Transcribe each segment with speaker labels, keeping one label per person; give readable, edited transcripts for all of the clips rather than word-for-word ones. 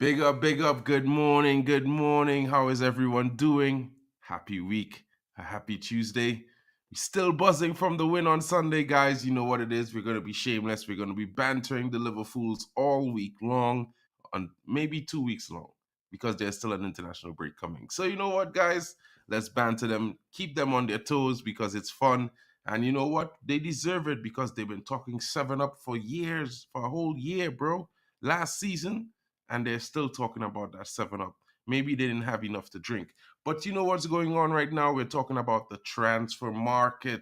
Speaker 1: Big up. Good morning. Good morning. How is everyone doing? Happy week. A happy Tuesday. We're still buzzing from the win on Sunday, guys. You know what it is. We're going to be shameless. We're going to be bantering the Liverpools all week long, and maybe 2 weeks long, because there's still an international break coming. So, you know what, guys? Let's banter them, keep them on their toes because it's fun. And you know what? They deserve it because they've been talking 7 Up for years, for a whole year, bro. Last season, and they're still talking about that 7 Up. Maybe they didn't have enough to drink. But you know what's going on right now? We're talking about the transfer market.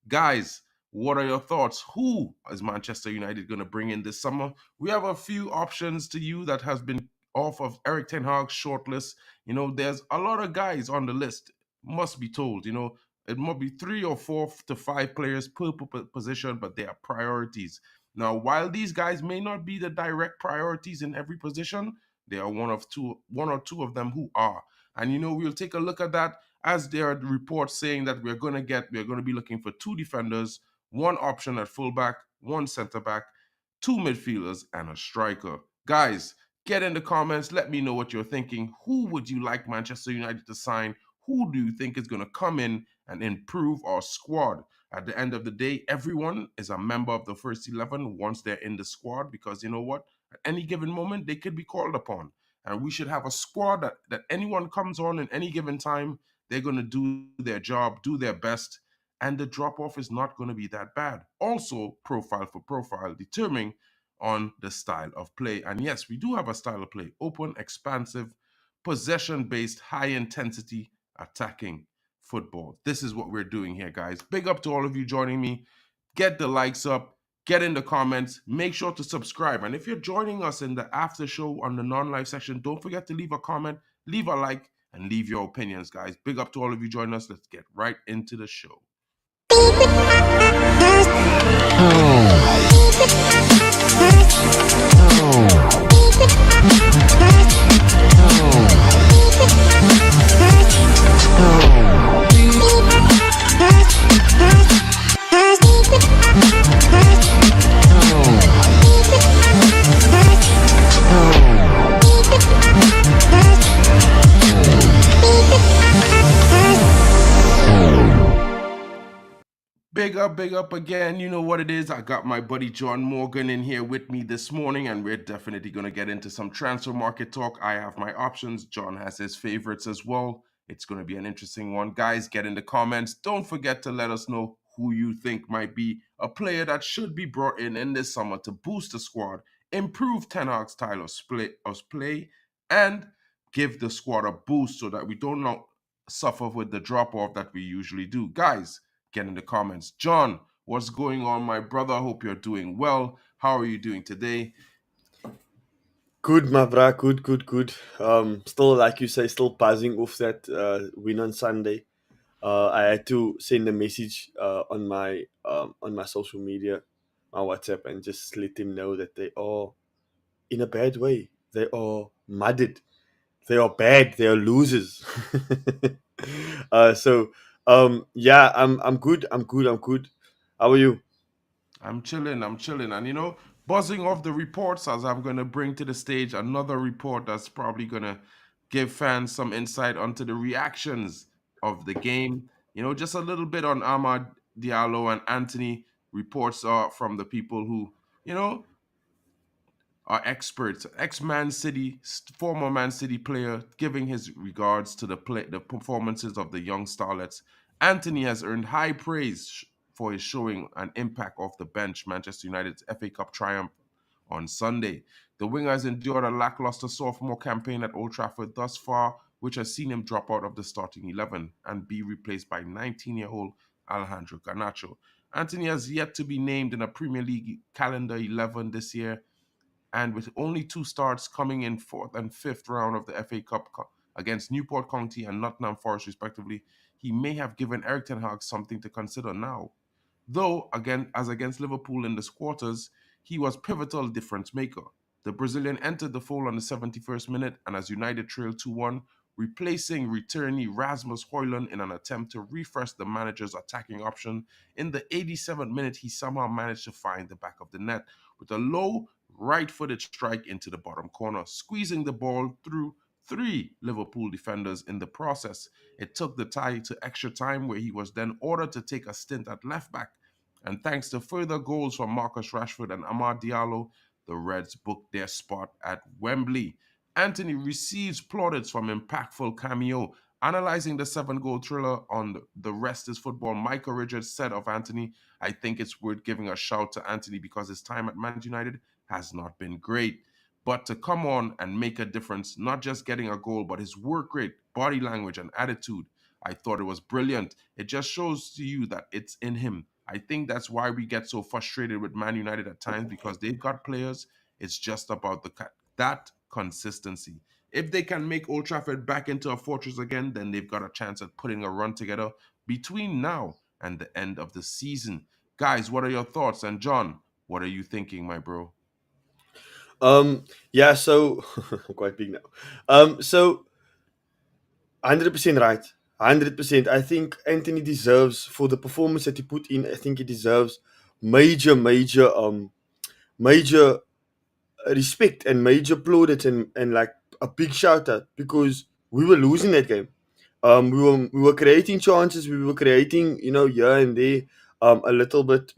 Speaker 1: Guys, what are your thoughts? Who is Manchester United going to bring in this summer? We have a few options to you that has been off of Eric Ten Hag's shortlist. You know, there's a lot of guys on the list, must be told. You know, it might be 3 or 4 to 5 players per position, but they are priorities. Now, while these guys may not be the direct priorities in every position, there are one or two of them who are. And you know, we'll take a look at that as there are reports saying that we're going to be looking for 2 defenders, 1 option at fullback, 1 center back, 2 midfielders, and a striker. Guys, get in the comments. Let me know what you're thinking. Who would you like Manchester United to sign? Who do you think is going to come in and improve our squad? At the end of the day, everyone is a member of the first 11 once they're in the squad, because you know what? At any given moment, they could be called upon. And we should have a squad that anyone comes on in any given time, they're going to do their job, do their best, and the drop off is not going to be that bad. Also, profile for profile, determining on the style of play. And yes, we do have a style of play: open, expansive, possession based, high intensity, attacking football. This is what we're doing here, guys. Big up to all of you joining me. Get the likes up, get in the comments, make sure to subscribe. And if you're joining us in the after show on the non-live section, don't forget to leave a comment, leave a like, and leave your opinions, guys. Big up to all of you joining us. Let's get right into the show. Big up again. You know what it is. I got my buddy John Morgan in here with me this morning, and we're definitely going to get into some transfer market talk. I have my options. John has his favorites as well. It's going to be an interesting one. Guys, get in the comments. Don't forget to let us know who you think might be a player that should be brought in this summer to boost the squad, improve Ten Hag's style of play, and give the squad a boost so that we don't suffer with the drop-off that we usually do. Guys, get in the comments. John, what's going on, my brother? Hope you're doing well. How are you doing today?
Speaker 2: Good, my bra. Good. Still, like you say, still buzzing off that win on Sunday. I had to send a message on my social media, my WhatsApp, and just let them know that they are in a bad way. They are mudded. They are bad. They are losers. Yeah, I'm good. I'm good. How are you?
Speaker 1: I'm chilling. And you know, buzzing off the reports, as I'm going to bring to the stage another report that's probably going to give fans some insight onto the reactions of the game. You know, just a little bit on Ahmad Diallo and Anthony. Reports are from the people who, you know, are experts. Ex-Man City, former Man City player, giving his regards to the performances of the young starlets. Anthony has earned high praise for his showing an impact off the bench. Manchester United's FA Cup triumph on Sunday. The winger has endured a lackluster sophomore campaign at Old Trafford thus far, which has seen him drop out of the starting 11 and be replaced by 19-year-old Alejandro Garnacho. Anthony has yet to be named in a Premier League calendar 11 this year, and with only 2 starts coming in fourth and fifth round of the FA Cup against Newport County and Nottingham Forest respectively, he may have given Eric Ten Hag something to consider now. Though, again, as against Liverpool in the quarters, he was pivotal difference maker. The Brazilian entered the fold on the 71st minute, and as United trailed 2-1, replacing returnee Rasmus Højlund in an attempt to refresh the manager's attacking option. In the 87th minute, he somehow managed to find the back of the net with a low right-footed strike into the bottom corner, squeezing the ball through three Liverpool defenders in the process. It took the tie to extra time, where he was then ordered to take a stint at left back. And thanks to further goals from Marcus Rashford and Amad Diallo, the Reds booked their spot at Wembley. Anthony receives plaudits from impactful cameo. Analyzing the seven-goal thriller on The Rest is Football, Michael Richards said of Anthony, I think it's worth giving a shout to Anthony because his time at Man United has not been great. But to come on and make a difference, not just getting a goal, but his work rate, body language, and attitude, I thought it was brilliant. It just shows to you that it's in him. I think that's why we get so frustrated with Man United at times, because they've got players. It's just about that consistency. If they can make Old Trafford back into a fortress again, then they've got a chance at putting a run together between now and the end of the season. Guys, what are your thoughts? And John, what are you thinking, my bro?
Speaker 2: Yeah, so I'm quite big now. So 100% right. 100%. I think Anthony deserves, for the performance that he put in, I think he deserves major, major respect and major plaudits and like a big shout out, because we were losing that game. We were creating chances, we were creating, here and there, a little bit,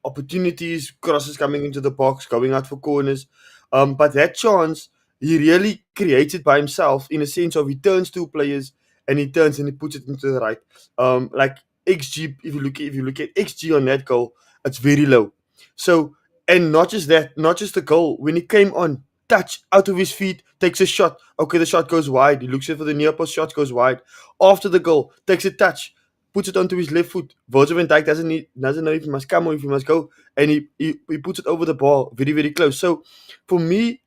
Speaker 2: opportunities, crosses coming into the box, going out for corners. But that chance he really created by himself, in a sense of he turns two players and he turns and he puts it into the right. Like XG, if you look at XG on that goal, it's very low. So, and not just that, not just the goal. When he came on, touch out of his feet, takes a shot. Okay, the shot goes wide. He looks for the near post, shot goes wide. After the goal, takes a touch, puts it onto his left foot. Virgil van Dijk doesn't know if he must come or if he must go, and he puts it over the bar, very very close. So, for me,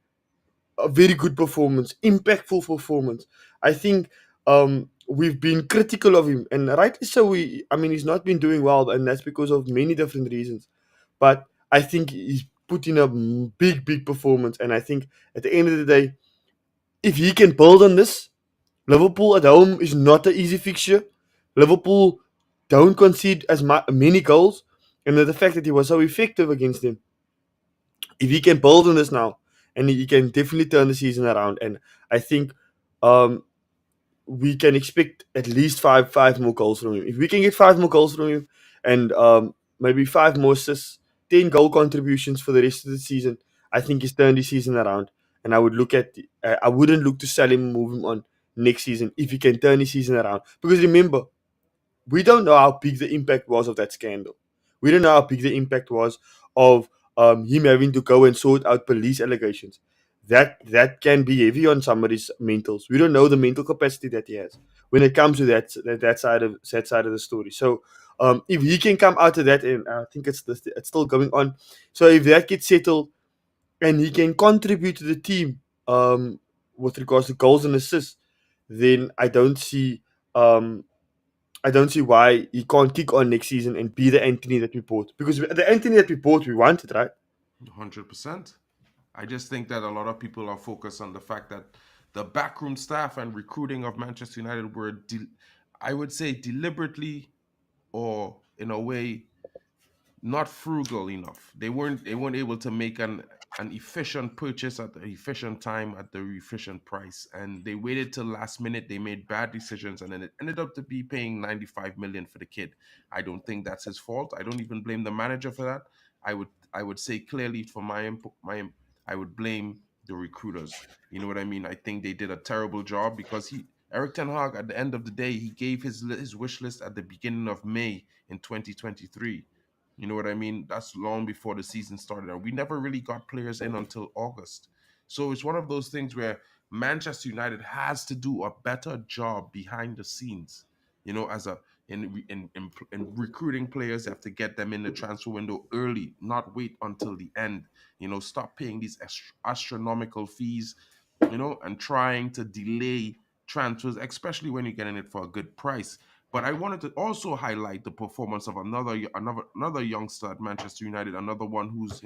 Speaker 2: a very good performance, impactful performance. I think we've been critical of him, and rightly so. I mean, he's not been doing well, and that's because of many different reasons. But I think he's put in a big, big performance, and I think at the end of the day, if he can build on this, Liverpool at home is not an easy fixture. Liverpool don't concede many goals, and the fact that he was so effective against them, if he can build on this now, and he can definitely turn the season around, and I think um, we can expect at least five more goals from him. If we can get five more goals from him, and maybe five more assists, 10 goal contributions for the rest of the season, I think he's turned the season around. And I wouldn't look to sell him, move him on next season if he can turn the season around. Because remember, we don't know how big the impact was of that scandal. We don't know how big the impact was of him having to go and sort out police allegations. That can be heavy on somebody's mentals. We don't know the mental capacity that he has when it comes to that side of the story. So if he can come out of that, and I think it's still going on. So if that gets settled and he can contribute to the team with regards to goals and assists, then um, I don't see why he can't kick on next season and be the Anthony that we bought. Because the Anthony that we bought, we wanted, right?
Speaker 1: 100%. I just think that a lot of people are focused on the fact that the backroom staff and recruiting of Manchester United were, I would say, deliberately, or in a way, not frugal enough. They weren't able to make an efficient purchase at the efficient time at the efficient price, and they waited till last minute. They made bad decisions, and then it ended up to be paying 95 million for the kid. I don't think that's his fault. I don't even blame the manager for that. I would say clearly for I would blame the recruiters. You know what I mean? I think they did a terrible job, because Eric Ten Hag, at the end of the day, he gave his wish list at the beginning of May in 2023. You know what I mean? That's long before the season started. And we never really got players in until August. So it's one of those things where Manchester United has to do a better job behind the scenes. As a in recruiting players, you have to get them in the transfer window early, not wait until the end. Stop paying these astronomical fees, and trying to delay transfers, especially when you're getting it for a good price. But I wanted to also highlight the performance of another youngster at Manchester United, another one who's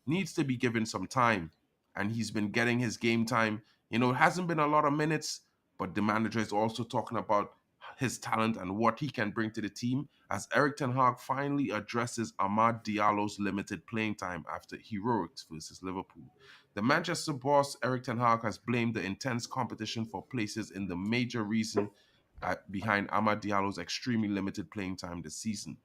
Speaker 1: needs to be given some time, and he's been getting his game time. It hasn't been a lot of minutes, but the manager is also talking about his talent and what he can bring to the team as Eric Ten Hag finally addresses Amad Diallo's limited playing time after heroics versus Liverpool. The Manchester boss Eric Ten Hag has blamed the intense competition for places in the major reason behind Amad Diallo's extremely limited playing time this season.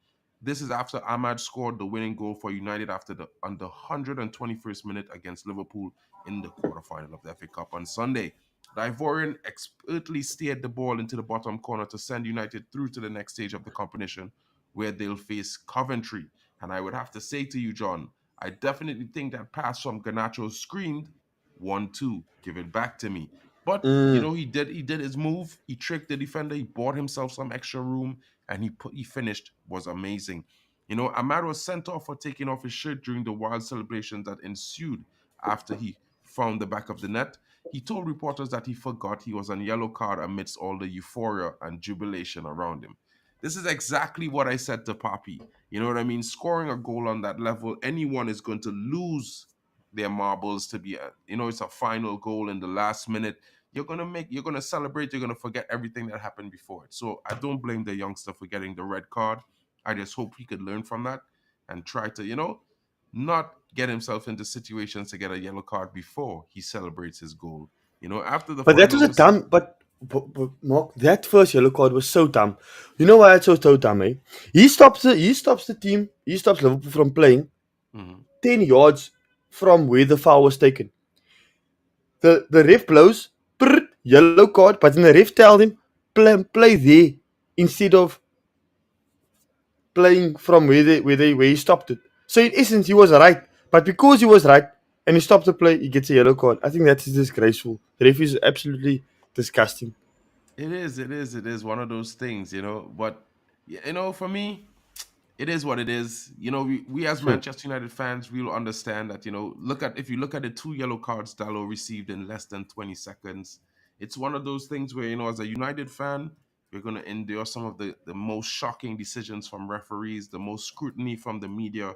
Speaker 1: This is after Ahmad scored the winning goal for United after the on the 121st minute against Liverpool in the quarterfinal of the FA Cup on Sunday. The Ivorian expertly steered the ball into the bottom corner to send United through to the next stage of the competition, where they'll face Coventry. And I would have to say to you, John, I definitely think that pass from Garnacho screamed 1-2, give it back to me. But
Speaker 2: Mm.
Speaker 1: he did his move. He tricked the defender. He bought himself some extra room, and he finished was amazing. Ahmad was sent off for taking off his shirt during the wild celebration that ensued after he found the back of the net. He told reporters that he forgot he was on yellow card amidst all the euphoria and jubilation around him. This is exactly what I said to Papi. You know what I mean? Scoring a goal on that level, anyone is going to lose their marbles to be it's a final goal in the last minute. You're gonna celebrate, you're gonna forget everything that happened before it. So I don't blame the youngster for getting the red card. I just hope he could learn from that and try to, not get himself into situations to get a yellow card before he celebrates his goal. After the
Speaker 2: But that
Speaker 1: final
Speaker 2: was a
Speaker 1: whistle.
Speaker 2: dumb. But Mark, that first yellow card was so dumb. You know why it's so dumb, eh? He stops the team. He stops Liverpool from playing
Speaker 1: Mhm.
Speaker 2: 10 yards from where the foul was taken. The ref blows, prrrt, yellow card, but then the ref tells him play there instead of playing from where he stopped it. So in essence, he was right, but because he was right and he stopped the play, he gets a yellow card. I think that is disgraceful. The ref is absolutely disgusting.
Speaker 1: It is one of those things, But for me, it is what it is. We as Manchester United fans, we'll understand that. If you look at the two yellow cards Dallo received in less than 20 seconds, it's one of those things where as a United fan, you're going to endure some of the most shocking decisions from referees, the most scrutiny from the media.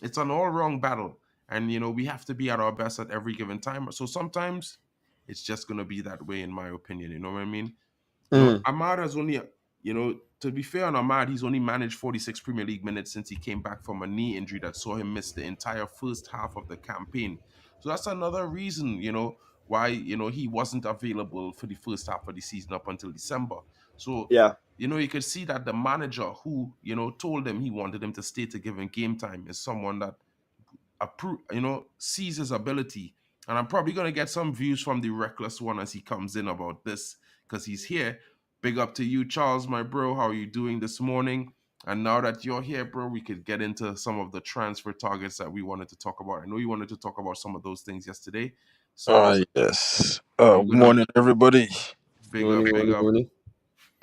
Speaker 1: It's an all-wrong battle, and we have to be at our best at every given time. So sometimes it's just going to be that way, in my opinion. You know what I mean?
Speaker 2: Mm.
Speaker 1: Ahmad has only, to be fair on Ahmad, he's only managed 46 Premier League minutes since he came back from a knee injury that saw him miss the entire first half of the campaign. So that's another reason, why, he wasn't available for the first half of the season up until December. So,
Speaker 2: Yeah.
Speaker 1: you could see that the manager who, told him he wanted him to stay to give him game time is someone that sees his ability. And I'm probably gonna get some views from the reckless one as he comes in about this because he's here. Big up to you, Charles, my bro. How are you doing this morning? And now that you're here, bro, we could get into some of the transfer targets that we wanted to talk about. I know you wanted to talk about some of those things yesterday. So
Speaker 3: Yes.
Speaker 1: I'm
Speaker 3: Good
Speaker 1: gonna
Speaker 3: morning, everybody.
Speaker 1: big up,
Speaker 2: Morning,
Speaker 1: big
Speaker 2: morning,
Speaker 1: up.
Speaker 2: morning.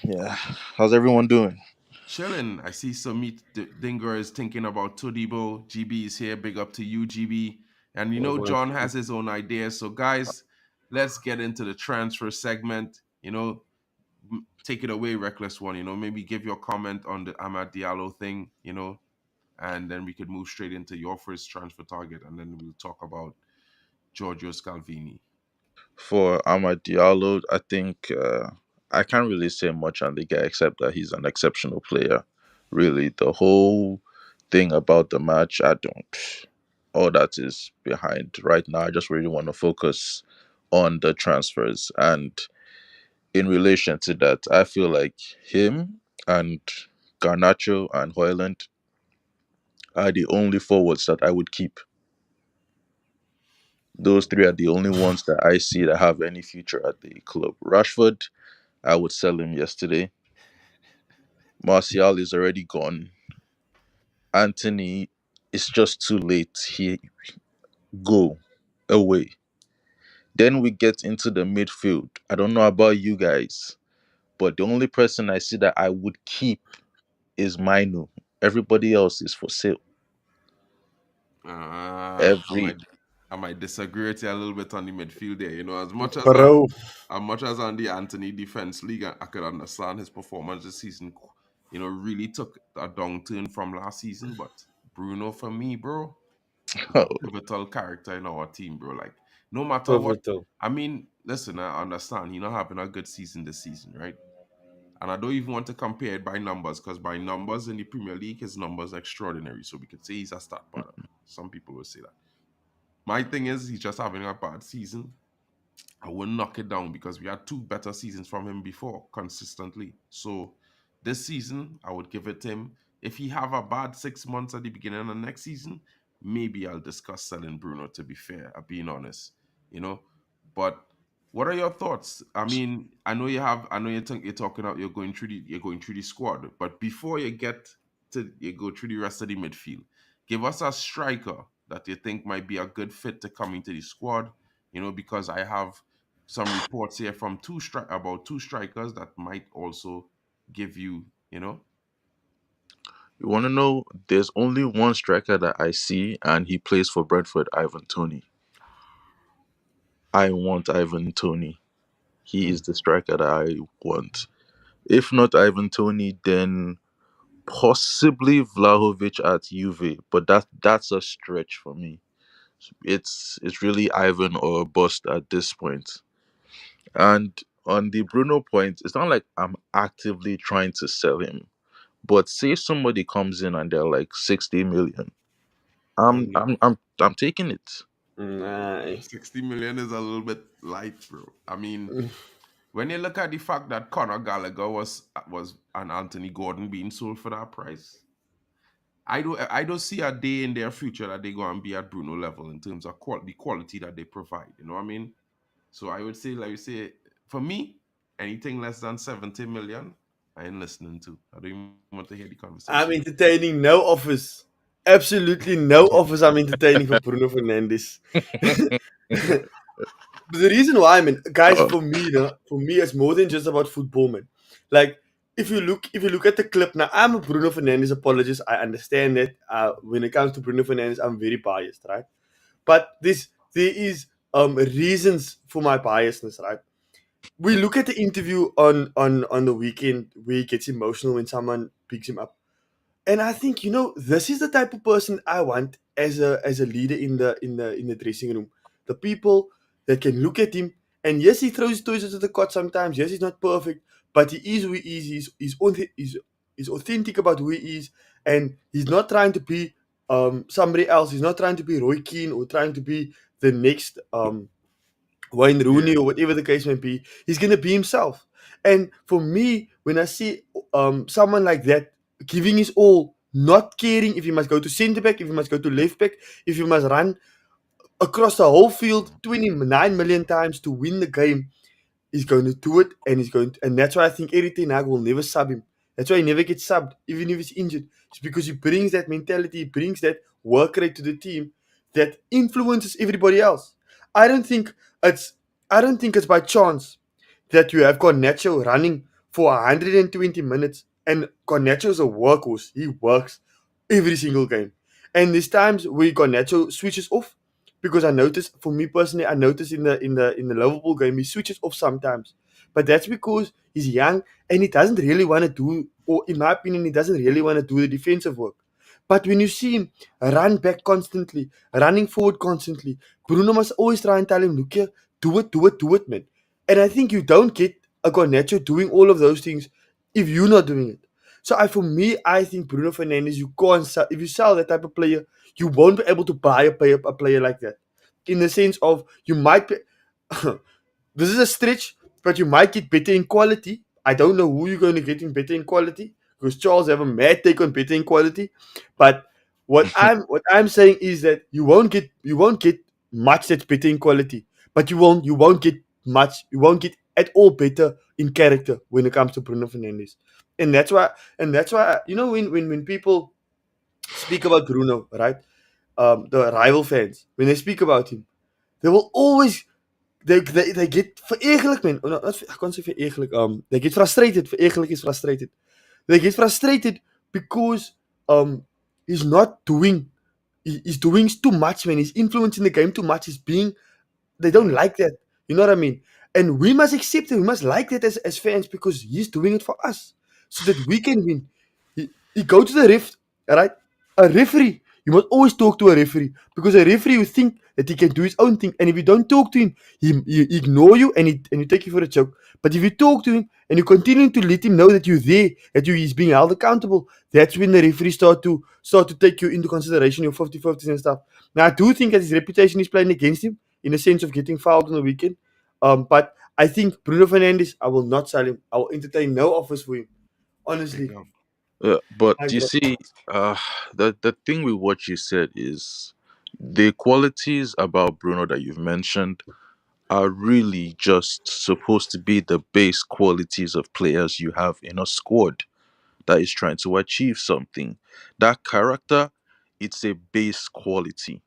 Speaker 3: Yeah. How's everyone doing?
Speaker 1: Chilling. I see Sumit Dinger is thinking about Todibo. GB is here. Big up to you, GB. And
Speaker 2: Wagwan
Speaker 1: John
Speaker 2: GB.
Speaker 1: has his own ideas. So, guys, let's get into the transfer segment. Take it away, Reckless One. Maybe give your comment on the Amad Diallo thing, and then we could move straight into your first transfer target. And then we'll talk about Giorgio Scalvini.
Speaker 3: For Ahmad Diallo, I think I can't really say much on the guy except that he's an exceptional player. Really, the whole thing about the match, I don't. All that is behind right now. I just really want to focus on the transfers. And in relation to that, I feel like him and Garnacho and Hoyland are the only forwards that I would keep. Those three are the only ones that I see that have any future at the club. Rashford, I would sell him yesterday. Martial is already gone. Anthony, it's just too late. He go away. Then we get into the midfield. I don't know about you guys, but the only person I see that I would keep is Mainu. Everybody else is for sale.
Speaker 1: I
Speaker 3: Every
Speaker 1: might I might disagree with you a little bit on the midfield there. As much as
Speaker 2: Bro,
Speaker 1: on the Anthony defense league, I could understand his performance this season. Really took a downturn from last season. But Bruno, for me, bro, is a pivotal character in our team, bro. Like no matter what,
Speaker 2: pivotal.
Speaker 1: I mean, listen, I understand he's not having a good season this season, right? And I don't even want to compare it by numbers, because by numbers in the Premier League, his numbers are extraordinary. So we could say he's a stat padder. Some people will say that. My thing is, he's just having a bad season. I will knock it down because we had two better seasons from him before consistently. So this season, I would give it to him. If he have a bad 6 months at the beginning of the next season, maybe I'll discuss selling Bruno, to be fair, I'm being honest, you know. But what are your thoughts? I mean, I know you're talking about you're going through the squad, but before you go through the rest of the midfield, give us a striker that you think might be a good fit to come into the squad, because I have some reports here from about two strikers that might also give you,
Speaker 3: You want to know? There's only one striker that I see, and he plays for Brentford, Ivan Toney. I want Ivan Toney. He is the striker that I want. If not Ivan Toney, then possibly Vlahovic at Juve, but that's a stretch for me. It's really Ivan or bust at this point. And on the Bruno point, it's not like I'm actively trying to sell him. But say somebody comes in and they're like 60 million. I'm
Speaker 1: only
Speaker 3: I'm I'm I'm taking it.
Speaker 2: Nah.
Speaker 1: 60 million is a little bit light, bro. I mean, when you look at the fact that Conor Gallagher was and Anthony Gordon being sold for that price, I don't see a day in their future that they go and be at Bruno level in terms of the quality that they provide. You know what I mean? So I would say, like you say, for me, anything less than 70 million, I ain't listening to. I don't even want to hear the
Speaker 2: I'm
Speaker 1: conversation.
Speaker 2: entertaining no offers. Absolutely no offers I'm entertaining for Bruno Fernandes. But the reason why, I mean, guys,
Speaker 3: Uh,
Speaker 2: for me, it's more than just about football, man. Like, if you look at the clip now, I'm a Bruno Fernandes apologist. I understand that. When it comes to Bruno Fernandes, I'm very biased, right? But there is reasons for my biasness, right? We look at the interview on the weekend where he gets emotional when someone picks him up. And I think, this is the type of person I want as a leader in the dressing room. The people that can look at him, and yes, he throws toys into the cot sometimes. Yes, he's not perfect, but he is who he is. He's authentic about who he is, and he's not trying to be somebody else. He's not trying to be Roy Keane or trying to be the next Wayne Rooney
Speaker 1: Yeah,
Speaker 2: or whatever the case may be. He's gonna be himself. And for me, when I see someone like that giving his all, not caring if he must go to centre back, if he must go to left back, if he must run across the whole field 29 million times to win the game, he's going to do it, and that's why I think Erik ten Hag will never sub him. That's why he never gets subbed, even if he's injured. It's because he brings that mentality, he brings that work rate to the team that influences everybody else. I don't think it's I don't think it's by chance that you have Garnacho running for 120 minutes, and Garnacho is a workhorse. He works every single game. And there's times where Garnacho switches off, because I noticed, for me personally, I noticed in the Liverpool game he switches off sometimes, but that's because he's young and he doesn't really want to do, or in my opinion, he doesn't really want to do the defensive work. But when you see him run back constantly, running forward constantly, Bruno must always try and tell him, look here, do it, man. And I think you don't get a Garnacho doing all of those things if you're not doing it. So for me, I think Bruno Fernandes, you can't sell, if you sell that type of player, you won't be able to buy a player like that. In the sense of, you might be, this is a stretch, but you might get better in quality. I don't know who you're going to get in better in quality, because Charles have a mad take on better in quality. But what I'm saying is that you won't get much that's better in quality, but you won't get at all better in character when it comes to Bruno Fernandes. And that's why when people speak about Bruno, right? The rival fans, when they speak about him, they will always they get verergelijk, man. Oh, no, I can't say verergelijk. They get frustrated. Verergelijk is frustrated. They get frustrated because he's not doing. He's doing too much, man. He's influencing the game too much. They don't like that. You know what I mean? And we must accept it. We must like that as fans, because he's doing it for us, so that we can win. He go to the ref, right? A referee. You must always talk to a referee, because a referee will think that he can do his own thing. And if you don't talk to him, he ignore you and he take you for a joke. But if you talk to him and you continue to let him know that you're there, that he's being held accountable, that's when the referee start to take you into consideration, your 50-50s and stuff. Now I do think that his reputation is playing against him in the sense of getting fouled on the weekend. But I think Bruno Fernandes, I will not sell him. I will entertain no offers for him.
Speaker 1: Big
Speaker 2: Honestly.
Speaker 1: up.
Speaker 3: But
Speaker 2: I
Speaker 3: you
Speaker 2: got
Speaker 3: see, the thing with what you said is the qualities about Bruno that you've mentioned are really just supposed to be the base qualities of players you have in a squad that is trying to achieve something. That character, it's a base quality.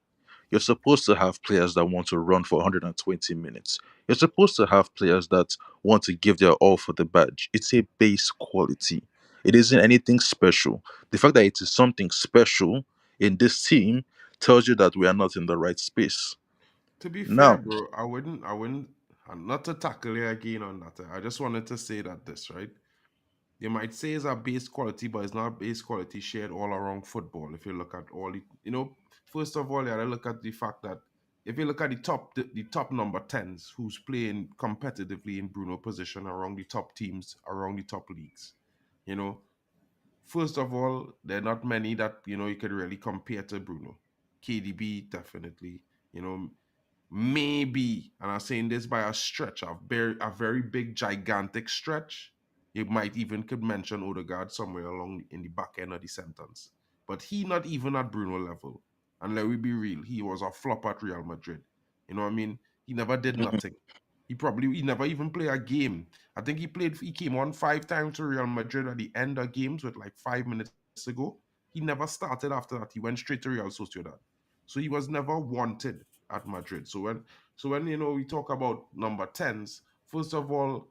Speaker 3: You're supposed to have players that want to run for 120 minutes. You're supposed to have players that want to give their all for the badge. It's a base quality. It isn't anything special. The fact that it is something special in this team tells you that we are not in the right space.
Speaker 1: To be fair,
Speaker 3: Now,
Speaker 1: bro, I wouldn't, and not to tackle you again on that. I just wanted to say that this, right? You might say it's a base quality, but it's not base quality shared all around football. If you look at all the, first of all, you gotta look at the fact that if you look at the top number tens who's playing competitively in Bruno position around the top teams, around the top leagues, you know, first of all, there are not many that you could really compare to Bruno. KDB definitely, you know, maybe, and I'm saying this by a stretch, a very big, gigantic stretch. You might even could mention Odegaard somewhere along in the back end of the sentence. But he not even at Bruno level. And let me be real, he was a flop at Real Madrid. You know what I mean? He never did
Speaker 3: mhm,
Speaker 1: nothing. He never even played a game. I think he came on 5 times to Real Madrid at the end of games with like 5 minutes to go. He never started after that. He went straight to Real Sociedad. So he was never wanted at Madrid. So when we talk about number tens, first of all,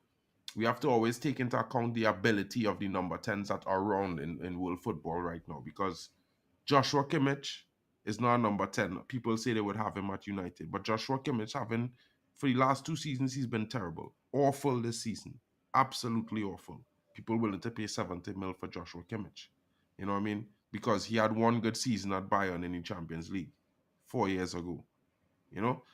Speaker 1: we have to always take into account the ability of the number tens that are around in world football right now. Because Joshua Kimmich is not a number 10. People say they would have him at United, but Joshua Kimmich having for the last 2 seasons, he's been terrible. Awful this season. Absolutely awful. People willing to pay 70 mil for Joshua Kimmich. You know what I mean? Because he had one good season at Bayern in the Champions League 4 years ago. You know?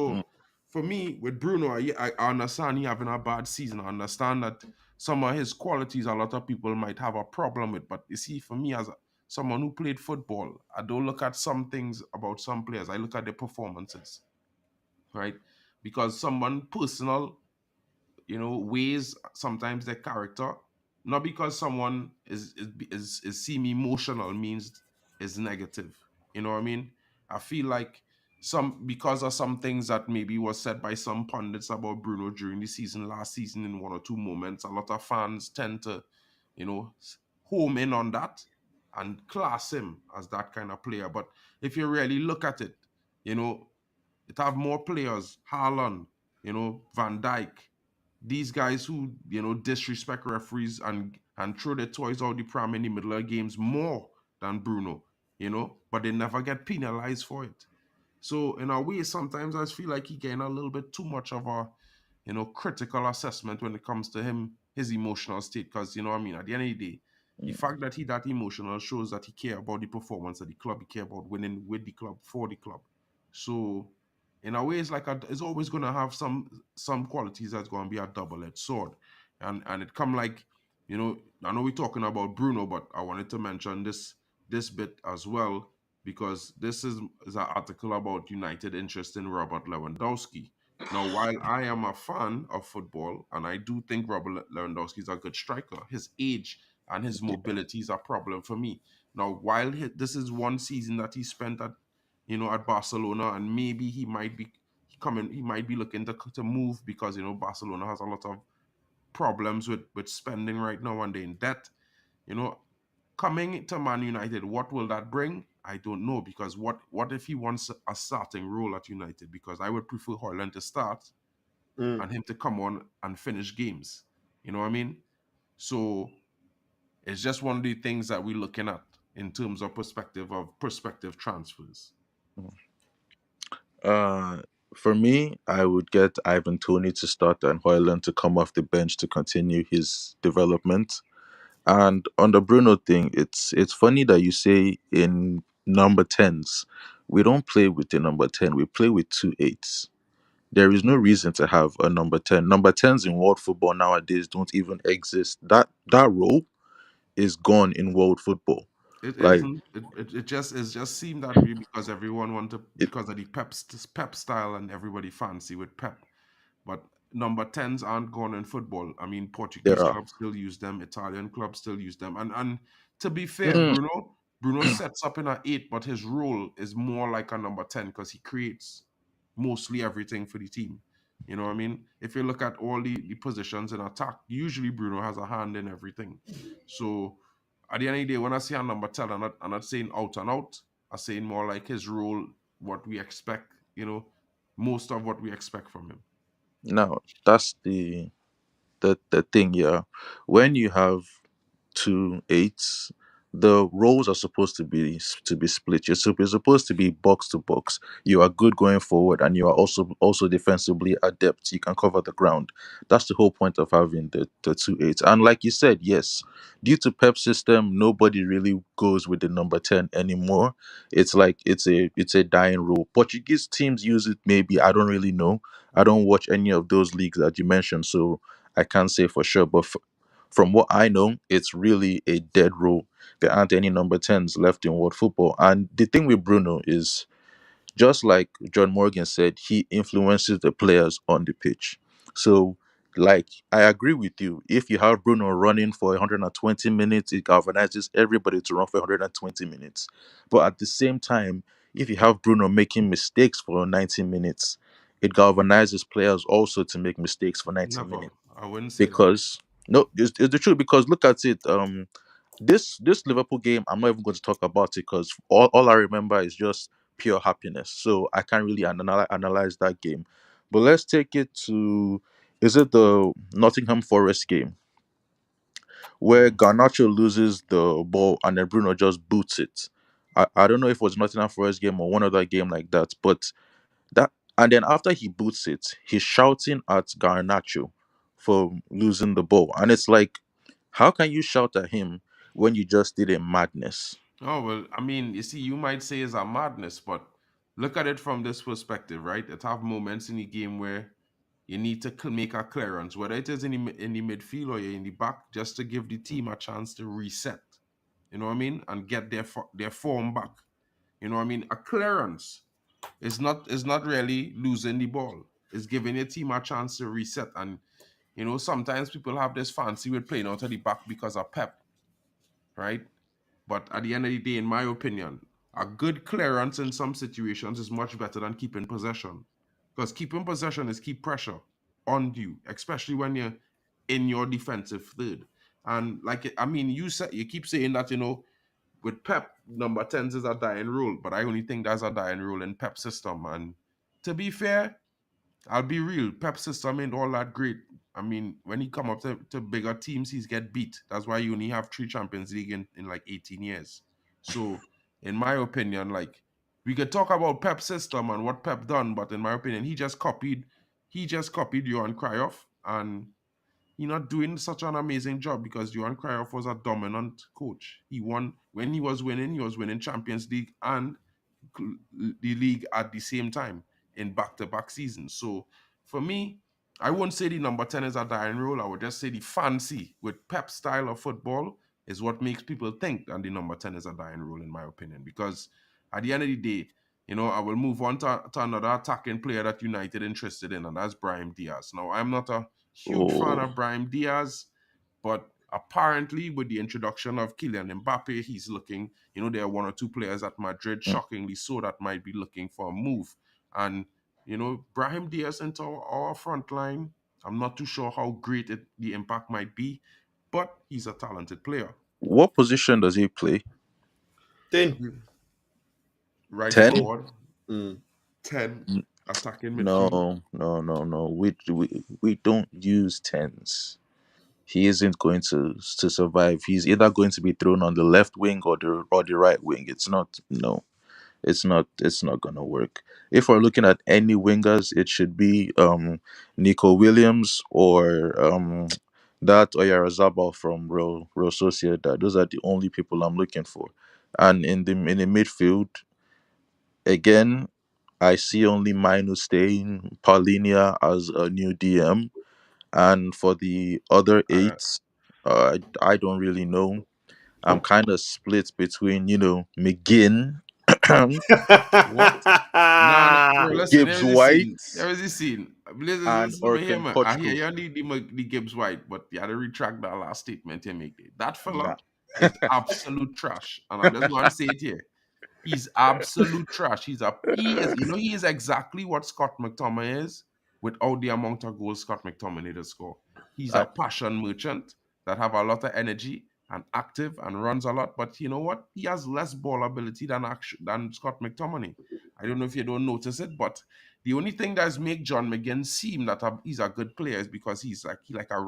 Speaker 3: mhm,
Speaker 1: So for me, with Bruno, I understand he having a bad season. I understand that some of his qualities a lot of people might have a problem with. But you see, for me as someone who played football, I don't look at some things about some players. I look at their performances, right? Because someone personal weighs sometimes their character, not because someone is seem emotional means is negative. You know what I mean? I feel like some because of some things that maybe was said by some pundits about Bruno during the season last season in one or two moments, a lot of fans tend to you know home in on that and class him as that kind of player. But if you really look at it, you know it have more players, Haaland, Van Dijk, these guys who disrespect referees and throw their toys out the pram in the middle of games more than Bruno, but they never get penalized for it. So in a way, sometimes I feel like he getting a little bit too much of a critical assessment when it comes to his emotional state. Because what I mean, at the end of the day, the
Speaker 3: mhm,
Speaker 1: fact that he that emotional shows that he care about the performance of the club, he care about winning with the club for the club. So in a way, it's always gonna have some qualities that's gonna be a double-edged sword, and it come like I know we're talking about Bruno, but I wanted to mention this bit as well because this is an article about United interest in Robert Lewandowski. Now, while I am a fan of football and I do think Robert Lewandowski is a good striker, his age and his mobility is a problem for me. Now, while this is one season that he spent at Barcelona, and maybe he might be he might be looking to move because Barcelona has a lot of problems with spending right now and they're in debt. You know, coming to Man United, what will that bring? I don't know because what if he wants a starting role at United? Because I would prefer Hoyland to start
Speaker 2: mm.
Speaker 1: and him to come on and finish games. You know what I mean? So it's just one of the things that we're looking at in terms of prospective transfers.
Speaker 3: mhm. Uh, for me, I would get Ivan Toney to start and Hoyland to come off the bench to continue his development. And on the Bruno thing, it's funny that you say in number 10s. We don't play with the number 10, we play with two eights. There is no reason to have a number 10. Number 10s in world football nowadays don't even exist. That role is gone in world football.
Speaker 1: It
Speaker 3: Like
Speaker 1: isn't. It just seemed that way because everyone wanted
Speaker 3: it,
Speaker 1: because of the Pep style and everybody fancy with Pep. But number tens aren't gone in football. I mean,
Speaker 3: there
Speaker 1: Portuguese
Speaker 3: are.
Speaker 1: clubs still use them, Italian clubs still use them, and to be fair,
Speaker 3: Mm,
Speaker 1: Bruno sets up in an eight, but his role is more like a number 10 because he creates mostly everything for the team. You know what I mean? If you look at all the positions in attack, usually Bruno has a hand in everything. So at the end of the day, when I say a number 10, I'm not saying out and out. I'm saying more like his role, what we expect, most of what we expect from him.
Speaker 3: now that's the thing, yeah. When you have two eights, the roles are supposed to be split. You're supposed to be box to box. You are good going forward, and you are also defensively adept. You can cover the ground. That's the whole point of having the two eights. And like you said, yes, due to Pep's system, nobody really goes with the number 10 anymore. It's like it's a dying role. Portuguese teams use it. Maybe I don't really know. I don't watch any of those leagues that you mentioned, so I can't say for sure. But from what I know, it's really a dead rule. There aren't any number 10s left in world football. And the thing with Bruno is, just like John Morgan said, he influences the players on the pitch. So, like, I agree with you. If you have Bruno running for 120 minutes, it galvanizes everybody to run for 120 minutes. But at the same time, if you have Bruno making mistakes for 90 minutes, it galvanizes players also to make mistakes for 90
Speaker 1: Never.
Speaker 3: minutes.
Speaker 1: I wouldn't say that.
Speaker 3: Because no, it's the truth. Because look at it. This Liverpool game, I'm not even going to talk about it because all I remember is just pure happiness. So I can't really analyze that game. But let's take it to, is it the Nottingham Forest game where
Speaker 1: Mhm.
Speaker 3: Garnacho loses the ball and then Bruno just boots it? I don't know if it was Nottingham Forest game or one other game like that, but that, and then after he boots it, he's shouting at Garnacho for losing the ball. And it's like, how can you shout at him when you just did a madness?
Speaker 1: Oh, well, I mean, you see, you might say it's a madness, but look at it from this perspective, right? It have moments in the game where you need to make a clearance, whether it is in the midfield or you're in the back, just to give the team a chance to reset. You know what I mean? And get their form back. You know what I mean? A clearance is not really losing the ball. It's giving your team a chance to reset. And sometimes people have this fancy with playing out of the back because of Pep, right? But at the end of the day, in my opinion, a good clearance in some situations is much better than keeping possession. Because keeping possession is keep pressure on you, especially when you're in your defensive third. And like I mean, you keep saying that, with Pep, number 10s is a dying rule, but I only think that's a dying rule in Pep system. And to be fair, I'll be real. Pep system ain't all that great. I mean, when he come up to bigger teams, he's get beat. That's why you only have 3 Champions League in like 18 years. So, in my opinion, like we could talk about Pep system and what Pep done, but in my opinion, he just copied Johan Cruyff, and he not doing such an amazing job because Johan Cruyff was a dominant coach. He won when he was winning Champions League and the league at the same time in back-to-back seasons. So for me, I wouldn't say the number 10 is a dying role. I would just say the fancy with Pep style of football is what makes people think that the number 10 is a dying role, in my opinion. Because at the end of the day, I will move on to another attacking player that United interested in, and that's Brahim Diaz. Now, I'm not a huge fan
Speaker 3: Oh,
Speaker 1: of Brahim Diaz, but apparently, with the introduction of Kylian Mbappe, he's looking, there are one or two players at Madrid,
Speaker 3: mm.
Speaker 1: shockingly so, that might be looking for a move. And, Brahim Diaz into our front line, I'm not too sure how great the impact might be, but he's a talented player.
Speaker 3: What position does he play?
Speaker 2: 10.
Speaker 1: Right
Speaker 3: 10?
Speaker 2: 10.
Speaker 1: forward,
Speaker 2: Mm.
Speaker 1: 10, attacking
Speaker 3: No,
Speaker 1: midfield.
Speaker 3: no, no. We don't use tens. He isn't going to survive. He's either going to be thrown on the left wing or the right wing. It's not, no. It's not gonna work. If we're looking at any wingers, it should be Nico Williams or that Oyarzabal from Real Sociedad. Those are the only people I'm looking for. And in the midfield, again, I see only Minu staying, Paulinia as a new DM, and for the other
Speaker 1: I,
Speaker 3: eight, I don't really know. I'm kind of split between McGinn,
Speaker 1: what? Nah, nah, bro, listen,
Speaker 3: Gibbs
Speaker 1: there is a scene.
Speaker 3: White,
Speaker 1: There is a scene. Listen,
Speaker 3: and
Speaker 1: listen to
Speaker 3: Orkan
Speaker 1: him. I hear
Speaker 3: Kochko.
Speaker 1: you need the Gibbs White, but you had to retract that last statement you made. That fella
Speaker 3: Nah,
Speaker 1: is absolute trash. And I'm just going to say it here. He's absolute trash. He is exactly what Scott McTominay is without the amount of goals Scott McTominay does score. He's a
Speaker 3: I,
Speaker 1: passion merchant that have a lot of energy and active and runs a lot. But you know what? He has less ball ability than Scott McTominay. I don't know if you don't notice it, but the only thing that's make John McGinn seem that he's a good player is because he like a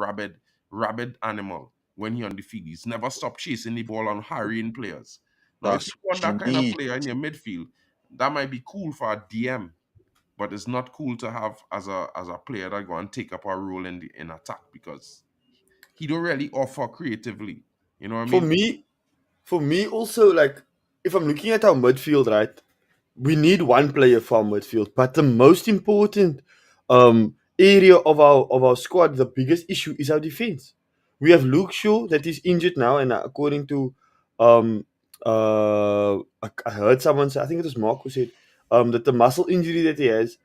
Speaker 1: rabid animal when he on the field. He's never stopped chasing the ball and harrying players. Now, if you
Speaker 3: that's
Speaker 1: want
Speaker 3: what you
Speaker 1: that kind of
Speaker 3: need.
Speaker 1: player in your midfield, that might be cool for a DM, but it's not cool to have as a player that go and take up a role in attack because he don't really offer creatively. You know what I
Speaker 2: for
Speaker 1: mean?
Speaker 2: me, for me also, like, if I'm looking at our midfield, right, we need one player for our midfield, but the most important area of our squad, the biggest issue is our defense. We have Luke Shaw that is injured now, and according to um I heard someone say, I think it was Mark who said that the muscle injury that he has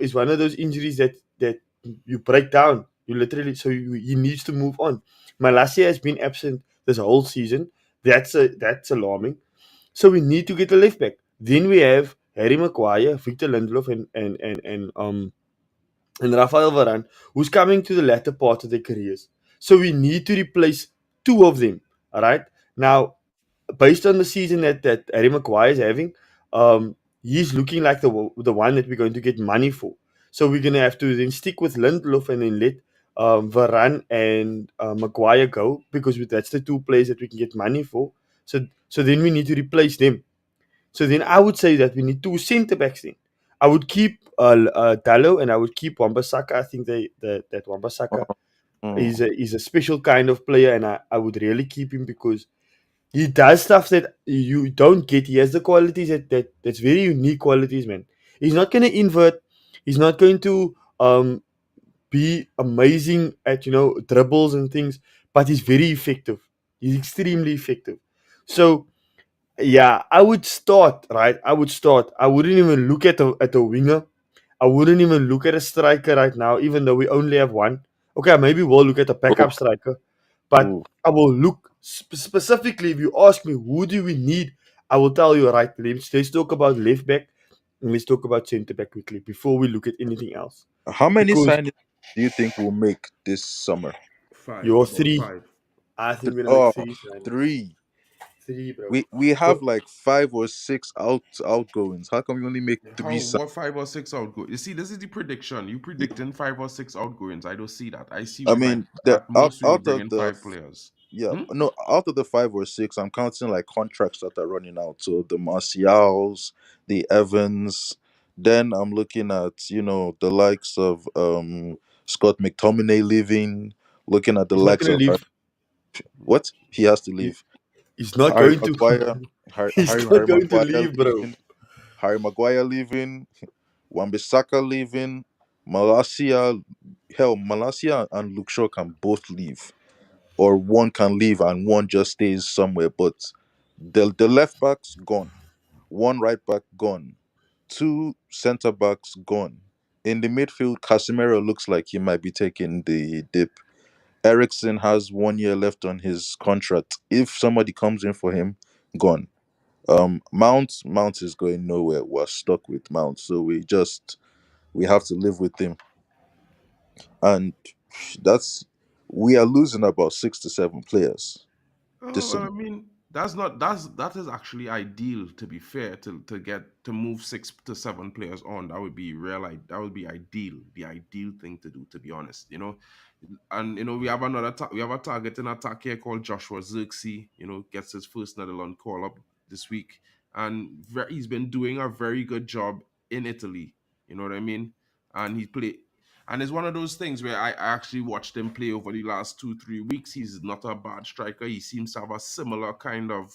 Speaker 2: is one of those injuries that you break down. You literally, so he needs to move on. Malasia has been absent this whole season. That's alarming. So we need to get a left back. Then we have Harry Maguire, Victor Lindelof, and Rafael Varane, who's coming to the latter part of their careers. So we need to replace two of them. All right. Now, based on the season that Harry Maguire is having, he's looking like the one that we're going to get money for. So we're gonna have to then stick with Lindelof and then let Varane and Maguire go because that's the two players that we can get money for. So then we need to replace them. So then I would say that we need two centre backs. Then I would keep Dallo and I would keep Wambasaka. I think that Wambasaka
Speaker 3: Mm.
Speaker 2: is a special kind of player, and I would really keep him because he does stuff that you don't get. He has the qualities that's very unique qualities, man. He's not going to invert. He's not going to be amazing at dribbles and things, but he's very effective. He's extremely effective. So yeah, I would start, right? I would start. I wouldn't even look at a winger. I wouldn't even look at a striker right now, even though we only have one. Okay, maybe we'll look at a
Speaker 3: Oh,
Speaker 2: backup striker, but
Speaker 3: oh.
Speaker 2: I will look specifically. If you ask me, who do we need? I will tell you, right? Let's talk about left back and let's talk about centre back quickly before we look at anything else.
Speaker 3: How many
Speaker 2: Because
Speaker 3: signings do you think we'll make this summer?
Speaker 1: Five,
Speaker 2: you're
Speaker 1: about
Speaker 2: three.
Speaker 1: five.
Speaker 2: I think
Speaker 3: Th-
Speaker 2: we're gonna make
Speaker 3: oh,
Speaker 2: three signings.
Speaker 3: three.
Speaker 2: Three, bro.
Speaker 3: We have
Speaker 2: But
Speaker 3: like 5 or 6 outgoings. How come we only make
Speaker 1: How
Speaker 3: three signings?
Speaker 1: what 5 or 6 outgoings? You see, this is the prediction. You predicting 5 or 6 outgoings. I don't see that. I see
Speaker 3: I
Speaker 1: we might
Speaker 3: mean, the
Speaker 1: at
Speaker 3: out
Speaker 1: most we will
Speaker 3: out
Speaker 1: bring
Speaker 3: of
Speaker 1: in
Speaker 3: the
Speaker 1: 5 players.
Speaker 3: yeah,
Speaker 1: Hmm?
Speaker 3: no, out of the 5 or 6, I'm counting like contracts that are running out. So the Martials, the Evans. Then I'm looking at the likes of Scott McTominay leaving. Looking at the
Speaker 2: he's not
Speaker 3: likes
Speaker 2: gonna
Speaker 3: of
Speaker 2: leave.
Speaker 3: what he has to
Speaker 2: He,
Speaker 3: leave.
Speaker 2: he's not
Speaker 3: Harry
Speaker 2: going to.
Speaker 3: Maguire,
Speaker 2: He's not
Speaker 3: Harry
Speaker 2: going to
Speaker 3: Maguire
Speaker 2: leave, bro.
Speaker 3: leaving. Harry Maguire leaving. Wan-Bissaka leaving. Malasia, hell, Malasia and Luke Shaw can both leave, or one can leave and one just stays somewhere. But the left backs gone, one right back gone, two centre backs gone. In the midfield, Casemiro looks like he might be taking the dip. Ericsson has 1 year left on his contract. If somebody comes in for him, gone. Mount is going nowhere. We're stuck with Mount, so we have to live with him, and that's we are losing about 6 to 7 players this
Speaker 1: Oh, well,
Speaker 3: summer.
Speaker 1: I mean, that is actually ideal. To be fair, to move 6 to 7 players on, that would be that would be ideal. The ideal thing to do, to be honest. And we have a target in attack here called Joshua Zirksey. Gets his first Netherlands call up this week, and he's been doing a very good job in Italy. You know what I mean? And he played. And it's one of those things where I actually watched him play over the last 2, 3 weeks. He's not a bad striker. He seems to have a similar kind of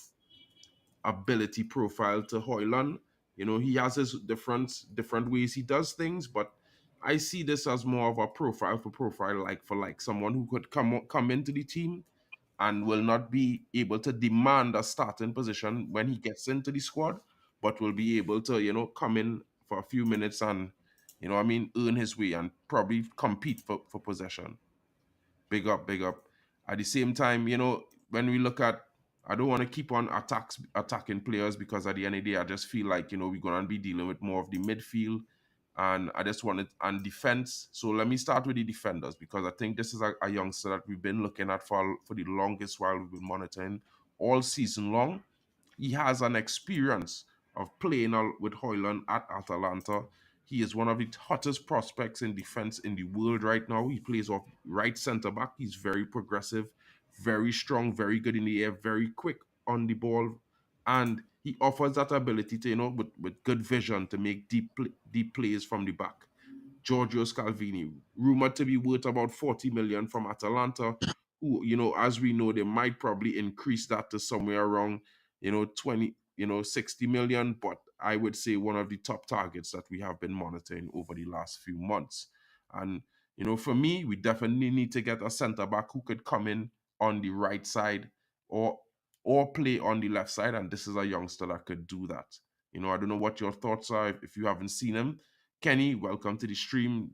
Speaker 1: ability profile to Hoyland. He has his different ways he does things, but I see this as more of a profile for profile, like for like someone who could come into the team and will not be able to demand a starting position when he gets into the squad, but will be able to, come in for a few minutes and, earn his way and probably compete for possession. Big up, big up. At the same time, when we look at, I don't want to keep on attacking players because at the end of the day, I just feel like, we're going to be dealing with more of the midfield. And I just wanted, and defense. So let me start with the defenders because I think this is a youngster that we've been looking at for the longest while we've been monitoring all season long. He has an experience of playing with Hoyland at Atalanta. He is one of the hottest prospects in defense in the world right now. He plays off right center back. He's very progressive, very strong, very good in the air, very quick on the ball, and he offers that ability to, with good vision to make deep plays from the back. Giorgio Scalvini, rumored to be worth about 40 million from Atalanta, who, as we know, they might probably increase that to somewhere around, 20, 60 million. But I would say one of the top targets that we have been monitoring over the last few months. And, for me, we definitely need to get a centre back who could come in on the right side or play on the left side. And this is a youngster that could do that. I don't know what your thoughts are if you haven't seen him. Kenny, welcome to the stream.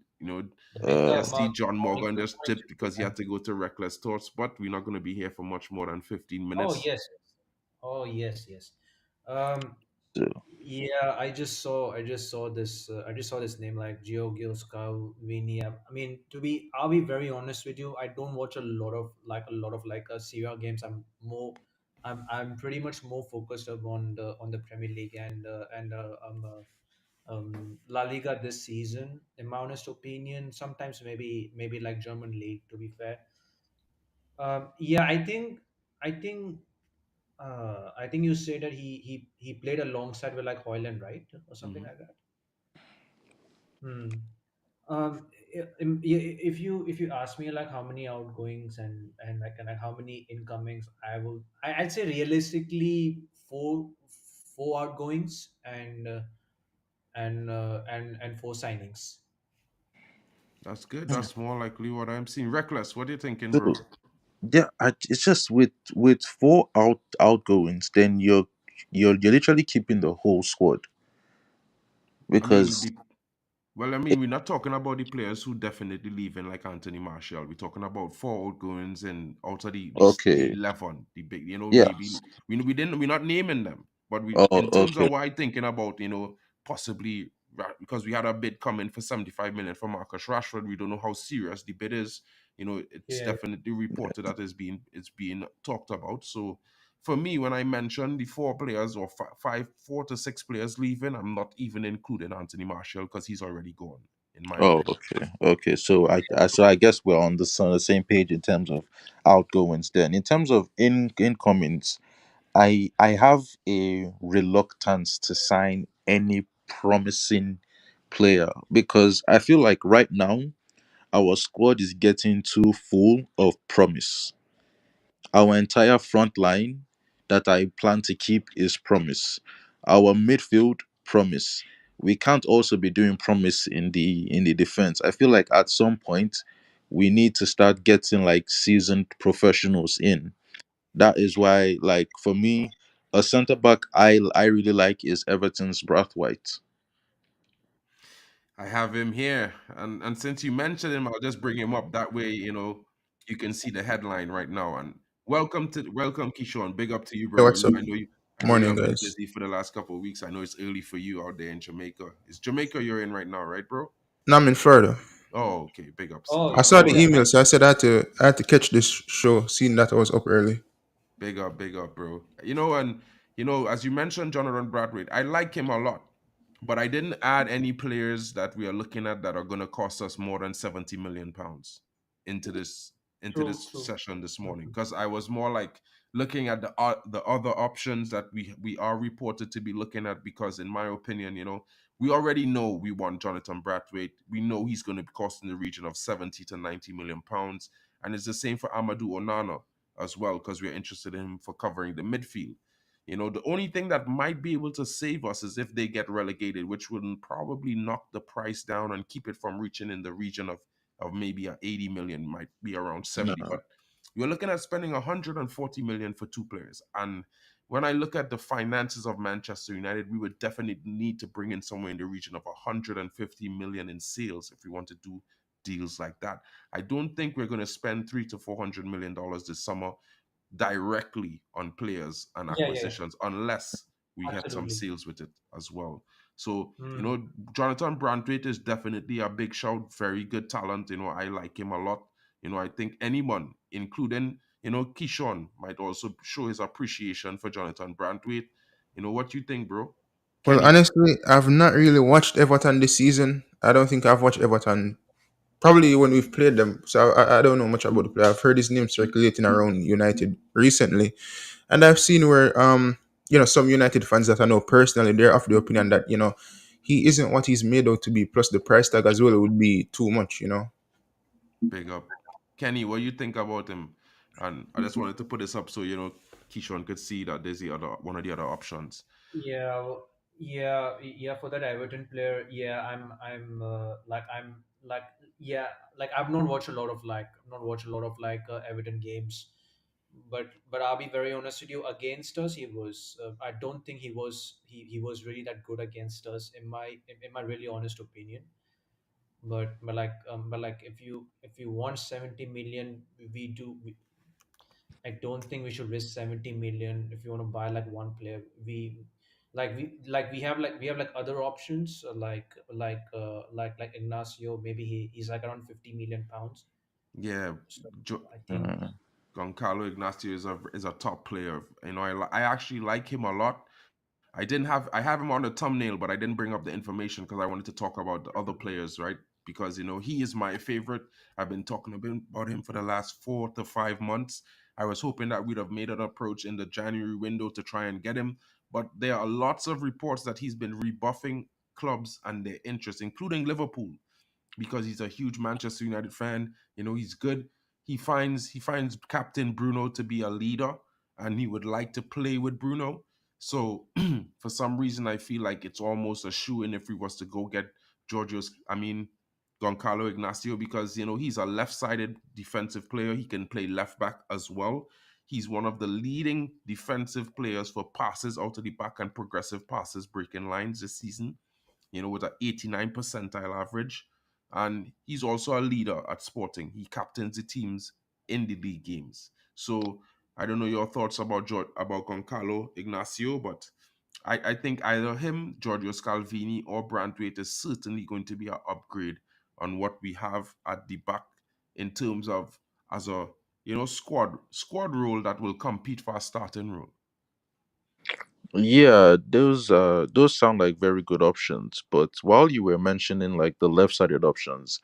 Speaker 4: Big
Speaker 3: Uh,
Speaker 1: I
Speaker 4: up,
Speaker 1: see
Speaker 4: Mark.
Speaker 1: John
Speaker 4: All
Speaker 1: Morgan
Speaker 4: good
Speaker 1: just
Speaker 4: with
Speaker 1: tipped
Speaker 4: you,
Speaker 1: because he
Speaker 4: man.
Speaker 1: had to go to Reckless Thoughts, but we're not going to be here for much more than 15
Speaker 4: Oh
Speaker 1: minutes.
Speaker 4: yes, yes. Oh yes, yes. Um,
Speaker 3: so,
Speaker 4: yeah, I just saw this name like Giorgio Scalvini. I mean, I'll be very honest with you. I don't watch a lot of Serie A games. I'm pretty much more focused on the Premier League and La Liga this season. In my honest opinion, sometimes maybe like German league. To be fair, yeah, I think I think you say that he played alongside with like Hoyland, right, or something
Speaker 1: Mhm.
Speaker 4: like that. Hmm. If you ask me like how many outgoings and how many incomings, I'd say realistically four outgoings and four signings.
Speaker 1: That's good. That's more likely what I'm seeing. Reckless, what are you thinking,
Speaker 3: so,
Speaker 1: bro?
Speaker 3: yeah, it's just with four outgoings, then you're literally keeping the whole squad
Speaker 1: I mean,
Speaker 3: because
Speaker 1: well, I mean, we're not talking about the players who definitely leaving like Anthony Martial. We're talking about four outgoings and out of the
Speaker 3: okay,
Speaker 1: 11, the big,
Speaker 3: yeah,
Speaker 1: maybe we're not naming them, but we
Speaker 3: oh,
Speaker 1: in terms
Speaker 3: okay,
Speaker 1: of what I thinking about, possibly because we had a bid coming for 75 million for Marcus Rashford. We don't know how serious the bid is. It's
Speaker 4: Yeah.
Speaker 1: definitely reported that it's being talked about. So for me, when I mentioned the four players or four to six players leaving, I'm not even including Anthony Martial because he's already gone, in my
Speaker 3: oh,
Speaker 1: opinion.
Speaker 3: okay. So I guess we're on the same page in terms of outgoings. Then, in terms of incomings, I have a reluctance to sign any promising player because I feel like right now our squad is getting too full of promise. Our entire front line that I plan to keep is promise. Our midfield promise. We can't also be doing promise in the defense. I feel like at some point we need to start getting like seasoned professionals in. That is why, like for me, a centre back I really like is Everton's Brathwaite.
Speaker 1: I have him here, and since you mentioned him, I'll just bring him up. That way, you can see the headline right now. And welcome, Keyshawn. Big up to you,
Speaker 5: Hey,
Speaker 1: bro.
Speaker 5: what's up?
Speaker 1: I know you
Speaker 5: Morning,
Speaker 1: have been
Speaker 5: guys.
Speaker 1: busy for the last couple of weeks. I know it's early for you out there in Jamaica. It's Jamaica you're in right now, right, bro?
Speaker 5: Now I'm in Florida.
Speaker 1: Oh, okay. Big ups,
Speaker 4: Oh
Speaker 5: I
Speaker 1: big ups,
Speaker 5: saw the
Speaker 1: bro.
Speaker 4: yeah.
Speaker 5: email, so I said I had to catch this show, seeing that I was up early.
Speaker 1: Big up, bro. And as you mentioned, Jonathan Bradway, I like him a lot, but I didn't add any players that we are looking at that are going to cost us more than 70 million pounds into this into
Speaker 4: True,
Speaker 1: this
Speaker 4: true.
Speaker 1: session this morning
Speaker 4: Mhm.
Speaker 1: because I was more like looking at the other options that we are reported to be looking at because in my opinion, we already know we want Jonathan Brathwaite. We know he's going to be costing the region of 70 to 90 million pounds, and it's the same for Amadou Onana as well because we're interested in him for covering the midfield. The only thing that might be able to save us is if they get relegated, which would probably knock the price down and keep it from reaching in the region of maybe a 80 million, might be around 70.
Speaker 3: No.
Speaker 1: But you're looking at spending 140 million for two players. And when I look at the finances of Manchester United, we would definitely need to bring in somewhere in the region of 150 million in sales if we want to do deals like that. I don't think we're going to spend 300 to 400 million dollars this summer directly on players and
Speaker 4: Yeah, yeah, yeah.
Speaker 1: acquisitions unless we had some
Speaker 4: Absolutely.
Speaker 1: sales with it as well. So,
Speaker 4: Hmm.
Speaker 1: Jonathan Brandwaite is definitely a big shout, very good talent. I like him a lot. I think anyone, including, Kishon, might also show his appreciation for Jonathan Brandwaite. What you think, bro?
Speaker 5: Well,
Speaker 1: Kenny?
Speaker 5: honestly, I've not really watched Everton this season. I don't think I've watched Everton probably when we've played them. So I don't know much about the player. I've heard his name circulating around United recently, and I've seen where some United fans that I know personally, they're of the opinion that he isn't what he's made out to be. Plus the price tag as well would be too much.
Speaker 1: Big up. Kenny, what you think about him? And I just wanted to put this up so, Kishon could see that there's the other one of the other options.
Speaker 4: Yeah, yeah. For that Everton player, yeah, I'm like, yeah, like I've not watched a lot of Everton games, but I'll be very honest with you. Against us, I don't think he was really that good against us in my really honest opinion. But if you want 70 million, I don't think we should risk 70 million if you want to buy like one player. We have like other options, like Ignacio. Maybe he's like around 50 million pounds.
Speaker 1: Yeah,
Speaker 4: So
Speaker 1: jo-
Speaker 4: I think,
Speaker 3: Mm.
Speaker 1: Goncalo Ignacio is a top player. I actually like him a lot. I have him on the thumbnail, but I didn't bring up the information because I wanted to talk about the other players, right? Because he is my favorite. I've been talking about him for the last 4 to 5 months. I was hoping that we'd have made an approach in the January window to try and get him, but there are lots of reports that he's been rebuffing clubs and their interest, including Liverpool, because he's a huge Manchester United fan. He's good. He finds Captain Bruno to be a leader, and he would like to play with Bruno. So for some reason, I feel like it's almost a shoe in if we was to go get Goncalo Ignacio, because he's a left-sided defensive player. He can play left back as well. He's one of the leading defensive players for passes out of the back and progressive passes breaking lines this season, with an 89 percentile average. And he's also a leader at Sporting. He captains the teams in the league games. So I don't know your thoughts about Goncalo Ignacio, but I think either him, Giorgio Scalvini, or Brandwaite is certainly going to be an upgrade on what we have at the back in terms of as a squad role that will compete for a starting role.
Speaker 3: Yeah, those sound like very good options. But while you were mentioning like the left-sided options,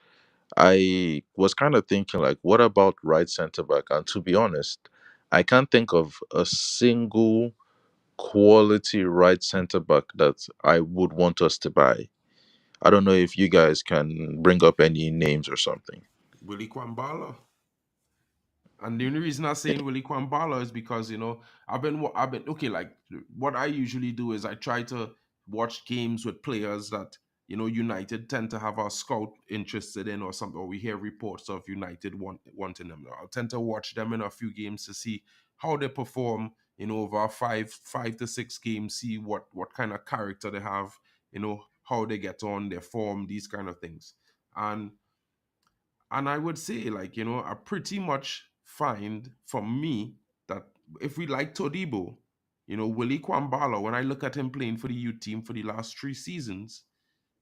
Speaker 3: I was kind of thinking like, what about right center back? And to be honest, I can't think of a single quality right center back that I would want us to buy. I don't know if you guys can bring up any names or something.
Speaker 1: Willie Kwambala. And the only reason I'm saying Willie Kwambala is because I've been okay. Like what I usually do is I try to watch games with players that United tend to have our scout interested in or something, or we hear reports of United wanting them. I tend to watch them in a few games to see how they perform. Over five to six games, see what kind of character they have. How they get on, their form, these kind of things, and I would say, like, I pretty much find for me that if we like Todibo, Willie Kwambala, when I look at him playing for the youth team for the last 3 seasons,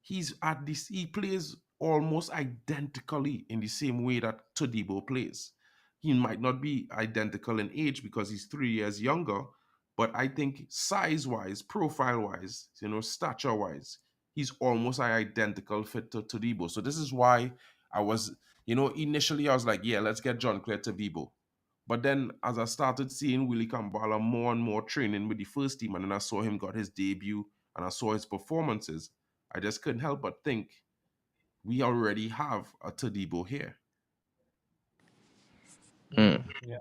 Speaker 1: he plays almost identically in the same way that Todibo plays. He might not be identical in age because he's 3 years younger, but I think size wise, profile wise, stature wise, he's almost an identical fit to Todibo. So this is why I was, initially I was like, yeah, let's get John Clare Todibo. But then as I started seeing Willie Kambala more and more training with the first team, and then I saw him got his debut and I saw his performances, I just couldn't help but think we already have a Todibo here.
Speaker 3: Hmm.
Speaker 4: yeah.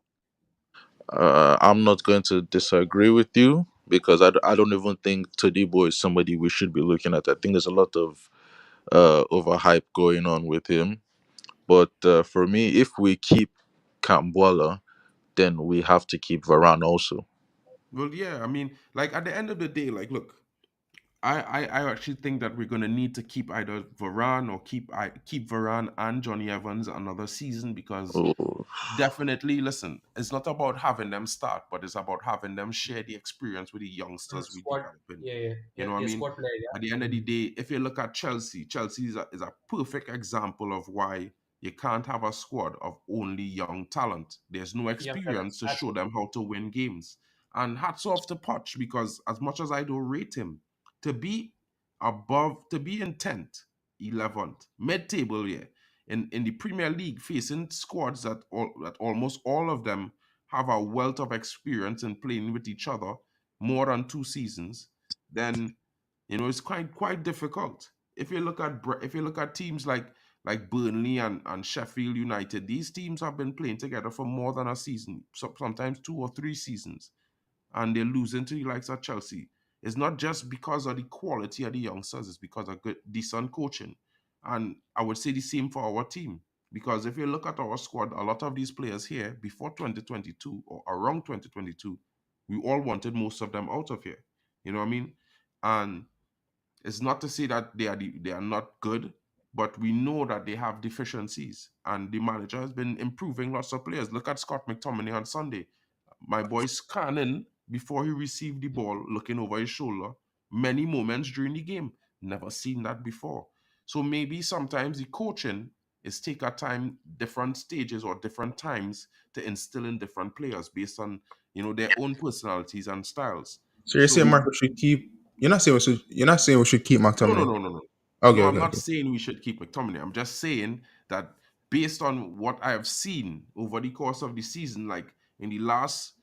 Speaker 3: I'm not going to disagree with you because I don't even think Todibo is somebody we should be looking at. I think there's a lot of overhype going on with him. But for me, if we keep Kambuala, then we have to keep Varane also.
Speaker 1: Well, yeah, I mean, like at the end of the day, like, look, I actually think that we're gonna need to keep either Varane or keep Varane and Johnny Evans another season because
Speaker 3: Oh,
Speaker 1: definitely, listen, it's not about having them start, but it's about having them share the experience with the youngsters we
Speaker 4: Squad.
Speaker 1: developing.
Speaker 4: Yeah, yeah,
Speaker 1: You
Speaker 4: yeah,
Speaker 1: know what I
Speaker 4: yeah.
Speaker 1: mean?
Speaker 4: Squad player.
Speaker 1: At the
Speaker 4: Yeah.
Speaker 1: end of the day, if you look at Chelsea, Chelsea is a perfect example of why you can't have a squad of only young talent. There's no
Speaker 4: Young
Speaker 1: experience
Speaker 4: talents.
Speaker 1: to show them
Speaker 4: Absolutely.
Speaker 1: how to win games. And hats off to Poch because as much as I don't rate him, to be to be in 10th, 11th, mid-table, yeah, in the Premier League, facing squads that almost all of them have a wealth of experience in playing with each other more than 2 seasons, then it's quite difficult. If you look at teams like Burnley and Sheffield United, these teams have been playing together for more than a season, sometimes 2 or 3 seasons, and they're losing to the likes of Chelsea. It's not just because of the quality of the youngsters, it's because of good, decent coaching. And I would say the same for our team. Because if you look at our squad, a lot of these players here before 2022 or around 2022, we all wanted most of them out of here. You know what I mean? And it's not to say that they are not good, but we know that they have deficiencies. And the manager has been improving lots of players. Look at Scott McTominay on Sunday. My boy scanning before he received the ball, looking over his shoulder, many moments during the game. Never seen that before. So maybe sometimes the coaching is take a time, different stages or different times to instill in different players based on their own personalities and styles.
Speaker 5: So you're saying
Speaker 1: So
Speaker 5: Mark we should keep? You're not saying we should keep
Speaker 1: no, no,
Speaker 5: McTominay.
Speaker 1: no, no, no.
Speaker 5: Okay,
Speaker 1: No, I'm
Speaker 5: okay,
Speaker 1: not
Speaker 5: okay.
Speaker 1: saying we should keep McTominay. I'm just saying that based on what I have seen over the course of the season, like in the last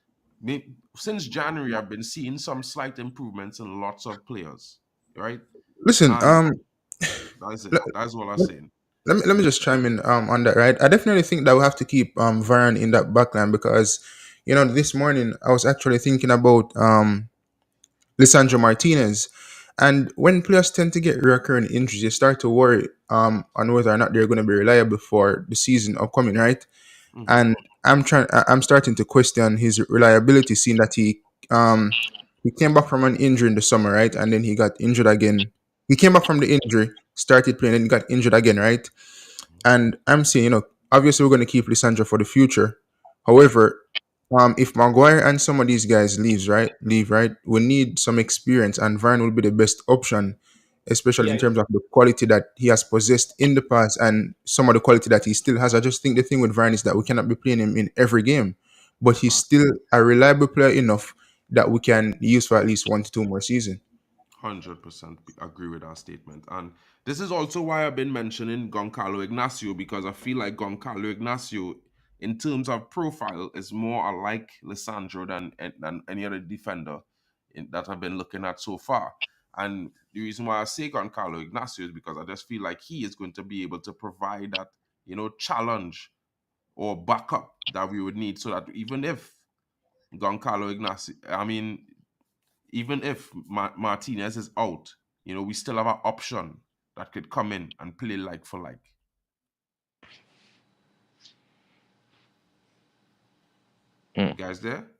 Speaker 1: since January, I've been seeing some slight improvements in lots of players, right?
Speaker 5: Listen,
Speaker 1: And that's it.
Speaker 5: let,
Speaker 1: That's all I'm
Speaker 5: let,
Speaker 1: saying.
Speaker 5: let me just chime in on that. Right, I definitely think that we have to keep Varane in that backline because this morning I was actually thinking about Lisandro Martinez. And when players tend to get recurring injuries, you start to worry on whether or not they're going to be reliable for the season upcoming, right?
Speaker 1: Hmm.
Speaker 5: And I'm starting to question his reliability, seeing that he came back from an injury in the summer, right? And then he got injured again. He came back from the injury, started playing, and got injured again, right? And I'm saying, obviously we're going to keep Lissandra for the future. However, if Maguire and some of these guys leave, right, we need some experience, and Varane will be the best option, especially
Speaker 4: Yeah,
Speaker 5: in
Speaker 4: yeah.
Speaker 5: terms of the quality that he has possessed in the past and some of the quality that he still has. I just think the thing with Varane is that we cannot be playing him in every game, but he's
Speaker 1: Facts.
Speaker 5: still a reliable player enough that we can use for at least 1 to 2 more seasons.
Speaker 1: 100% agree with that statement. And this is also why I've been mentioning Goncalo Ignacio because I feel like Goncalo Ignacio, in terms of profile, is more alike Lissandro than any other defender that I've been looking at so far. And the reason why I say Goncalo Ignacio is because I just feel like he is going to be able to provide that, challenge or backup that we would need so that even if Goncalo Ignacio, I mean, even if Martinez is out, we still have an option that could come in and play like for like.
Speaker 3: mm.
Speaker 1: You guys there?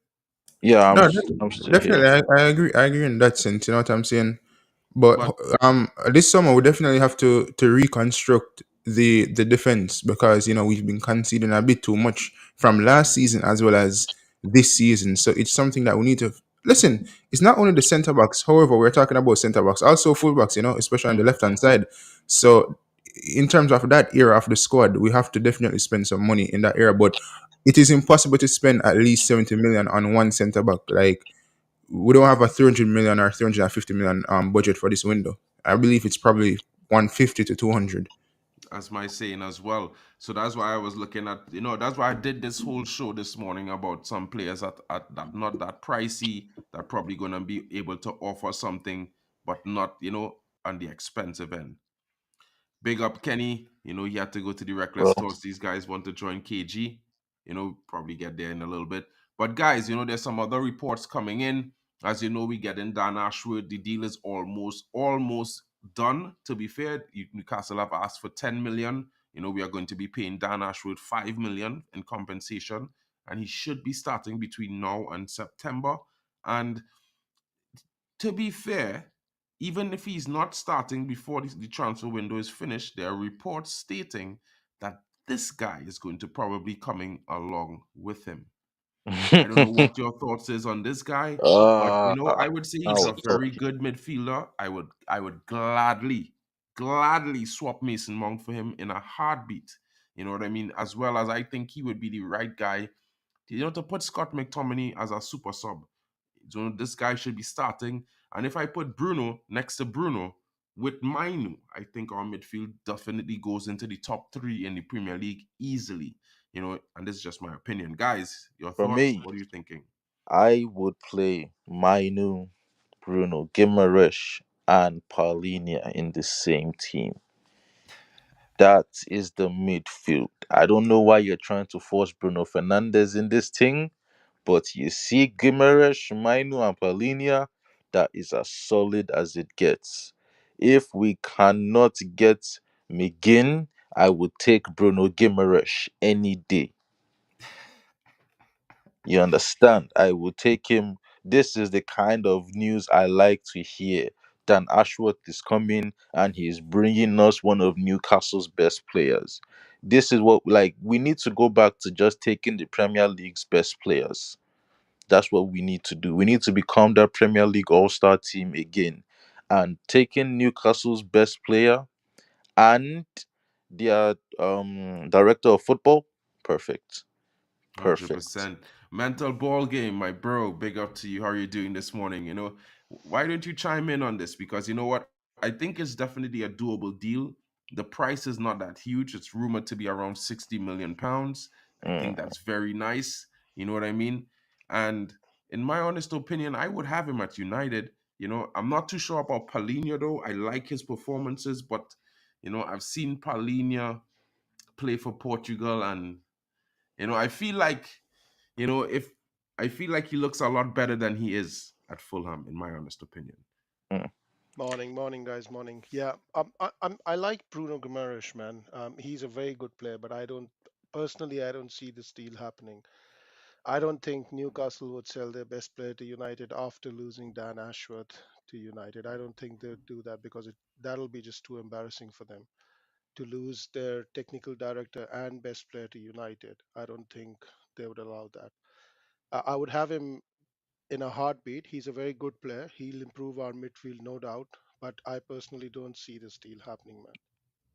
Speaker 3: Yeah,
Speaker 5: No,
Speaker 3: I'm still here.
Speaker 5: definitely, I agree. I agree in that sense. You know what I'm saying? But
Speaker 1: But
Speaker 5: this summer we definitely have to reconstruct the defense because we've been conceding a bit too much from last season as well as this season. So it's something that we need to listen. It's not only the centre backs. However, we're talking about centre backs, also full backs. Especially on the
Speaker 1: mhm,
Speaker 5: left hand side. So in terms of that era of the squad, we have to definitely spend some money in that era. But it is impossible to spend at least 70 million on one centre back. Like we don't have a 300 million or 350 million budget for this window. I believe it's probably 150 to 200.
Speaker 1: as my saying as well. So that's why I was looking at, that's why I did this whole show this morning about some players at that not that pricey that probably gonna be able to offer something, but not, on the expensive end. Big up Kenny. He had to go to the reckless
Speaker 3: Bro.
Speaker 1: stores. These guys want to join KG. Probably get there in a little bit. But guys, there's some other reports coming in. As you know, we get in Dan Ashwood. The deal is almost done. To be fair, Newcastle have asked for 10 million. We are going to be paying Dan Ashwood 5 million in compensation, and he should be starting between now and September. And to be fair, even if he's not starting before the transfer window is finished, there are reports stating that this guy is going to probably coming along with him. I don't know what your thoughts is on this guy, but I would say
Speaker 3: Now
Speaker 1: he's
Speaker 3: we're
Speaker 1: a very
Speaker 3: talking.
Speaker 1: good midfielder. I would gladly swap Mason Mount for him in a heartbeat. You know what I mean? As well as I think he would be the right guy, to put Scott McTominay as a super sub. This guy should be starting. And if I put Bruno next to Bruno with Mainu, I think our midfield definitely goes into the top three in the Premier League easily. And this is just my opinion. Guys, your
Speaker 3: For
Speaker 1: thoughts?
Speaker 3: me,
Speaker 1: What are you thinking?
Speaker 3: I would play Mainu, Bruno Gimaresh, and Paulinia in the same team. That is the midfield. I don't know why you're trying to force Bruno Fernandez in this thing, but you see Gimaresh, Mainu, and Paulinia, that is as solid as it gets. If we cannot get McGinn, I would take Bruno Gimaresh any day. You understand? I will take him. This is the kind of news I like to hear. Dan Ashworth is coming and he's bringing us one of Newcastle's best players. This is what, like, we need to go back to just taking the Premier League's best players. That's what we need to do. We need to become that Premier League All Star team again. And taking Newcastle's best player and their director of football, perfect. Perfect.
Speaker 1: 100%. Mental ball game, my bro. Big up to you. How are you doing this morning? Why don't you chime in on this? Because you know what? I think it's definitely a doable deal. The price is not that huge. It's rumored to be around 60 million pounds. I think
Speaker 3: Mm.
Speaker 1: that's very nice. You know what I mean? And in my honest opinion, I would have him at United. I'm not too sure about Paulinho though. I like his performances, but I've seen Paulinho play for Portugal, and I feel like if I feel like he looks a lot better than he is at Fulham, in my honest opinion.
Speaker 3: Mm.
Speaker 6: Morning, guys, morning. Yeah, I like Bruno Guimaraes, man. He's a very good player, but I don't see this deal happening. I don't think Newcastle would sell their best player to United after losing Dan Ashworth to United. I don't think they'd do that because that'll be just too embarrassing for them to lose their technical director and best player to United. I don't think they would allow that. I would have him in a heartbeat. He's a very good player. He'll improve our midfield, no doubt. But I personally don't see this deal happening, man.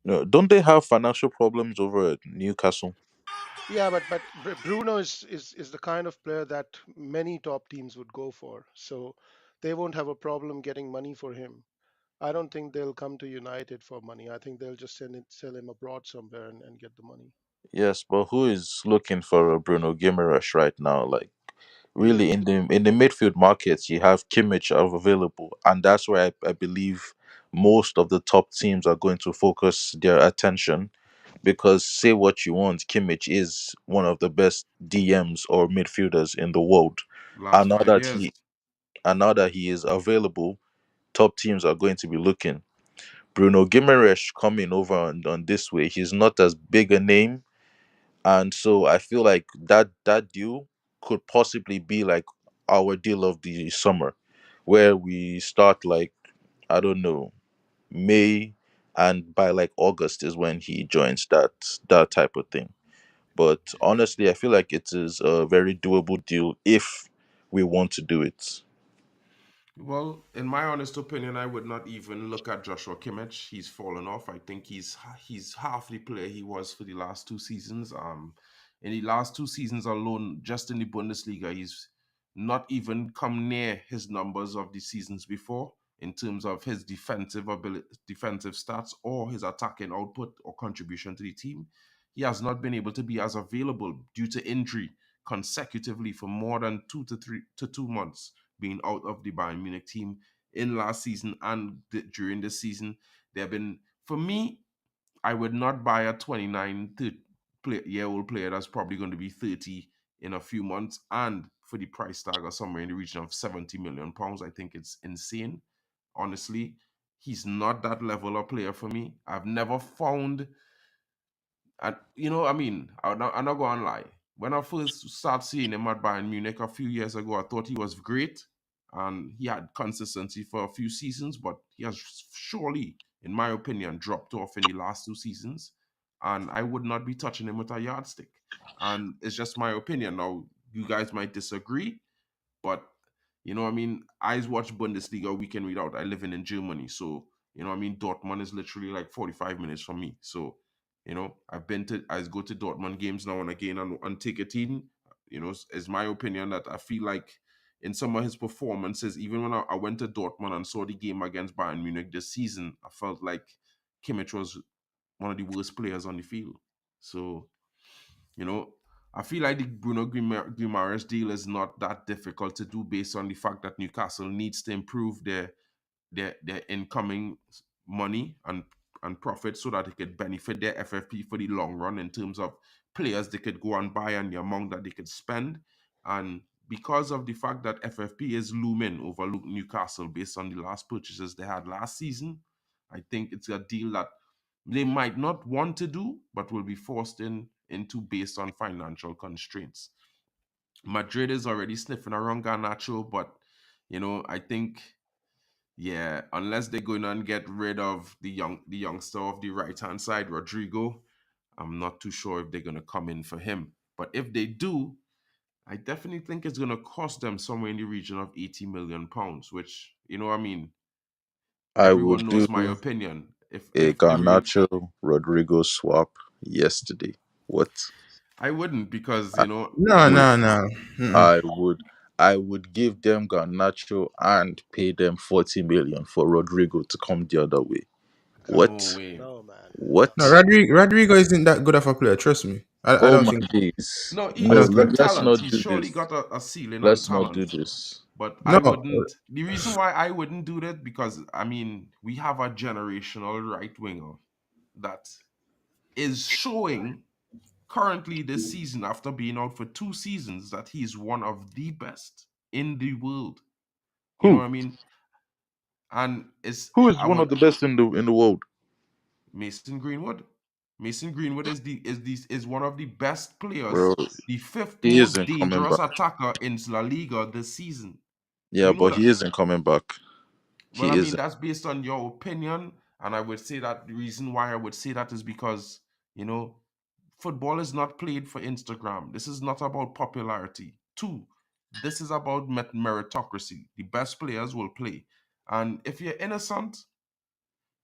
Speaker 3: No, don't they have financial problems over at Newcastle?
Speaker 6: Yeah, but Bruno is the kind of player that many top teams would go for. So they won't have a problem getting money for him. I don't think they'll come to United for money. I think they'll just sell him abroad somewhere and get the money.
Speaker 3: Yes, but who is looking for a Bruno Gimaresh right now? Like, really,
Speaker 6: Mm,
Speaker 3: in the midfield markets, you have Kimmich available, and that's where I believe most of the top teams are going to focus their attention. Because say what you want, Kimmich is one of the best DMs or midfielders in the world, and
Speaker 1: Last
Speaker 3: now
Speaker 1: five
Speaker 3: that
Speaker 1: years.
Speaker 3: he is available, top teams are going to be looking. Bruno Gimaresh coming over on this way, he's not as big a name, and so I feel like that deal could possibly be like our deal of the summer, where we start like, I don't know, May, and by like August is when he joins that type of thing. But honestly, I feel like it is a very doable deal if we want to do it.
Speaker 1: Well, in my honest opinion, I would not even look at Joshua Kimmich. He's fallen off. I think he's half the player he was for the last 2 seasons. In the last 2 seasons alone, just in the Bundesliga, he's not even come near his numbers of the seasons before in terms of his defensive ability, defensive stats, or his attacking output or contribution to the team. He has not been able to be as available due to injury consecutively for more than 2 to 2 months, being out of the Bayern Munich team in last season and during this season. There have been, for me, I would not buy a 29 year old player that's probably going to be 30 in a few months, and for the price tag of somewhere in the region of 70 million pounds. I think it's insane. Honestly, he's not that level of player for me. I've never found, and I mean, I'm not going to lie. When I first started seeing him at Bayern Munich a few years ago, I thought he was great, and he had consistency for a few seasons, but he has surely, in my opinion, dropped off in the last 2 seasons, and I would not be touching him with a yardstick. And it's just my opinion. Now, you guys might disagree, but I mean, I watch Bundesliga week in, week out. I live in Germany, so I mean, Dortmund is literally like 45 minutes from me. So, I go to Dortmund games now and again on ticketing. It's my opinion that I feel like in some of his performances, even when I went to Dortmund and saw the game against Bayern Munich this season, I felt like Kimmich was one of the worst players on the field. So, you know, I feel like the Bruno Guimaraes deal is not that difficult to do based on the fact that Newcastle needs to improve their incoming money and profit so that it could benefit their FFP for the long run in terms of players they could go and buy and the amount that they could spend. And because of the fact that FFP is looming over Newcastle based on the last purchases they had last season, I think it's a deal that they might not want to do, but will be forced into based on financial constraints. Madrid is already sniffing around Garnacho, but I think, yeah, unless they're going to get rid of the youngster of the right hand side, Rodrigo, I'm not too sure if they're going to come in for him. But if they do, I definitely think it's going to cost them somewhere in the region of 80 million pounds, which I mean,
Speaker 3: I
Speaker 1: everyone
Speaker 3: would do
Speaker 1: knows my opinion.
Speaker 3: a
Speaker 1: If you
Speaker 3: Garnacho Rodrigo swap yesterday. What?
Speaker 1: I wouldn't, because
Speaker 3: I
Speaker 5: No,
Speaker 3: would
Speaker 5: no, no. Mm-mm.
Speaker 3: I would I would give them Garnacho and pay them 40 million for Rodrigo to come the other way.
Speaker 1: no
Speaker 3: What?
Speaker 1: way.
Speaker 6: No, man. No.
Speaker 5: No,
Speaker 3: What?
Speaker 5: Rodrigo isn't that good of a player. Trust me. I
Speaker 3: Oh
Speaker 5: don't
Speaker 3: my
Speaker 5: think.
Speaker 3: days.
Speaker 1: No,
Speaker 5: I
Speaker 1: he
Speaker 3: No,
Speaker 5: don't
Speaker 1: is
Speaker 5: think.
Speaker 1: good
Speaker 3: let's
Speaker 1: talent.
Speaker 3: not
Speaker 1: He's
Speaker 3: do
Speaker 1: surely
Speaker 3: this.
Speaker 1: got a ceiling and
Speaker 3: Let's not do
Speaker 1: talent.
Speaker 3: this.
Speaker 1: But I
Speaker 5: No,
Speaker 1: wouldn't. The reason why I wouldn't do that, because I mean, we have a generational right winger that is showing currently this season, after being out for 2 seasons, that he's one of the best in the world. You know
Speaker 3: Who?
Speaker 1: what I mean? And it's
Speaker 3: Who is
Speaker 1: I
Speaker 3: one
Speaker 1: would
Speaker 3: of the best in the world?
Speaker 1: Mason Greenwood. Mason Greenwood is one of the best players,
Speaker 3: Bro,
Speaker 1: the fifth
Speaker 3: he
Speaker 1: most
Speaker 3: isn't coming
Speaker 1: dangerous
Speaker 3: back.
Speaker 1: attacker in La Liga this season. Do
Speaker 3: Yeah,
Speaker 1: you know
Speaker 3: but
Speaker 1: that?
Speaker 3: he isn't coming back.
Speaker 1: Well, I
Speaker 3: He
Speaker 1: mean,
Speaker 3: isn't.
Speaker 1: that's based on your opinion, and I would say that the reason why I would say that is because you know football is not played for Instagram. This is not about popularity. Two, this is about meritocracy. The best players will play, and if you're innocent,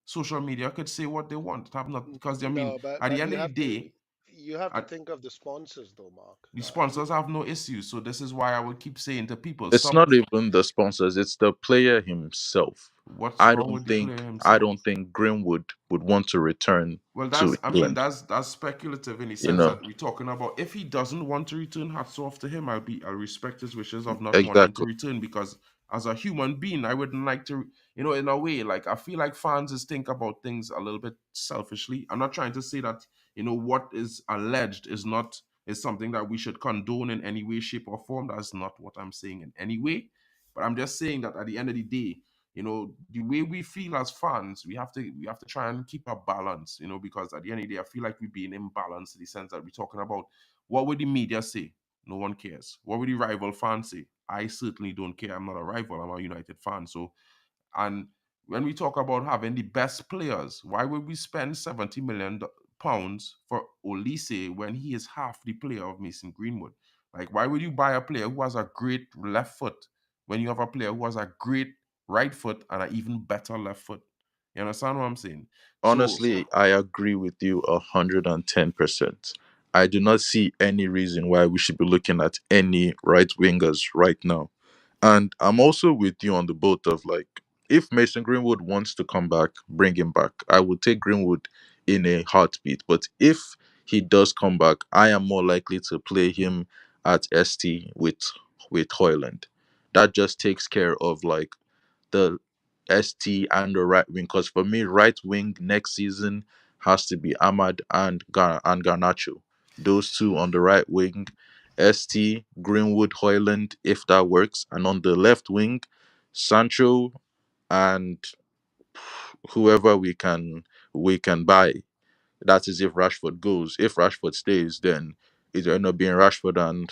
Speaker 1: social media could say what they want. Have not, because I mean,
Speaker 6: No, but
Speaker 1: at the
Speaker 6: but
Speaker 1: end of the day,
Speaker 6: you have to
Speaker 1: at,
Speaker 6: think of the sponsors though, Mark.
Speaker 1: the
Speaker 6: You
Speaker 1: sponsors have no issues. So this is why I would keep saying to people,
Speaker 3: It's
Speaker 1: stop.
Speaker 3: not even the sponsors, it's the player himself.
Speaker 1: What's
Speaker 3: I
Speaker 1: wrong
Speaker 3: don't
Speaker 1: with the
Speaker 3: think
Speaker 1: player
Speaker 3: I
Speaker 1: himself?
Speaker 3: don't think Greenwood would want to return
Speaker 1: Well,
Speaker 3: to
Speaker 1: I mean,
Speaker 3: England.
Speaker 1: that's speculative in the
Speaker 3: You
Speaker 1: sense
Speaker 3: know.
Speaker 1: that we're talking about. If he doesn't want to return, hats off to him. I'll respect his wishes of not wanting to
Speaker 3: Exactly.
Speaker 1: return, because as a human being, I wouldn't like to, in a way, like I feel like fans just think about things a little bit selfishly. I'm not trying to say that what is alleged is something that we should condone in any way, shape, or form. That's not what I'm saying in any way. But I'm just saying that at the end of the day, the way we feel as fans, we have to try and keep a balance, because at the end of the day, I feel like we're being imbalanced in the sense that we're talking about what would the media say. No one cares. What would the rival fans say? I certainly don't care. I'm not a rival, I'm a United fan. So, and when we talk about having the best players, why would we spend 70 million pounds for Olise when he is half the player of Mason Greenwood? Like, why would you buy a player who has a great left foot when you have a player who has a great right foot and an even better left foot? You understand what I'm saying? So,
Speaker 3: Honestly, I agree with you 110%. I do not see any reason why we should be looking at any right wingers right now. And I'm also with you on the boat of like, if Mason Greenwood wants to come back, bring him back. I would take Greenwood in a heartbeat. But if he does come back, I am more likely to play him at ST with Hoyland. That just takes care of like the ST and the right wing. Because for me, right wing next season has to be Ahmad and Garnacho. Those two on the right wing. ST, Greenwood, Hoyland, if that works. And on the left wing, Sancho and whoever we can buy. That is if Rashford goes. If Rashford stays, then it'll end up being Rashford and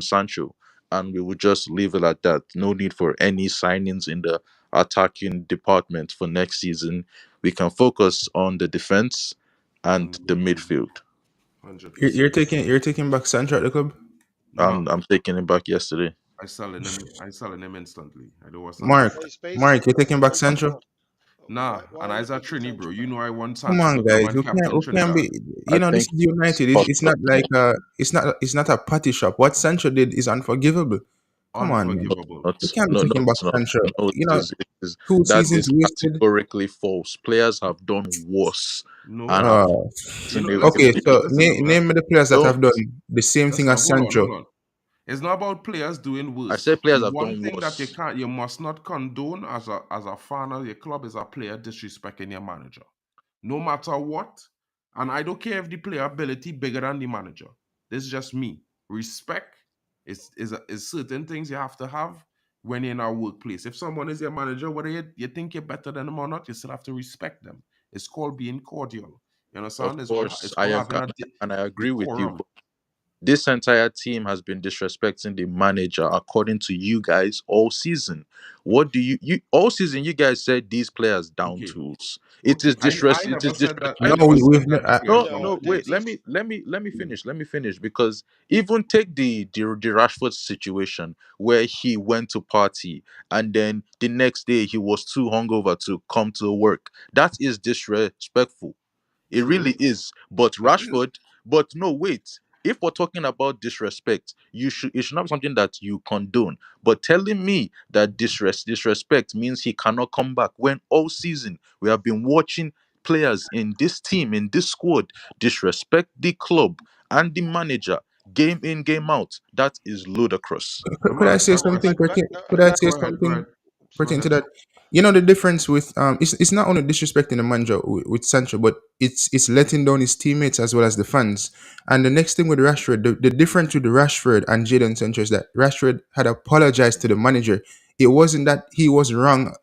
Speaker 3: Sancho. And we would just leave it at that. No need for any signings in the attacking department for next season. We can focus on the defense and the midfield.
Speaker 5: You're
Speaker 1: 100%.
Speaker 5: taking back Sancho at the club.
Speaker 1: No,
Speaker 3: I'm taking it back yesterday.
Speaker 1: I selling him instantly. I don't want Sancho
Speaker 5: Mark,
Speaker 1: back.
Speaker 5: Mark, you're taking back
Speaker 6: Space,
Speaker 5: Sancho.
Speaker 1: Nah,
Speaker 6: why
Speaker 1: and
Speaker 6: are you
Speaker 1: I's a
Speaker 6: taking
Speaker 1: Trini, bro.
Speaker 6: Sancho
Speaker 1: You
Speaker 6: back?
Speaker 1: know I want
Speaker 5: Come
Speaker 1: Sancho
Speaker 5: on,
Speaker 1: to come
Speaker 5: guys.
Speaker 1: and captain
Speaker 5: We can't
Speaker 1: Trinidad.
Speaker 5: be.
Speaker 3: I
Speaker 5: This
Speaker 3: think
Speaker 5: is United.
Speaker 3: fucked
Speaker 5: It's
Speaker 3: up.
Speaker 5: not like it's not a patty shop. What Sancho did is unforgivable. Come on, man.
Speaker 1: Unforgivable.
Speaker 5: We can't be
Speaker 3: No,
Speaker 5: taking back
Speaker 3: it's not.
Speaker 5: Sancho.
Speaker 3: No, it is. It is.
Speaker 5: Two
Speaker 3: That
Speaker 5: seasons
Speaker 3: is
Speaker 5: wasted.
Speaker 3: categorically false. Players have done worse and
Speaker 1: No.
Speaker 3: have
Speaker 5: Uh,
Speaker 1: You
Speaker 3: gotten
Speaker 1: know,
Speaker 3: away
Speaker 1: listen,
Speaker 5: okay,
Speaker 3: with
Speaker 5: so
Speaker 3: it.
Speaker 1: listen,
Speaker 5: name me the players that have
Speaker 3: Don't.
Speaker 5: done the same thing
Speaker 1: listen,
Speaker 5: as Sancho.
Speaker 1: hold on. It's not about players doing
Speaker 3: I
Speaker 1: worse.
Speaker 3: said players
Speaker 1: The
Speaker 3: have
Speaker 1: one
Speaker 3: done
Speaker 1: thing that
Speaker 3: worse.
Speaker 1: you must not condone as a fan of your club is a player disrespecting your manager. No matter what. And I don't care if the player ability bigger than the manager. This is just me. Respect is certain things you have to have when you're in our workplace. If someone is your manager, whether you think you're better than them or not, you still have to respect them. It's called being cordial. You
Speaker 3: Of
Speaker 1: understand?
Speaker 3: course,
Speaker 1: It's called having
Speaker 3: I agree with you.
Speaker 1: decorum.
Speaker 3: But this entire team has been disrespecting the manager, according to you guys, all season. What do you all season? You guys said these players down
Speaker 1: Okay.
Speaker 3: tools. It
Speaker 1: Okay.
Speaker 3: is disres.
Speaker 1: I
Speaker 3: It is
Speaker 1: never said that. I
Speaker 5: No,
Speaker 3: disrespectful.
Speaker 1: never said
Speaker 5: we've
Speaker 1: that the players
Speaker 3: No,
Speaker 1: down
Speaker 6: No,
Speaker 3: no,
Speaker 1: tools.
Speaker 3: wait. Let me finish. Because even take the Rashford situation where he went to party and then the next day he was too hungover to come to work. That is disrespectful. It
Speaker 1: True.
Speaker 3: really is. But
Speaker 1: It is.
Speaker 3: Rashford, but no, wait. If we're talking about disrespect, it should not be something that you condone. But telling me that disrespect means he cannot come back when all season we have been watching players in this team, in this squad, disrespect the club and the manager game in, game out. That is ludicrous.
Speaker 5: Could I
Speaker 1: Mark,
Speaker 5: say something
Speaker 6: no,
Speaker 5: could I say
Speaker 1: go ahead. Go
Speaker 5: something
Speaker 1: ahead. Go
Speaker 5: pertaining to
Speaker 1: ahead.
Speaker 5: that? You know the difference with it's not only disrespecting the manager with Sancho, but it's letting down his teammates as well as the fans. And the next thing with Rashford, the difference with Rashford and Jadon Sancho is that Rashford had apologized to the manager. It wasn't that he was wrong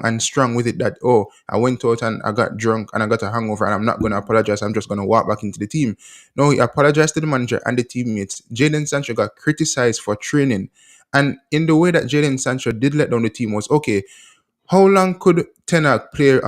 Speaker 5: and strong with it that, oh, I went out and I got drunk and I got a hangover and I'm not gonna apologize, I'm just gonna walk back into the team. No, he apologized to the manager and the teammates. Jadon Sancho got criticized for training. And in the way that Jadon Sancho did let down the team was, okay, how long could Ten Hag play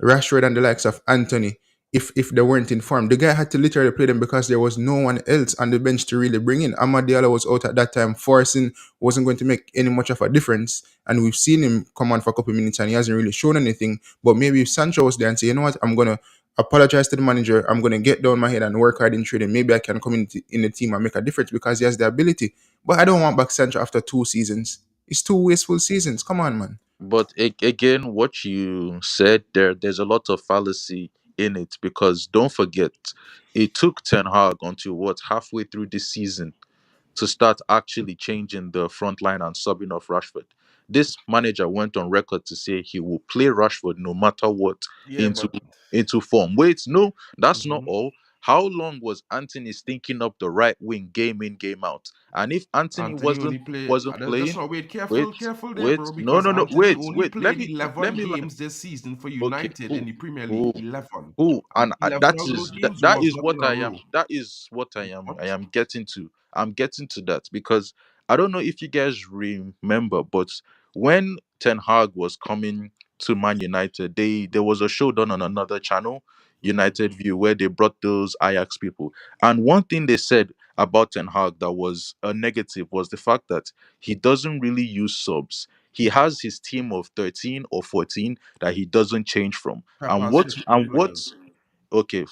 Speaker 5: Rashford and the likes of Anthony if they weren't informed? The guy had to literally play them because there was no one else on the bench to really bring in. Amad Diallo was out at that time. Forcing wasn't going to make any much of a difference. And we've seen him come on for a couple of minutes and he hasn't really shown anything. But maybe if Sancho was there and say, you know what, I'm gonna apologize to the manager. I'm gonna get down my head and work hard in training. Maybe I can come in the team and make a difference because he has the ability. But I don't want back Sancho after 2 seasons. It's 2 wasteful seasons. Come on, man.
Speaker 3: But again, what you said there's a lot of fallacy in it because don't forget, it took Ten Hag until what halfway through this season to start actually changing the front line and subbing off Rashford. This manager went on record to say he will play Rashford no matter what
Speaker 1: Yeah,
Speaker 3: into
Speaker 1: but
Speaker 3: into form. Wait, no, that's not
Speaker 1: mhm.
Speaker 3: all. How long was Anthony stinking up the right wing game in, game out? And if Anthony
Speaker 1: Anthony only
Speaker 3: wasn't
Speaker 1: played.
Speaker 3: wasn't
Speaker 1: That's
Speaker 3: playing,
Speaker 1: not wait.
Speaker 3: wait,
Speaker 1: Careful there,
Speaker 3: wait,
Speaker 1: bro.
Speaker 3: no,
Speaker 1: Because
Speaker 3: no, no,
Speaker 1: Anthony only
Speaker 3: wait.
Speaker 1: played
Speaker 3: Let
Speaker 1: 11
Speaker 3: me land.
Speaker 1: games this season for
Speaker 3: Okay,
Speaker 1: United in
Speaker 3: cool,
Speaker 1: the Premier League.
Speaker 3: cool,
Speaker 1: 11,
Speaker 3: cool.
Speaker 1: and
Speaker 3: And
Speaker 1: 11
Speaker 3: that
Speaker 1: of those
Speaker 3: is
Speaker 1: games
Speaker 3: that
Speaker 1: was
Speaker 3: is
Speaker 1: not
Speaker 3: what
Speaker 1: in a
Speaker 3: I
Speaker 1: row.
Speaker 3: am. That is what
Speaker 1: What?
Speaker 3: I am getting to. I'm getting to that because I don't know if you guys remember, but when Ten Hag was coming to Man United, there was a show done on another channel,
Speaker 1: Mhm.
Speaker 3: United View, where they brought those Ajax people. And one thing they said about Ten Hag that was a negative was the fact that he doesn't really use subs. He has his team of 13 or 14 that he doesn't change from.
Speaker 1: Pep
Speaker 3: And
Speaker 1: has
Speaker 3: what
Speaker 1: 15
Speaker 3: and what
Speaker 1: players.
Speaker 3: okay,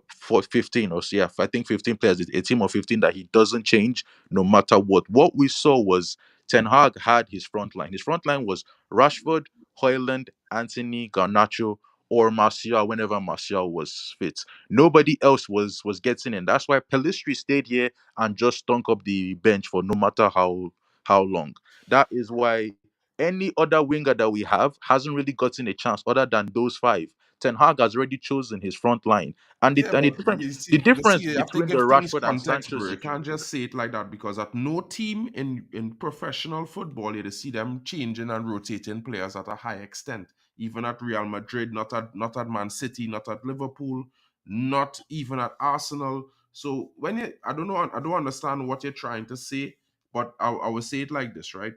Speaker 3: for 15 or so, yeah, I think 15 players, a team of 15 that he doesn't change no matter what. What we saw was Ten Hag had his front line. His front line was Rashford, Hoyland, Anthony, Garnacho, or Martial whenever Martial was fit. Nobody else was getting in. That's why Pelistri stayed here and just stunk up the bench for no matter how long. That is why any other winger that we have hasn't really gotten a chance other than those five. Ten Hag has already chosen his front line, and
Speaker 1: Yeah, but
Speaker 3: the
Speaker 1: you
Speaker 3: difference
Speaker 1: see, you have to
Speaker 3: between the
Speaker 1: give things
Speaker 3: Rashford and
Speaker 1: context,
Speaker 3: Sancho
Speaker 1: bro. You
Speaker 3: situation.
Speaker 1: can't just say it like that because at no team in professional football you see them changing and rotating players at a high extent. Even at Real Madrid, not at Man City, not at Liverpool, not even at Arsenal. So when you, I don't understand what you're trying to say, but I will say it like this, right?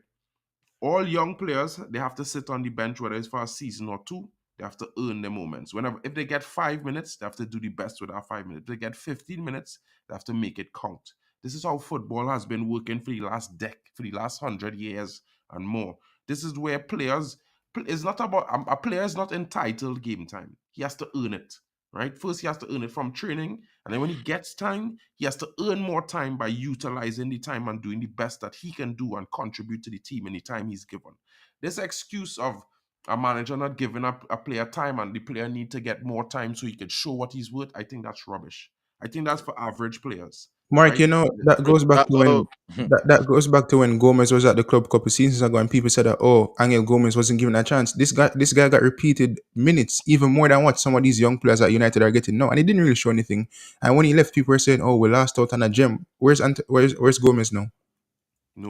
Speaker 1: All young players, they have to sit on the bench, whether it's for a season or two. They have to earn their moments. Whenever, if they get 5 minutes, they have to do the best with that 5 minutes. If they get 15 minutes, they have to make it count. This is how football has been working for the last for the last 100 years and more. This is where players, it's not about, a player is not entitled game time. He has to earn it, right? First, he has to earn it from training. And then when he gets time, he has to earn more time by utilizing the time and doing the best that he can do and contribute to the team in the time he's given. This excuse of a manager not giving up a player time and the player need to get more time so he can show what he's worth, I think that's rubbish. I think that's for average players,
Speaker 5: Mark,
Speaker 1: right?
Speaker 5: that goes back to when
Speaker 3: Oh,
Speaker 5: that goes back to when Gomez was at the club a couple seasons ago, and people said that Angel Gomez wasn't given a chance. This guy got repeated minutes, even more than what some of these young players at United are getting now, and he didn't really show anything. And when he left, people were saying, "Oh, we lost out on a gem." Where's Gomez now?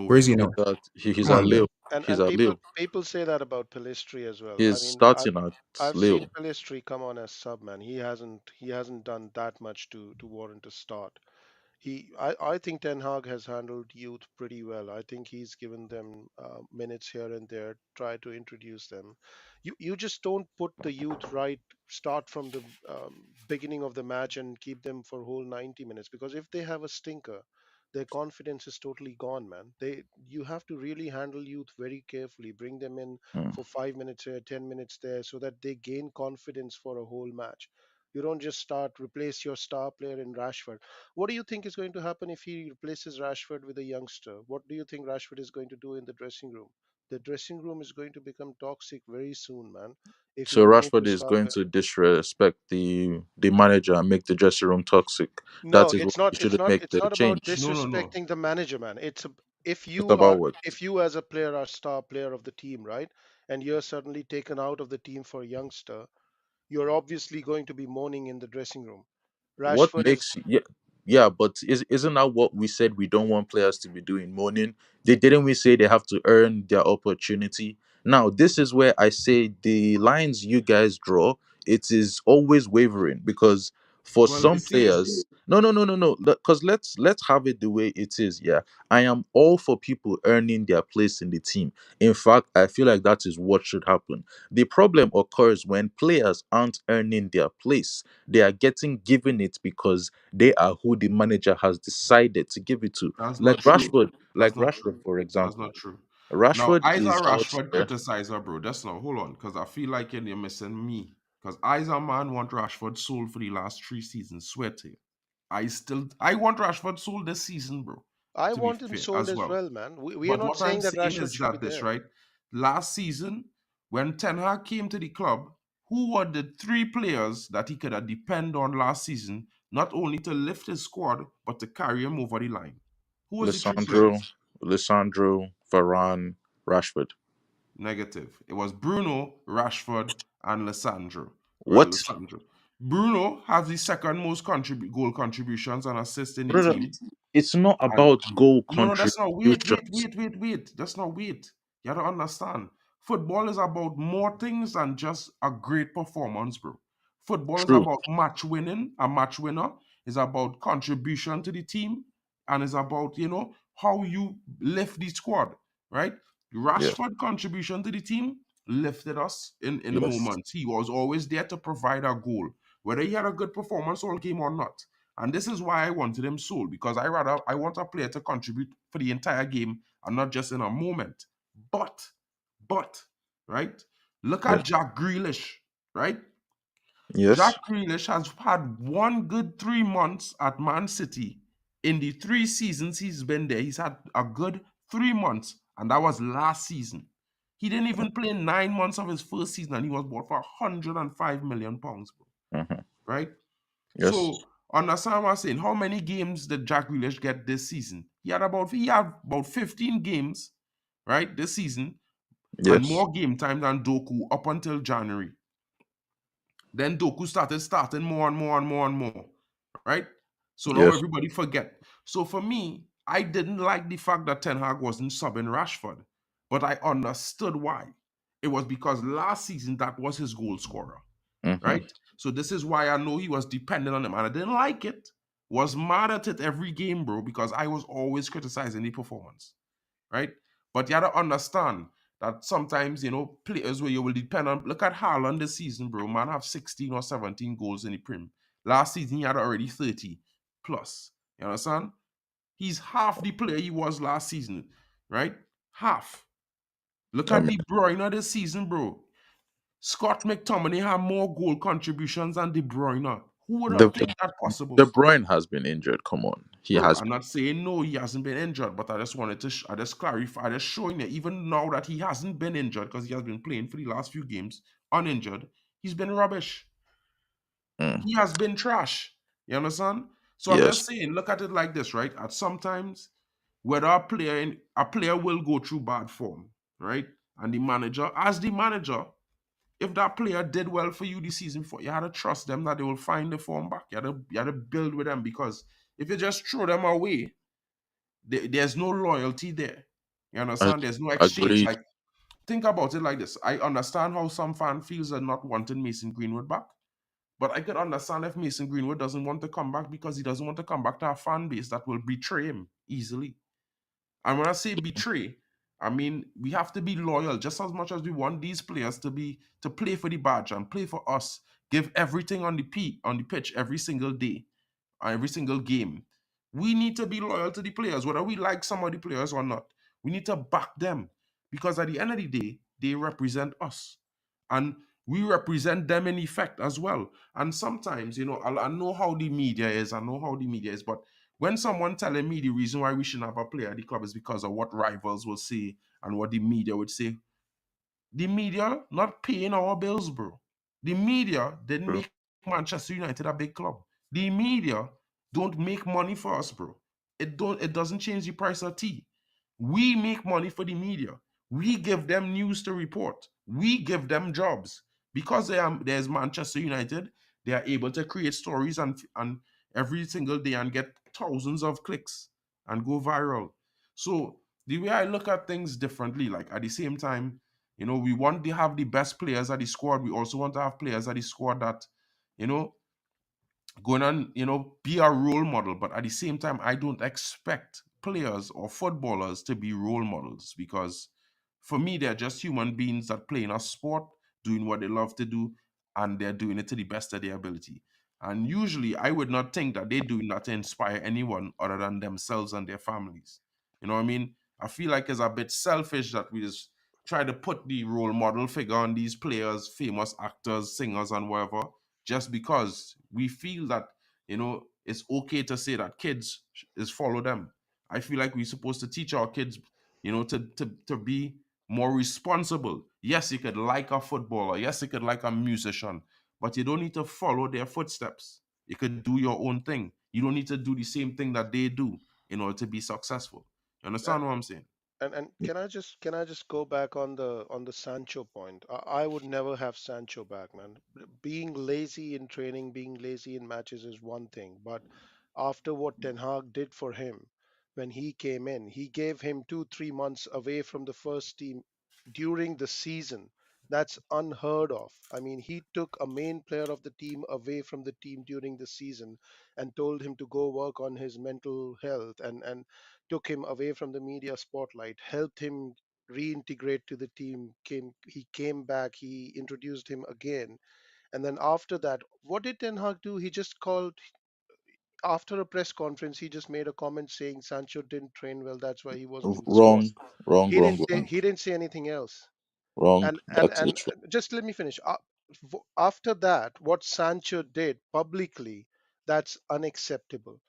Speaker 5: Where is
Speaker 1: Nowhere.
Speaker 5: he now?
Speaker 3: he's
Speaker 5: Come
Speaker 3: at
Speaker 5: on,
Speaker 3: Lille.
Speaker 5: man.
Speaker 3: He's
Speaker 6: And
Speaker 3: at Lille.
Speaker 6: people say that about Pellistri as well. I
Speaker 3: He's
Speaker 6: mean,
Speaker 3: starting at
Speaker 6: I've
Speaker 3: Lille.
Speaker 6: seen Pellistri come on as sub, man. He hasn't done that much to warrant a start. I think Ten Hag has handled youth pretty well. I think he's given them minutes here and there, try to introduce them. You just don't put the youth right, start from the beginning of the match and keep them for whole 90 minutes, because if they have a stinker, their confidence is totally gone, man. You have to really handle youth very carefully, bring them in
Speaker 3: Mm.
Speaker 6: for 5 minutes here, 10 minutes there, so that they gain confidence for a whole match. You don't just replace your star player in Rashford. What do you think is going to happen if he replaces Rashford with a youngster? What do you think Rashford is going to do in the dressing room? The dressing room is going to become toxic very soon, man. If you
Speaker 3: So
Speaker 6: remove
Speaker 3: Rashford
Speaker 6: your
Speaker 3: is
Speaker 6: star
Speaker 3: going
Speaker 6: player.
Speaker 3: to disrespect the manager and make the dressing room toxic.
Speaker 6: No,
Speaker 3: That is why
Speaker 6: it's not.
Speaker 3: he
Speaker 6: It's
Speaker 3: shouldn't
Speaker 6: not.
Speaker 3: make
Speaker 6: It's
Speaker 3: the
Speaker 6: not about
Speaker 3: change.
Speaker 1: No.
Speaker 6: disrespecting the manager, man. If
Speaker 3: It's
Speaker 6: you
Speaker 3: about
Speaker 6: are
Speaker 3: what?
Speaker 6: if you as a player are star player of the team, right, and you're suddenly taken out of the team for a youngster, you're obviously going to be moaning in the dressing room.
Speaker 3: What
Speaker 6: Rashford is.
Speaker 3: makes yeah, but isn't that what we said we don't want players to be doing? Moaning. They didn't we say they have to earn their opportunity? Now this is where I say the lines you guys draw, it is always wavering because for
Speaker 1: Well, you
Speaker 3: some
Speaker 1: see,
Speaker 3: players, no, because let's have it the way it is. Yeah, I am all for people earning their place in the team. In fact, I feel like that is what should happen. The problem occurs when players aren't earning their place. They are getting given it because they are who the manager has decided to give it to.
Speaker 1: that's
Speaker 3: Like
Speaker 1: not true.
Speaker 3: Rashford,
Speaker 1: That's not true.
Speaker 3: for
Speaker 1: That's
Speaker 3: example.
Speaker 1: not true. Now,
Speaker 3: Rashford
Speaker 1: Isa
Speaker 3: is out
Speaker 1: Rashford
Speaker 3: there.
Speaker 1: criticizer, bro. That's not. Hold on, because I feel like you're missing me. Because Isa man want Rashford sold for the last 3 seasons. Swear to you. I want Rashford sold this season, bro.
Speaker 6: I
Speaker 1: To be
Speaker 6: want him
Speaker 1: fair,
Speaker 6: sold
Speaker 1: as
Speaker 6: as
Speaker 1: well.
Speaker 6: well, man. We are
Speaker 1: But
Speaker 6: not
Speaker 1: what I'm
Speaker 6: saying that
Speaker 1: saying
Speaker 6: Rashford
Speaker 1: is
Speaker 6: should be
Speaker 1: that this,
Speaker 6: there.
Speaker 1: right? Last season, when Ten Hag came to the club, who were the 3 players that he could have depend on last season, not only to lift his squad, but to carry him over the line? Who was the 3
Speaker 3: Lissandro,
Speaker 1: players?
Speaker 3: Varane, Rashford.
Speaker 1: Negative. It was Bruno, Rashford, and Lissandro. Well,
Speaker 3: What?
Speaker 1: Lissandro. Bruno has the second most goal contributions and assists in the
Speaker 3: Brother,
Speaker 1: team.
Speaker 3: it's not
Speaker 1: And
Speaker 3: about goal
Speaker 1: no, that's not. Wait, wait,
Speaker 3: contributions.
Speaker 1: wait, wait, wait. That's not wait. You gotta understand. Football is about more things than just a great performance, bro. Football is
Speaker 3: True.
Speaker 1: about match winning. A match winner is about contribution to the team, and is about how you lift the squad, right?
Speaker 3: Yeah.
Speaker 1: Rashford contribution to the team lifted us in the
Speaker 3: Yes.
Speaker 1: moments. He was always there to provide a goal, whether he had a good performance all game or not. And this is why I wanted him sold, because I want a player to contribute for the entire game and not just in a moment. But, right? Look
Speaker 3: Yes.
Speaker 1: at Jack Grealish, right? Jack
Speaker 3: Yes.
Speaker 1: Grealish has had one good 3 months at Man City. In the 3 seasons he's been there, he's had a good 3 months, and that was last season. He didn't even play 9 months of his first season, and he was bought for £105 million, bro.
Speaker 3: Mhm.
Speaker 1: Right?
Speaker 3: Yes.
Speaker 1: So understand what I'm saying. How many games did Jack Grealish get this season? He had about 15 games, right, this season, and
Speaker 3: Yes.
Speaker 1: more game time than Doku up until January. Then Doku starting more and more and more and more, right? So now
Speaker 3: Yes.
Speaker 1: everybody forget. So for me, I didn't like the fact that Ten Hag wasn't subbing Rashford, but I understood why. It was because last season that was his goal scorer,
Speaker 3: Mm-hmm.
Speaker 1: right? So this is why I know he was dependent on him, and I didn't like it. Was mad at it every game, bro, because I was always criticizing the performance, right? But you have to understand that sometimes, players where you will depend on. Look at Haaland this season, bro. Man have 16 or 17 goals in the Prem. Last season, he had already 30 plus. You understand? He's half the player he was last season, right? Half. Look
Speaker 3: I
Speaker 1: at
Speaker 3: mean,
Speaker 1: De Bruyne this season, bro. Scott McTominay had more goal contributions than De Bruyne. Who would
Speaker 3: the
Speaker 1: have think that possible?
Speaker 3: De Bruyne has been injured. Come on, he
Speaker 1: Bro,
Speaker 3: has.
Speaker 1: I'm not saying no, he hasn't been injured, but I just wanted to, I just clarify, I just showing you, even now that he hasn't been injured because he has been playing for the last few games uninjured, he's been rubbish.
Speaker 3: Mm,
Speaker 1: He has been trash. You understand? So I'm
Speaker 3: yes.
Speaker 1: just saying, look at it like this, right? At sometimes, whether a player will go through bad form, right? And the manager, as the manager, if that player did well for you this season, you had to trust them that they will find the form back. You had to build with them because if you just throw them away, there's no loyalty there. You
Speaker 3: I
Speaker 1: understand? There's no exchange.
Speaker 3: agreed.
Speaker 1: Like, think about it like this. I understand how some fan feels are not wanting Mason Greenwood back, but I could understand if Mason Greenwood doesn't want to come back because he doesn't want to come back to a fan base that will betray him easily. And when I say betray, I mean we have to be loyal just as much as we want these players to play for the badge and play for us. Give everything on the pitch every single day, every single game. We need to be loyal to the players, whether we like some of the players or not. We need to back them because at the end of the day, they represent us. And we represent them in effect as well. And sometimes, I know how the media is. I know how the media is. But when someone telling me the reason why we shouldn't have a player at the club is because of what rivals will say and what the media would say, the media not paying our bills, bro. The media didn't
Speaker 3: True.
Speaker 1: make Manchester United a big club. The media don't make money for us, bro. It doesn't change the price of tea. We make money for the media. We give them news to report. We give them jobs. Because there's Manchester United, they are able to create stories and every single day and get thousands of clicks and go viral. So the way I look at things differently, like at the same time, we want to have the best players at the squad. We also want to have players at the squad that, you know, going on, be a role model. But at the same time, I don't expect players or footballers to be role models because for me, they're just human beings that play in a sport, doing what they love to do, and they're doing it to the best of their ability. And usually, I would not think that they're doing that to inspire anyone other than themselves and their families. You know what I mean? I feel like it's a bit selfish that we just try to put the role model figure on these players, famous actors, singers, and whatever, just because we feel that it's okay to say that kids is follow them. I feel like we're supposed to teach our kids to be more responsible. Yes, you could like a footballer, yes, you could like a musician, but you don't need to follow their footsteps. You could do your own thing. You don't need to do the same thing that they do in order to be successful. You understand what I'm saying?
Speaker 6: And can I just go back on the Sancho point? I would never have Sancho back, man. Being lazy in training, being lazy in matches is one thing, but after what Ten Hag did for him when he came in, he gave him 2 3 months away from the first team during the season. That's unheard of. I mean, he took a main player of the team away from the team during the season and told him to go work on his mental health and took him away from the media spotlight, helped him reintegrate to the team. He came back, he introduced him again, and then after that, what did Ten Hag do? He just called after a press conference. He just made a comment saying Sancho didn't train well, that's why he wasn't in the squad.
Speaker 3: Wrong, wrong,
Speaker 6: He
Speaker 3: wrong,
Speaker 6: didn't say
Speaker 3: wrong,
Speaker 6: he didn't say anything else.
Speaker 3: wrong.
Speaker 6: And
Speaker 3: It's
Speaker 6: just let me finish. After that, what Sancho did publicly, that's unacceptable.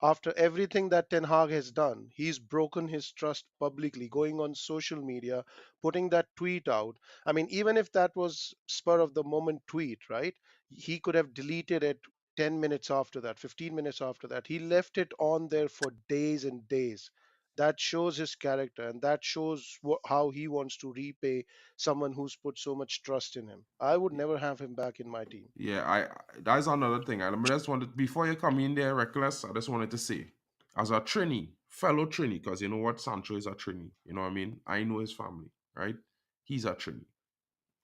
Speaker 6: After everything that Ten Hag has done, he's broken his trust publicly, going on social media, putting that tweet out. I mean, even if that was spur of the moment tweet, right? He could have deleted it 10 minutes after that, 15 minutes after that. He left it on there for days and days. That shows his character, and that shows how he wants to repay someone who's put so much trust in him. I would never have him back in my team.
Speaker 1: Yeah, that's another thing. I just wanted before you come in there, reckless. I just wanted to say, as a Trini, fellow Trini, because you know what, Sancho is a Trini. You know what I mean? I know his family, right? He's a Trini,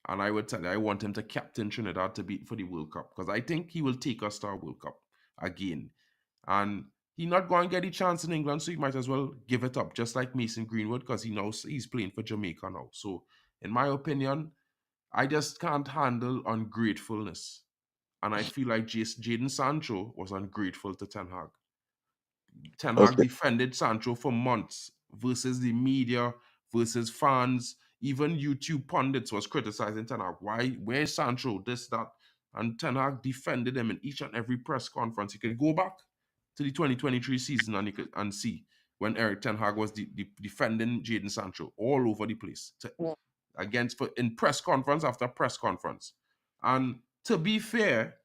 Speaker 1: and I would tell you, I want him to captain Trinidad to beat for the World Cup because I think he will take us to our World Cup again. And he's not going to get a chance in England, so he might as well give it up, just like Mason Greenwood, because he knows he's playing for Jamaica now. So, in my opinion, I just can't handle ungratefulness. And I feel like Jaden Sancho was ungrateful to Ten Hag. Ten Hag
Speaker 3: Okay.
Speaker 1: defended Sancho for months versus the media, versus fans. Even YouTube pundits was criticizing Ten Hag. Why? Where's Sancho? This, that. And Ten Hag defended him in each and every press conference. You can go back to the 2023 season and you could and see when Eric Ten Hag was defending Jaden Sancho all over the place against for in press conference after press conference. And to be fair,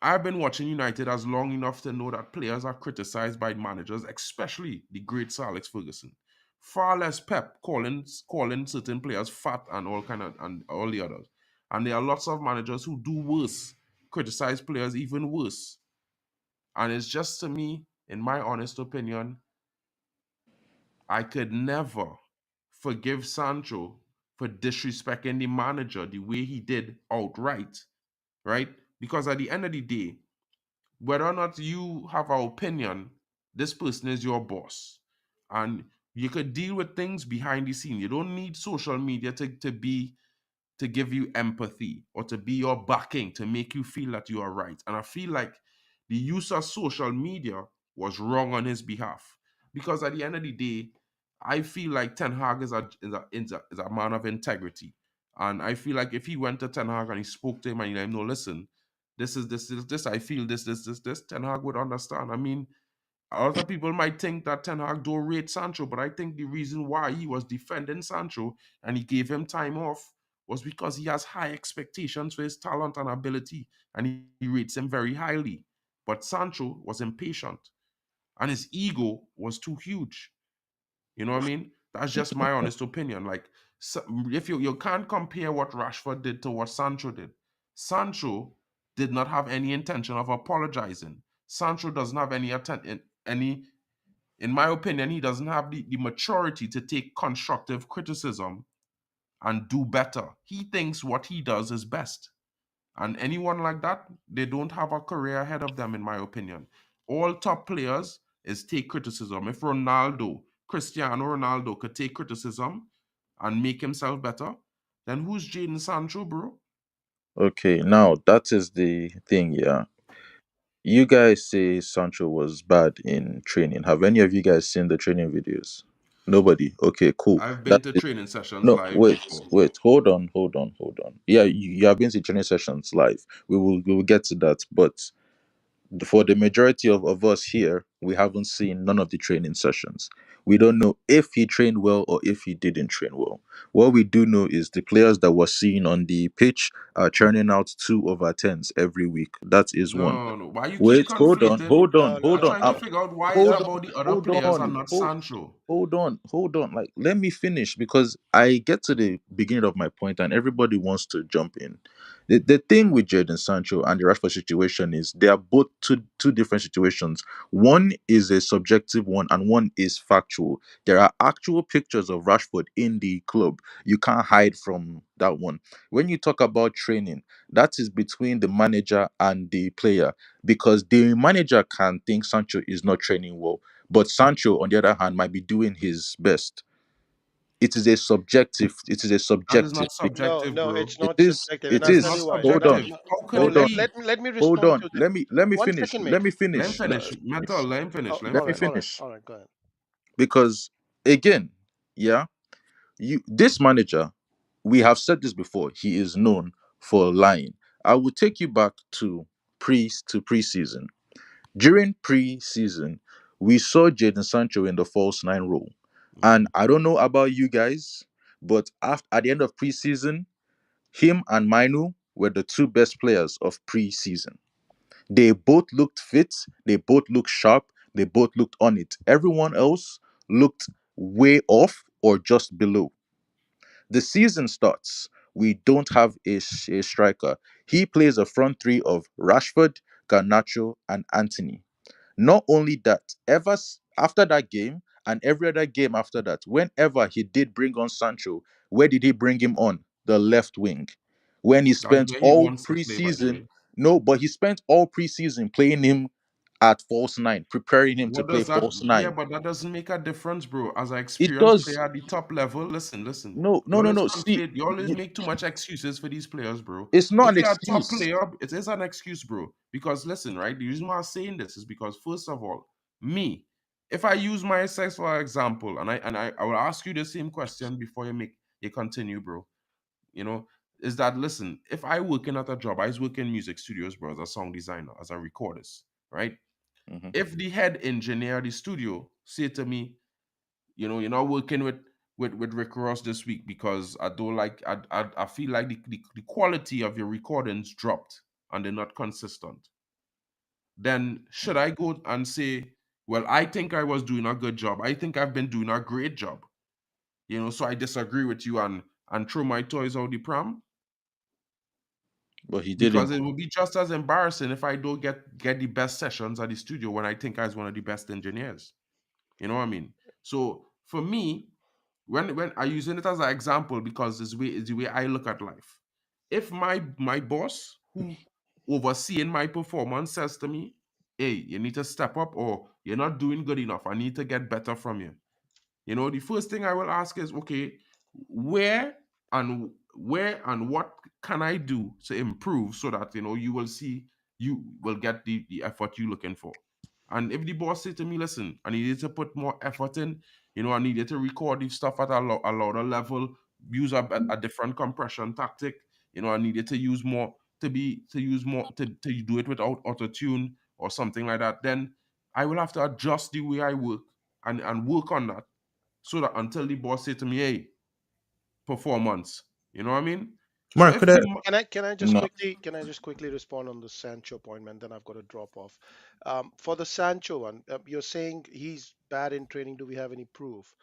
Speaker 1: I've been watching United as long enough to know that players are criticized by managers, especially the great Sir Alex Ferguson. Far less Pep calling certain players fat and all kind of and all the others. And there are lots of managers who do worse, criticize players even worse. And it's just to me, in my honest opinion, I could never forgive Sancho for disrespecting the manager the way he did outright, right? Because at the end of the day, whether or not you have an opinion, this person is your boss. And you could deal with things behind the scene. You don't need social media to give you empathy or to be your backing to make you feel that you are right. And I feel like the use of social media was wrong on his behalf. Because at the end of the day, I feel like Ten Hag is a man of integrity. And I feel like if he went to Ten Hag and he spoke to him and he let him know, listen, this, I feel this, Ten Hag would understand. I mean, a lot of people might think that Ten Hag don't rate Sancho, but I think the reason why he was defending Sancho and he gave him time off was because he has high expectations for his talent and ability, and he rates him very highly. But Sancho was impatient, and his ego was too huge. You know what I mean? That's just my honest opinion. Like, if you can't compare what Rashford did to what Sancho did. Sancho did not have any intention of apologizing. Sancho doesn't have any in my opinion, he doesn't have the maturity to take constructive criticism and do better. He thinks what he does is best. And anyone like that, they don't have a career ahead of them, in my opinion. All top players is take criticism. If Cristiano Ronaldo could take criticism and make himself better, then who's Jaden Sancho, bro?
Speaker 3: Okay. Now that is the thing. Yeah. You guys say Sancho was bad in training. Have any of you guys seen the training videos? Nobody. Okay. Cool.
Speaker 1: I've been
Speaker 3: That
Speaker 1: to
Speaker 3: is
Speaker 1: training sessions
Speaker 3: no.
Speaker 1: live
Speaker 3: Wait.
Speaker 1: before.
Speaker 3: Wait. Hold on. Yeah. You have been to training sessions live. We will get to that, but for the majority of us here, we haven't seen none of the training sessions. We don't know if he trained well or if he didn't train well. What we do know is the players that were seen on the pitch are churning out 2/10s every week. That is one.
Speaker 1: No, no. Why you keep
Speaker 3: Wait, hold on,
Speaker 1: conflating?
Speaker 3: hold on,
Speaker 6: No, no,
Speaker 1: I'm
Speaker 3: hold on.
Speaker 6: no,
Speaker 1: trying to
Speaker 6: no,
Speaker 1: figure out why it's
Speaker 3: Hold
Speaker 6: no.
Speaker 3: on,
Speaker 1: about the other
Speaker 3: hold
Speaker 1: players and
Speaker 3: on,
Speaker 1: not
Speaker 3: hold,
Speaker 1: Sancho.
Speaker 3: hold on. Like, let me finish because I get to the beginning of my point and everybody wants to jump in. The thing with Jadon Sancho and the Rashford situation is they are both two different situations. One is a subjective one and one is factual. There are actual pictures of Rashford in the club. You can't hide from that one. When you talk about training, that is between the manager and the player because the manager can think Sancho is not training well, but Sancho, on the other hand, might be doing his best. It is a
Speaker 1: That is
Speaker 3: subjective
Speaker 1: not
Speaker 3: thing.
Speaker 6: No,
Speaker 1: subjective,
Speaker 6: no,
Speaker 1: bro.
Speaker 6: it's
Speaker 3: It
Speaker 6: not
Speaker 3: is,
Speaker 6: subjective, and
Speaker 3: it
Speaker 6: I'll
Speaker 1: That's
Speaker 6: tell
Speaker 1: not
Speaker 3: is.
Speaker 6: you why.
Speaker 3: Hold
Speaker 6: No,
Speaker 3: on,
Speaker 1: subjective.
Speaker 6: no.
Speaker 1: How can
Speaker 3: hold
Speaker 1: it
Speaker 3: on,
Speaker 1: be?
Speaker 6: Let me
Speaker 3: hold
Speaker 6: respond
Speaker 3: on.
Speaker 6: to that.
Speaker 3: Let me
Speaker 6: One
Speaker 3: finish.
Speaker 6: second,
Speaker 3: Let
Speaker 6: mate.
Speaker 3: me
Speaker 1: Let him
Speaker 3: finish.
Speaker 1: finish. Mental, let him
Speaker 6: Oh,
Speaker 1: finish. Let him
Speaker 3: Let me
Speaker 6: all right,
Speaker 1: finish.
Speaker 6: all right,
Speaker 3: finish.
Speaker 6: all right. Go ahead.
Speaker 3: Because again, yeah, this manager, we have said this before, he is known for lying. I will take you back to preseason. During preseason, we saw Jadon Sancho in the false nine role. And
Speaker 1: Mhm.
Speaker 3: I don't know about you guys, but at the end of preseason, him and Mainu were the two best players of preseason. They both looked fit, they both looked sharp, they both looked on it. Everyone else looked way off or just below. The season starts. We don't have a striker. He plays a front three of Rashford, Garnacho, and Anthony. Not only that, after that game and every other game after that, whenever he did bring on Sancho, where did he bring him on? The left wing. When he
Speaker 1: That's
Speaker 3: spent
Speaker 1: where he
Speaker 3: all
Speaker 1: wants to play, by the
Speaker 3: preseason,
Speaker 1: way.
Speaker 3: no, but he spent all preseason playing him at false nine, preparing him to
Speaker 1: What
Speaker 3: play
Speaker 1: does that?
Speaker 3: false
Speaker 1: Yeah,
Speaker 3: nine.
Speaker 1: but that doesn't make a difference, bro. As an
Speaker 3: It
Speaker 1: experienced
Speaker 3: does.
Speaker 1: player at the top level, listen.
Speaker 3: No,
Speaker 1: You
Speaker 3: no, no,
Speaker 1: always
Speaker 3: no. See,
Speaker 1: conflate. You always make too much excuses for these players, bro.
Speaker 3: it's not
Speaker 1: If
Speaker 3: an
Speaker 1: you're a top
Speaker 3: excuse.
Speaker 1: player, it is an excuse, bro. Because listen, right? The reason why I'm saying this is because first of all, me, if I use myself for example, and I will ask you the same question before you continue, bro. You know, is that listen, if I working at a job, I was working in music studios, bro, as a sound designer, as a recordist, right?
Speaker 3: Mhm.
Speaker 1: If the head engineer of the studio say to me, you're not working with Rick Ross this week because I don't like I feel like the quality of your recordings dropped and they're not consistent. Then should I go and say, well, I think I was doing a good job. I think I've been doing a great job. So I disagree with you and throw my toys out the pram?
Speaker 3: But he
Speaker 1: Because
Speaker 3: didn't.
Speaker 1: it would be just as embarrassing if I don't get the best sessions at the studio when I think I was one of the best engineers. You know what I mean? So for me, when I using it as an example because it's the way I look at life. If my boss who overseeing my performance says to me, "Hey, you need to step up, or you're not doing good enough. I need to get better from you." The first thing I will ask is, okay, where and what can I do to improve so that you will see you will get the effort you're looking for. And if the boss say to me, listen, I needed to put more effort in, I needed to record the stuff at a louder level, use a different compression tactic, I needed to use more to do it without auto tune or something like that, then I will have to adjust the way I work and work on that so that until the boss say to me, hey, performance. You know what I mean? So
Speaker 5: Mark,
Speaker 1: if
Speaker 5: could I?
Speaker 1: the
Speaker 3: No.
Speaker 6: Can I just quickly respond on the Sancho point, man? Then I've got to drop off. For the Sancho one, you're saying he's bad in training. Do we have any proof?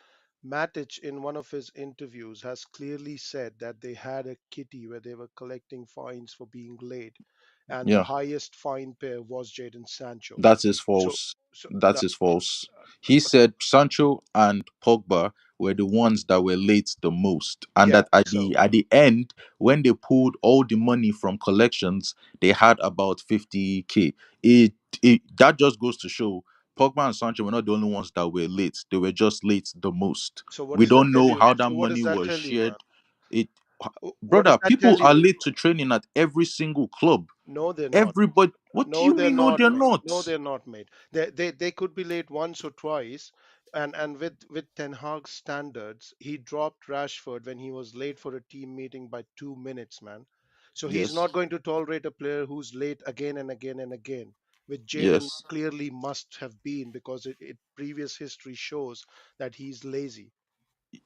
Speaker 6: Matic, in one of his interviews, has clearly said that they had a kitty where they were collecting fines for being late, and the
Speaker 3: Yeah.
Speaker 6: highest fine pair was Jadon Sancho.
Speaker 3: That is
Speaker 6: So,
Speaker 3: false.
Speaker 6: so
Speaker 3: That
Speaker 6: that,
Speaker 3: is false. He said Sancho and Pogba were the ones that were late the most, and
Speaker 6: yeah.
Speaker 3: that at
Speaker 6: So,
Speaker 3: the end, when they pulled all the money from collections, they had about 50K. It that just goes to show Pogba and Sancho were not the only ones that were late. They were just late the most.
Speaker 6: so what
Speaker 3: We
Speaker 6: does that
Speaker 3: don't
Speaker 6: tell
Speaker 3: know
Speaker 6: you?
Speaker 3: how that
Speaker 6: So, what does
Speaker 3: money
Speaker 6: that
Speaker 3: was
Speaker 6: tell you, man?
Speaker 3: shared. It,
Speaker 6: What does
Speaker 3: brother,
Speaker 6: that tell
Speaker 3: people are
Speaker 6: you?
Speaker 3: late to training at every single club.
Speaker 6: No, they're not.
Speaker 3: Everybody. What do
Speaker 6: No,
Speaker 3: you
Speaker 6: they're
Speaker 3: mean? No,
Speaker 6: not,
Speaker 3: they're
Speaker 6: mate.
Speaker 3: not.
Speaker 6: No, they're not, mate. They could be late once or twice, and with Ten Hag's standards, he dropped Rashford when he was late for a team meeting by 2 minutes, man. So he's
Speaker 3: Yes.
Speaker 6: not going to tolerate a player who's late again and again and again. With Jaden
Speaker 3: Yes.
Speaker 6: clearly must have been because it previous history shows that he's lazy.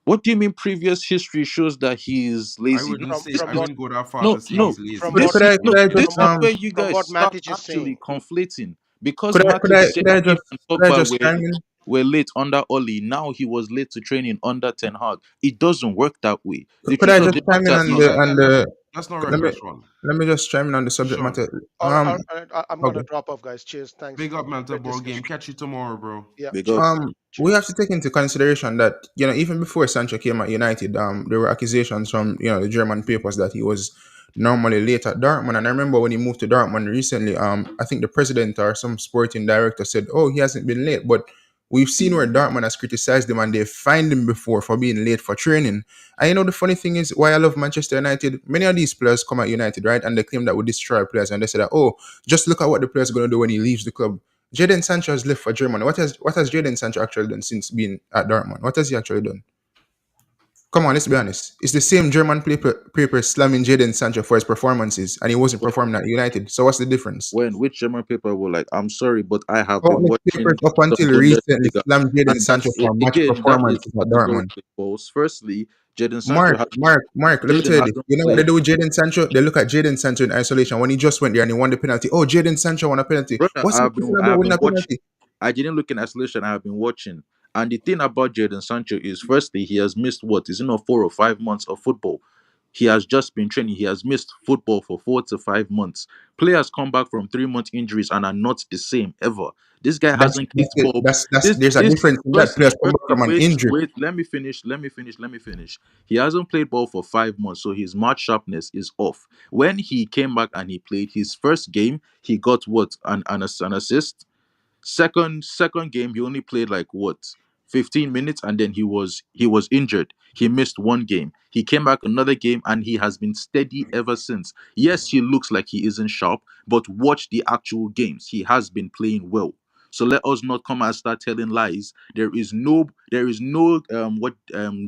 Speaker 3: What do you mean previous history shows that he is
Speaker 1: I
Speaker 3: lazy?
Speaker 1: wouldn't say
Speaker 6: From
Speaker 1: I
Speaker 6: what
Speaker 1: wouldn't go that far
Speaker 3: No,
Speaker 1: to say
Speaker 3: no.
Speaker 1: he's
Speaker 6: from
Speaker 1: lazy.
Speaker 6: what
Speaker 3: No,
Speaker 5: Could I
Speaker 3: this
Speaker 5: just
Speaker 3: is where you
Speaker 6: from
Speaker 3: guys
Speaker 6: what
Speaker 3: start
Speaker 6: Matic is
Speaker 3: actually
Speaker 6: saying.
Speaker 3: conflating. Because Matic said
Speaker 5: could I
Speaker 3: him
Speaker 5: just
Speaker 3: and
Speaker 5: could I
Speaker 3: Pogba
Speaker 5: just chime in?
Speaker 3: were late under Oli. Now he was late to training under Ten Hag. It doesn't work that way. The
Speaker 5: Could I
Speaker 3: truth of
Speaker 5: just
Speaker 3: the
Speaker 1: No,
Speaker 5: chime in
Speaker 3: matter
Speaker 5: on
Speaker 1: no,
Speaker 5: the
Speaker 3: is,
Speaker 5: on the?
Speaker 1: let's not
Speaker 5: Let me
Speaker 1: regress one.
Speaker 5: let me just chime in on the subject
Speaker 1: Sean,
Speaker 5: matter.
Speaker 6: All right, all right, I'm gonna
Speaker 5: Okay.
Speaker 6: drop off, guys. Cheers. Thanks.
Speaker 1: big up mental
Speaker 6: Great
Speaker 1: ball game.
Speaker 6: discussion.
Speaker 1: Catch you tomorrow, bro.
Speaker 6: Yeah,
Speaker 3: big
Speaker 6: cheers.
Speaker 3: up.
Speaker 5: We have
Speaker 6: Cheers.
Speaker 5: to take into consideration that even before Sancho came at United, there were accusations from the German papers that he was normally late at Dortmund. And I remember when he moved to Dortmund recently, I think the president or some sporting director said, "Oh, he hasn't been late," but we've seen where Dortmund has criticized him and they've fined him before for being late for training. And the funny thing is, why I love Manchester United, many of these players come at United, right? And they claim that we destroy players, and they say that, oh, just look at what the player's going to do when he leaves the club. Jadon Sancho has left for Germany. What has Jadon Sancho actually done since being at Dortmund? What has he actually done? Come on, let's be honest. It's the same German paper slamming Jadon Sancho for his performances, and he wasn't
Speaker 3: When,
Speaker 5: performing at United. So what's the difference?
Speaker 3: when which German paper were like, I'm sorry, but I have been
Speaker 5: Countless papers
Speaker 3: watching
Speaker 5: up
Speaker 3: some
Speaker 5: until recently
Speaker 3: Bundesliga,
Speaker 5: slammed Jadon
Speaker 3: and
Speaker 5: Sancho for match
Speaker 3: that is
Speaker 5: performances at Dortmund.
Speaker 3: categorically false. Firstly, Jadon Sancho
Speaker 5: Mark,
Speaker 3: has
Speaker 5: Mark, Mark, let me tell
Speaker 3: Jadon
Speaker 5: you this.
Speaker 3: hasn't
Speaker 5: You know what they
Speaker 3: played.
Speaker 5: do with Jadon Sancho? They look at Jadon Sancho in isolation. When he just went there and he won the penalty. Oh, Jadon Sancho won a penalty.
Speaker 3: Brother,
Speaker 5: What's he thinking
Speaker 3: I
Speaker 5: about
Speaker 3: have
Speaker 5: winning
Speaker 3: been
Speaker 5: a
Speaker 3: watching.
Speaker 5: penalty?
Speaker 3: I didn't look in isolation. I have been watching. And the thing about Jadon Sancho is, firstly, he has missed what is it not 4 or 5 months of football. He has just been training. He has missed football for 4 to 5 months. Players come back from 3 month injuries and are not the same ever. This guy
Speaker 5: That's
Speaker 3: hasn't kicked ball.
Speaker 5: that's
Speaker 3: This
Speaker 5: there's a
Speaker 3: this
Speaker 5: difference in that
Speaker 3: firstly
Speaker 5: players come back
Speaker 3: firstly
Speaker 5: from an
Speaker 3: wait
Speaker 5: injury.
Speaker 3: wait let me finish He hasn't played ball for 5 months, so his match sharpness is off. When he came back and he played his first game, he got what an assist. Second game, he only played like what 15 minutes, and then he was injured. He missed one game. He came back another game, and he has been steady ever since. Yes, he looks like he isn't sharp, but watch the actual games. He has been playing well. So let us not come and start telling lies. There is no what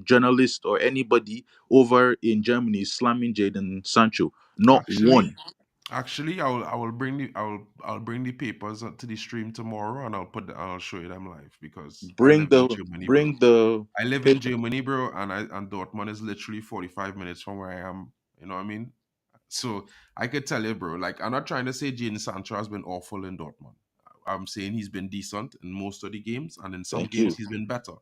Speaker 3: journalist or anybody over in Germany slamming Jadon Sancho. Not
Speaker 1: Actually,
Speaker 3: one.
Speaker 1: I'll bring the papers to the stream tomorrow, and I'll show you them live because I
Speaker 3: Bring
Speaker 1: live in
Speaker 3: the
Speaker 1: Germany, bro.
Speaker 3: bring the
Speaker 1: I live in
Speaker 3: paper.
Speaker 1: Germany, bro, and Dortmund is literally 45 minutes from where I am. You know what I mean? So I could tell you, bro. Like, I'm not trying to say Jadon Sancho has been awful in Dortmund. I'm saying he's been decent in most of the games, and in some
Speaker 3: Thank
Speaker 1: games
Speaker 3: you.
Speaker 1: he's been better.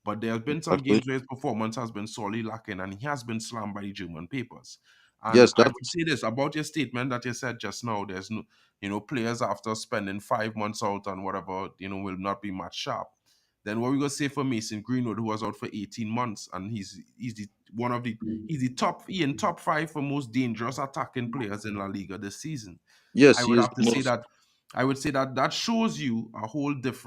Speaker 1: But there have been some
Speaker 3: Exactly.
Speaker 1: games where his performance has been sorely lacking, and he has been slammed by the German papers. And
Speaker 3: Yes,
Speaker 1: I
Speaker 3: that's
Speaker 1: would say this about your statement that you said just now. There's no, players after spending 5 months out and whatever, will not be match sharp. Then what we gonna say for Mason Greenwood, who was out for 18 months, and he's the one of the he's the top five for most dangerous attacking players in La Liga this season.
Speaker 3: yes,
Speaker 1: I
Speaker 3: he
Speaker 1: would
Speaker 3: is
Speaker 1: have to
Speaker 3: the
Speaker 1: say
Speaker 3: most.
Speaker 1: that I would say that that shows you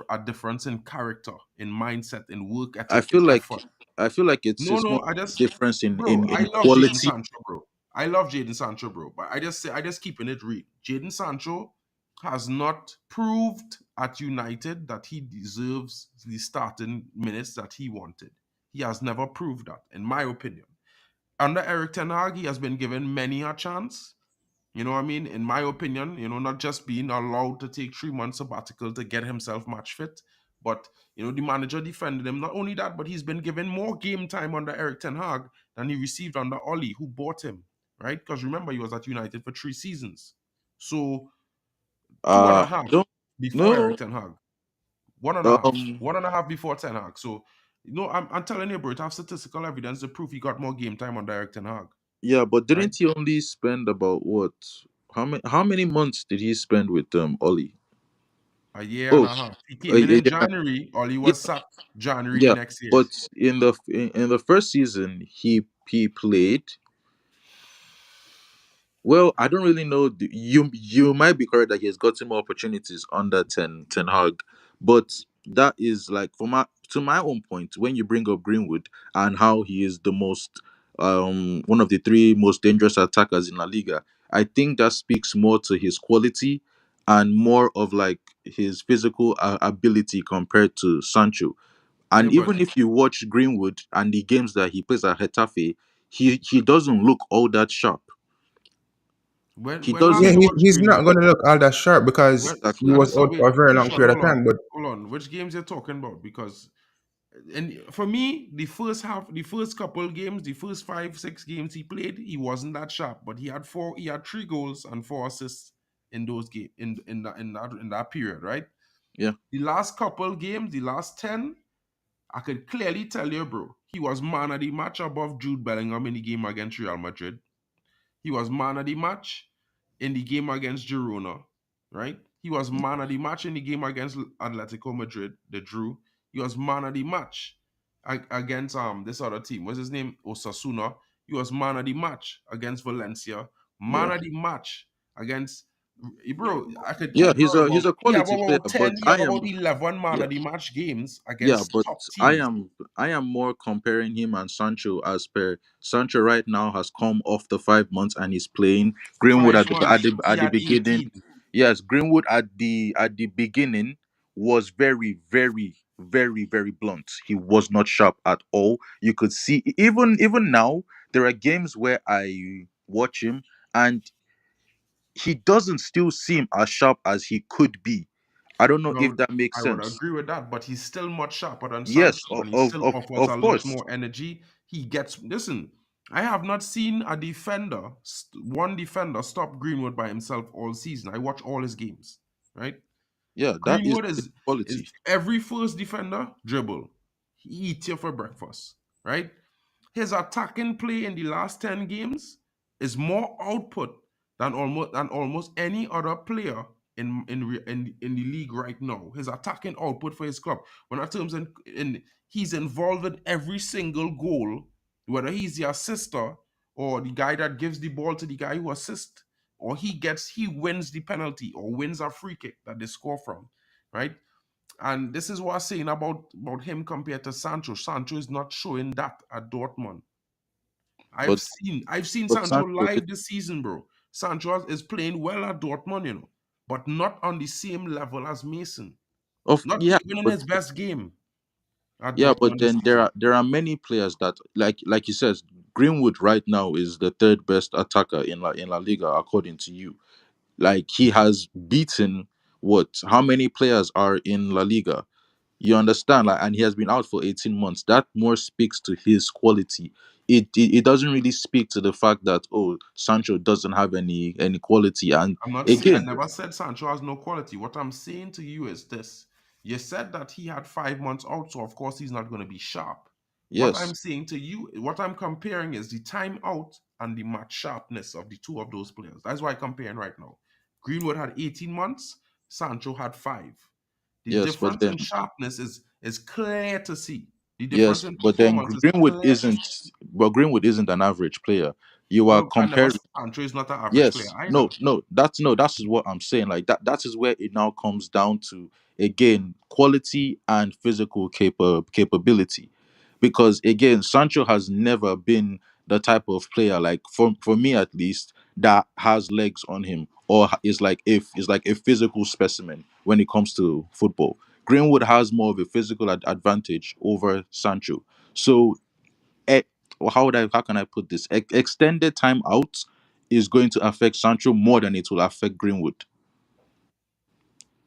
Speaker 1: a difference in character, in mindset, in work
Speaker 3: I
Speaker 1: ethic, in
Speaker 3: feel like
Speaker 1: effort.
Speaker 3: I feel like it's
Speaker 1: No,
Speaker 3: it's
Speaker 1: no,
Speaker 3: more
Speaker 1: I just,
Speaker 3: difference in
Speaker 1: bro,
Speaker 3: in
Speaker 1: I
Speaker 3: in
Speaker 1: love Jaden
Speaker 3: quality.
Speaker 1: Sancho, bro. I love Jaden Sancho, bro. But I just keeping it real. Jaden Sancho has not proved at United that he deserves the starting minutes that he wanted. He has never proved that, in my opinion. Under Eric Ten Hag, he has been given many a chance. You know what I mean? In my opinion, not just being allowed to take 3 months sabbatical to get himself match fit, but the manager defended him. Not only that, but he's been given more game time under Eric Ten Hag than he received under Oli, who bought him, right? Because remember, he was at United for 3 seasons. So two and a half
Speaker 3: Don't
Speaker 1: before
Speaker 3: no.
Speaker 1: Eric Ten Hag. One and a half.
Speaker 3: Um.
Speaker 1: One and a half before Ten Hag. So, I'm telling you, bro, it have statistical evidence to prove he got more game time under Eric Ten Hag,
Speaker 3: Yeah, but
Speaker 1: right?
Speaker 3: didn't he only spend about what? How many months did he spend with Ollie?
Speaker 1: A year and
Speaker 3: Oh,
Speaker 1: a half. He came in
Speaker 3: yeah,
Speaker 1: January. Oli
Speaker 3: yeah,
Speaker 1: was sacked January the
Speaker 3: yeah.
Speaker 1: next year.
Speaker 3: But in the first season, he played. Well, I don't really know. You might be correct that he has gotten more opportunities under Ten Hag, but that is like for my own point. When you bring up Greenwood and how he is the most one of the three most dangerous attackers in La Liga, I think that speaks more to his quality and more of like his physical ability compared to Sancho.
Speaker 1: Yeah,
Speaker 3: And
Speaker 1: but
Speaker 3: even if you watch Greenwood and the games that he plays at Getafe, he doesn't look all that sharp.
Speaker 1: when
Speaker 3: He
Speaker 1: when last
Speaker 5: Yeah,
Speaker 1: you
Speaker 3: doesn't.
Speaker 1: watched
Speaker 5: he's not
Speaker 1: Greenwood?
Speaker 5: going to look all that sharp because
Speaker 1: When
Speaker 5: he
Speaker 3: Exactly.
Speaker 5: was
Speaker 1: so
Speaker 5: out for
Speaker 1: wait,
Speaker 5: a very long
Speaker 1: Keyshawn,
Speaker 5: period of time. But
Speaker 1: hold on. Which games you're talking about? Because and for me, the first half, the first couple games, the first 5, 6 games he played, he wasn't that sharp. But he had 3 goals and 4 assists in those games in that period, right?
Speaker 3: Yeah.
Speaker 1: The last couple games, the last 10, I could clearly tell you, bro, he was man of the match above Jude Bellingham in the game against Real Madrid. He was man of the match in the game against Girona, right? He was man of the match in the game against Atletico Madrid, the drew. He was man of the match against this other team. What's his name? Osasuna. He was man of the match against Valencia. Man
Speaker 3: Yeah.
Speaker 1: of the match against bro. I could
Speaker 3: Yeah.
Speaker 1: keep
Speaker 3: He's
Speaker 1: going
Speaker 3: a
Speaker 1: about.
Speaker 3: he's a
Speaker 1: He have
Speaker 3: quality player,
Speaker 1: about
Speaker 3: but
Speaker 1: 10. He
Speaker 3: I
Speaker 1: have
Speaker 3: am
Speaker 1: about 11 man
Speaker 3: yeah
Speaker 1: of the match games
Speaker 3: yeah,
Speaker 1: against
Speaker 3: but
Speaker 1: top
Speaker 3: I
Speaker 1: teams.
Speaker 3: am I am more comparing him and Sancho as per Sancho right now has come off the 5 months and he's playing Greenwood
Speaker 1: Five
Speaker 3: at the at
Speaker 1: months.
Speaker 3: the
Speaker 1: He
Speaker 3: at the
Speaker 1: had
Speaker 3: beginning.
Speaker 1: 18.
Speaker 3: Yes, Greenwood at the beginning was very, very, very, very blunt. He was not sharp at all. You could see even now there are games where I watch him and he doesn't still seem as sharp as he could be. I don't know if
Speaker 1: Well,
Speaker 3: that makes
Speaker 1: I would
Speaker 3: sense.
Speaker 1: agree with that, but he's still much sharper than Sancho,
Speaker 3: Yes,
Speaker 1: and he still offers a
Speaker 3: of
Speaker 1: lot
Speaker 3: course.
Speaker 1: more energy. Listen, I have not seen one defender, stop Greenwood by himself all season. I watch all his games, right?
Speaker 3: Yeah, that is
Speaker 1: Greenwood
Speaker 3: his
Speaker 1: is
Speaker 3: quality.
Speaker 1: every first defender dribble. He eats you for breakfast, right? His attacking play in the last 10 games is more output than almost any other player in the league right now. His attacking output for his club. When I terms he's involved in every single goal, whether he's the assister or the guy that gives the ball to the guy who assists, or he wins the penalty or wins a free kick that they score from, right? And this is what I'm saying about him compared to Sancho. Sancho is not showing that at Dortmund.
Speaker 3: But
Speaker 1: I've seen
Speaker 3: but
Speaker 1: Sancho
Speaker 3: Sancho,
Speaker 1: live this season, bro. Sancho is playing well at Dortmund, but not on the same level as Mason.
Speaker 3: of
Speaker 1: Not
Speaker 3: yeah,
Speaker 1: even in
Speaker 3: but
Speaker 1: his best game at
Speaker 3: yeah, but
Speaker 1: Dortmund this
Speaker 3: then
Speaker 1: season.
Speaker 3: there are many players that like you said, Greenwood right now is the third best attacker in La Liga according to you. Like he has beaten what? How many players are in La Liga? You understand? Like, and he has been out for 18 months. That more speaks to his quality. It doesn't really speak to the fact that oh Sancho doesn't have any quality. And
Speaker 1: I'm not saying I
Speaker 3: again,
Speaker 1: never said Sancho has no quality. What I'm saying to you is this. You said that he had 5 months out, so of course he's not going to be sharp. What I'm
Speaker 3: yes,
Speaker 1: saying to you, what I'm comparing is the time out and the match sharpness of the two of those players. That's why I'm comparing right now. Greenwood had 18 months, Sancho had 5. The
Speaker 3: yes, but
Speaker 1: difference
Speaker 3: then
Speaker 1: in sharpness is clear to see. The difference
Speaker 3: yes,
Speaker 1: in
Speaker 3: but then
Speaker 1: performance is clear to see.
Speaker 3: Greenwood isn't an average player. You are
Speaker 1: Well, I never
Speaker 3: comparing.
Speaker 1: said Sancho is not an average player
Speaker 3: Yes,
Speaker 1: either.
Speaker 3: no, that's what I'm saying. Like that is where it now comes down to again quality and physical capability. Because again, Sancho has never been the type of player, like for me at least, that has legs on him or is like a physical specimen when it comes to football. Greenwood has more of a physical advantage over Sancho. So eh, or how can I put this? Extended time out is going to affect Sancho more than it will affect Greenwood.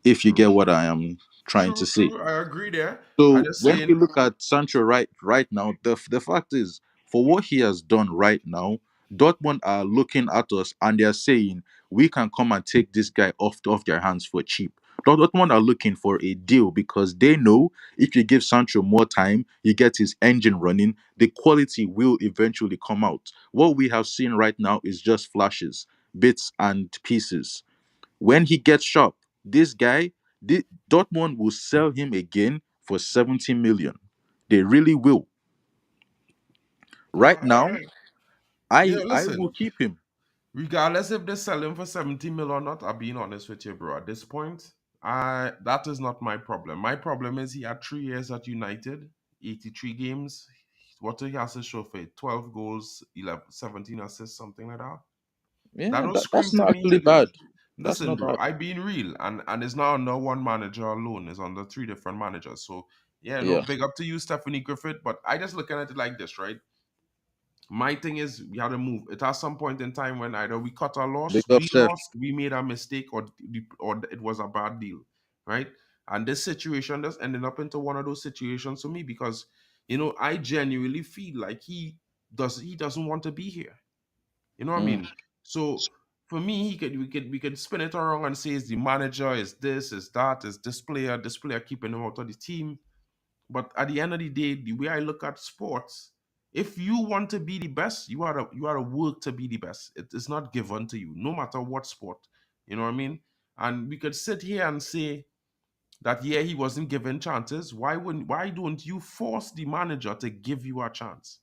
Speaker 3: If you
Speaker 1: True.
Speaker 3: get what I am trying to
Speaker 1: True,
Speaker 3: say.
Speaker 1: true. I agree there. I
Speaker 3: So
Speaker 1: just
Speaker 3: when we
Speaker 1: saying,
Speaker 3: look at Sancho right now, the fact is for what he has done right now, Dortmund are looking at us and they are saying we can come and take this guy off their hands for cheap. Dortmund are looking for a deal because they know if you give Sancho more time, he gets his engine running, the quality will eventually come out. What we have seen right now is just flashes, bits and pieces. When he gets sharp, this guy, Dortmund will sell him again for 70 million. They really will. Right
Speaker 1: all
Speaker 3: now,
Speaker 1: right. Yeah,
Speaker 3: I
Speaker 1: listen.
Speaker 3: will keep him.
Speaker 1: Regardless if they sell him for 70 mil or not, I'm being honest with you, bro. At this point, that is not my problem. My problem is he had 3 years at United, 83 games. What he has to show for it? 12 goals, 11, 17 assists, something like that. That
Speaker 3: Yeah,
Speaker 1: don't scream
Speaker 3: that's
Speaker 1: to
Speaker 3: not
Speaker 1: me.
Speaker 3: actually bad. That's
Speaker 1: Listen,
Speaker 3: not
Speaker 1: bro,
Speaker 3: bad.
Speaker 1: I being real, and it's not under one manager alone. It's under 3 different managers. So yeah, no,
Speaker 3: Yeah.
Speaker 1: big up to you, Stephanie Griffith. But I just looking at it like this, right? My thing is we had to move. It has some point in time when either we cut our
Speaker 3: Big
Speaker 1: loss,
Speaker 3: up, Steph.
Speaker 1: we made a mistake, or it was a bad deal, right? And this situation just ended up into one of those situations for me because I genuinely feel like he doesn't want to be here. You know what I
Speaker 3: Mm,
Speaker 1: mean? So for me, we could spin it around and say it's the manager, is this, is that, is this player keeping him out of the team. But at the end of the day, the way I look at sports, if you want to be the best, you are to work to be the best. It is not given to you, no matter what sport. You know what I mean? And we could sit here and say that yeah, he wasn't given chances. Why don't you force the manager to give you a chance?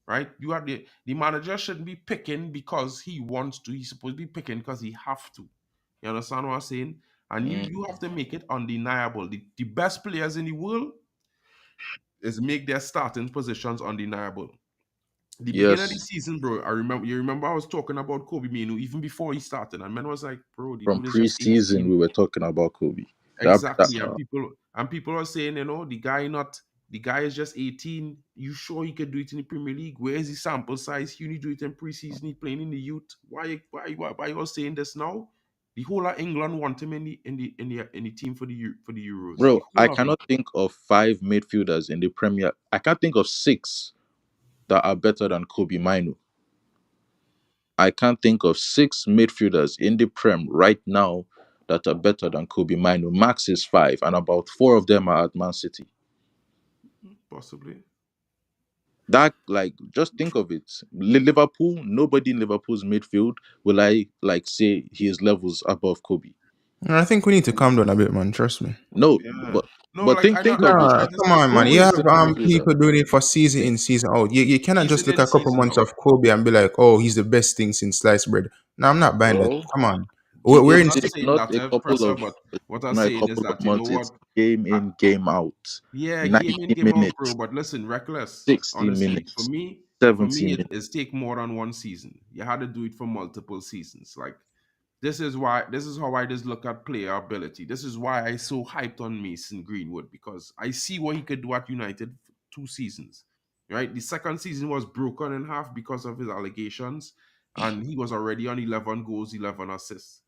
Speaker 1: Right? You are the manager shouldn't be picking because he wants to. He's supposed to be picking because he have to. You understand what I'm saying? And you
Speaker 3: mm,
Speaker 1: you have to make it undeniable. The best players in the world is make their starting positions undeniable. The beginning of the
Speaker 3: yes.
Speaker 1: season, bro, you remember I was talking about Kobe Minu even before he started, and man was like, bro, the
Speaker 3: From
Speaker 1: dude is just
Speaker 3: preseason,
Speaker 1: 18.
Speaker 3: we were talking about Kobe. That
Speaker 1: Exactly. And people are saying, the guy is just 18. You sure he could do it in the Premier League? Where is the sample size? He only do it in preseason, he playing in the youth. Why you all saying this now? The whole of England want him in the team for the Euros. The
Speaker 3: bro, I
Speaker 1: whole of them.
Speaker 3: cannot think of 5 midfielders in the Premier. I can't think of 6 that are better than Kobe Minu. I can't think of 6 midfielders in the Prem right now that are better than Kobe Minu. Max is 5, and about 4 of them are at Man City.
Speaker 1: Possibly.
Speaker 3: That, like, just think of it. Liverpool, nobody in Liverpool's midfield will I like say his levels above Kobe.
Speaker 5: I think we need to calm down a bit, man. Trust me.
Speaker 3: No,
Speaker 1: Yeah.
Speaker 3: but
Speaker 1: No, like I
Speaker 3: think
Speaker 1: know. I
Speaker 3: of
Speaker 1: know.
Speaker 3: it.
Speaker 5: Nah,
Speaker 1: I just
Speaker 5: come on, man.
Speaker 3: Who
Speaker 5: You
Speaker 3: is
Speaker 5: have
Speaker 3: the midfielder?
Speaker 5: people doing it for season
Speaker 3: Think
Speaker 5: in, season out. You cannot just
Speaker 1: season
Speaker 5: look
Speaker 1: in,
Speaker 5: at a couple
Speaker 1: season
Speaker 5: months
Speaker 1: out,
Speaker 5: of Kobe and be like, oh, he's the best thing since sliced bread. No, I'm not buying that.
Speaker 3: bro.
Speaker 5: Come on. We're
Speaker 3: It
Speaker 5: in
Speaker 1: not
Speaker 3: is
Speaker 1: saying
Speaker 3: not
Speaker 1: that,
Speaker 3: a couple
Speaker 1: Presser,
Speaker 3: of
Speaker 1: but what I'm
Speaker 3: not a
Speaker 1: saying is
Speaker 3: couple of
Speaker 1: that you know
Speaker 3: months. It's
Speaker 1: what?
Speaker 3: game
Speaker 1: I,
Speaker 3: in, game out.
Speaker 1: yeah, game
Speaker 3: 90
Speaker 1: in, game out, bro.
Speaker 3: minutes,
Speaker 1: But listen, reckless.
Speaker 3: 60
Speaker 1: Honestly,
Speaker 3: minutes,
Speaker 1: for
Speaker 3: 70
Speaker 1: me, it
Speaker 3: minutes.
Speaker 1: is take more than one season. You had to do it for multiple seasons. Like this is why. This is how I just look at player ability. This is why I so hyped on Mason Greenwood because I see what he could do at United 2 seasons. Right, the second season was broken in half because of his allegations, and he was already on 11 goals, 11 assists.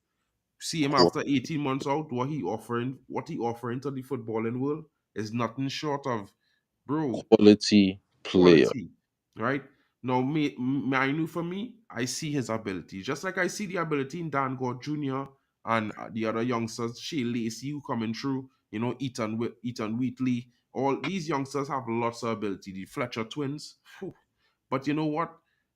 Speaker 1: See him
Speaker 3: Qu-
Speaker 1: after 18 months out, what he offering to the footballing world is nothing short of, bro,
Speaker 3: Quality player.
Speaker 1: quality, right? Now, Mainu, for me, I see his ability. Just like I see the ability in Dan Gore Jr. and the other youngsters, Shea Lacey, who coming through, Ethan Wheatley. All these youngsters have lots of ability. The Fletcher twins. Phew. But you know what?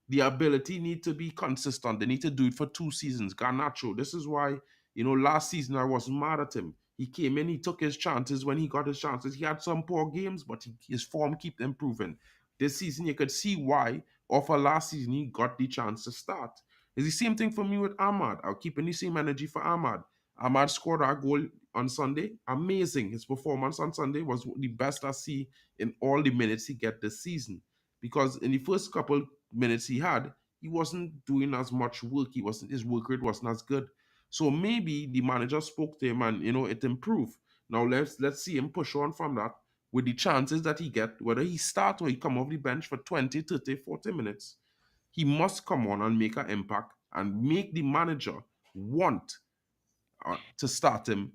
Speaker 1: The ability need to be consistent. They need to do it for 2 seasons. Garnacho, this is why, last season I wasn't mad at him. He came in, he took his chances when he got his chances. He had some poor games, but his form kept improving. This season, you could see why. Or for last season, he got the chance to start. It's the same thing for me with Ahmad. I'm keeping the same energy for Ahmad. Ahmad scored a goal on Sunday. Amazing. His performance on Sunday was the best I see in all the minutes he get this season. Because in the first couple minutes he had, he wasn't doing as much work. His work rate wasn't as good. So maybe the manager spoke to him and it improved. Now let's see him push on from that with the chances that he get, whether he start or he come off the bench for 20, 30, 40 minutes. He must come on and make an impact and make the manager want to start him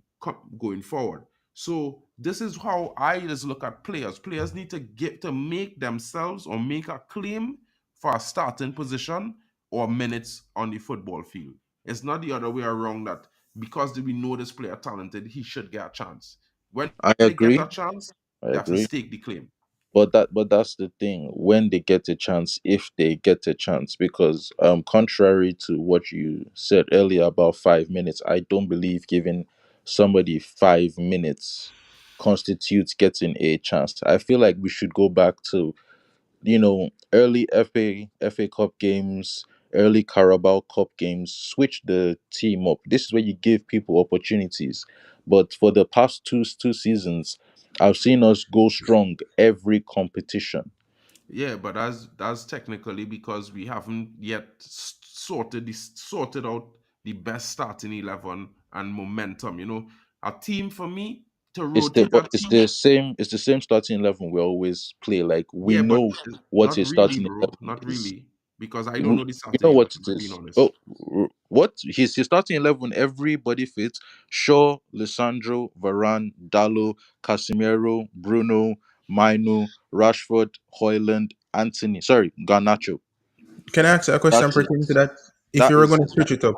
Speaker 1: going forward. So this is how I just look at players. Players need to get to make themselves or make a claim for a starting position or minutes on the football field. It's not the other way around that because we know this player talented, he should get a chance. When
Speaker 3: I
Speaker 1: they get a
Speaker 3: agree.
Speaker 1: chance,
Speaker 3: I
Speaker 1: they have to
Speaker 3: agree.
Speaker 1: stake the claim.
Speaker 3: But that's the thing. When they get a chance, if they get a chance, because contrary to what you said earlier about 5 minutes, I don't believe giving somebody 5 minutes constitutes getting a chance. I feel like we should go back to early FA Cup games, early Carabao Cup games, switch the team up. This is where you give people opportunities. But for the past two seasons, I've seen us go strong every competition.
Speaker 1: Yeah, but that's technically because we haven't yet sorted out the best starting 11 and momentum. A team for me to rotate a
Speaker 3: It's
Speaker 1: team.
Speaker 3: the same starting 11 we always play. Like, we
Speaker 1: Yeah, but
Speaker 3: know what
Speaker 1: not
Speaker 3: a
Speaker 1: really,
Speaker 3: starting
Speaker 1: bro.
Speaker 3: 11
Speaker 1: Not
Speaker 3: is.
Speaker 1: really, because I don't
Speaker 3: We,
Speaker 1: know the
Speaker 3: you
Speaker 1: starting
Speaker 3: know what
Speaker 1: 11.
Speaker 3: it
Speaker 1: I'm being
Speaker 3: is.
Speaker 1: honest.
Speaker 3: Oh, what he's starting 11. Everybody fits. Shaw, Lissandro, Varane, Dallo, Casemiro, Bruno, Mainu, Rashford, Hoyland, Anthony. Sorry, Garnacho.
Speaker 5: Can I ask a
Speaker 3: That
Speaker 5: question
Speaker 3: is
Speaker 5: pertaining to that? If
Speaker 3: that
Speaker 5: you were
Speaker 3: is
Speaker 5: going to
Speaker 3: that.
Speaker 5: switch it up,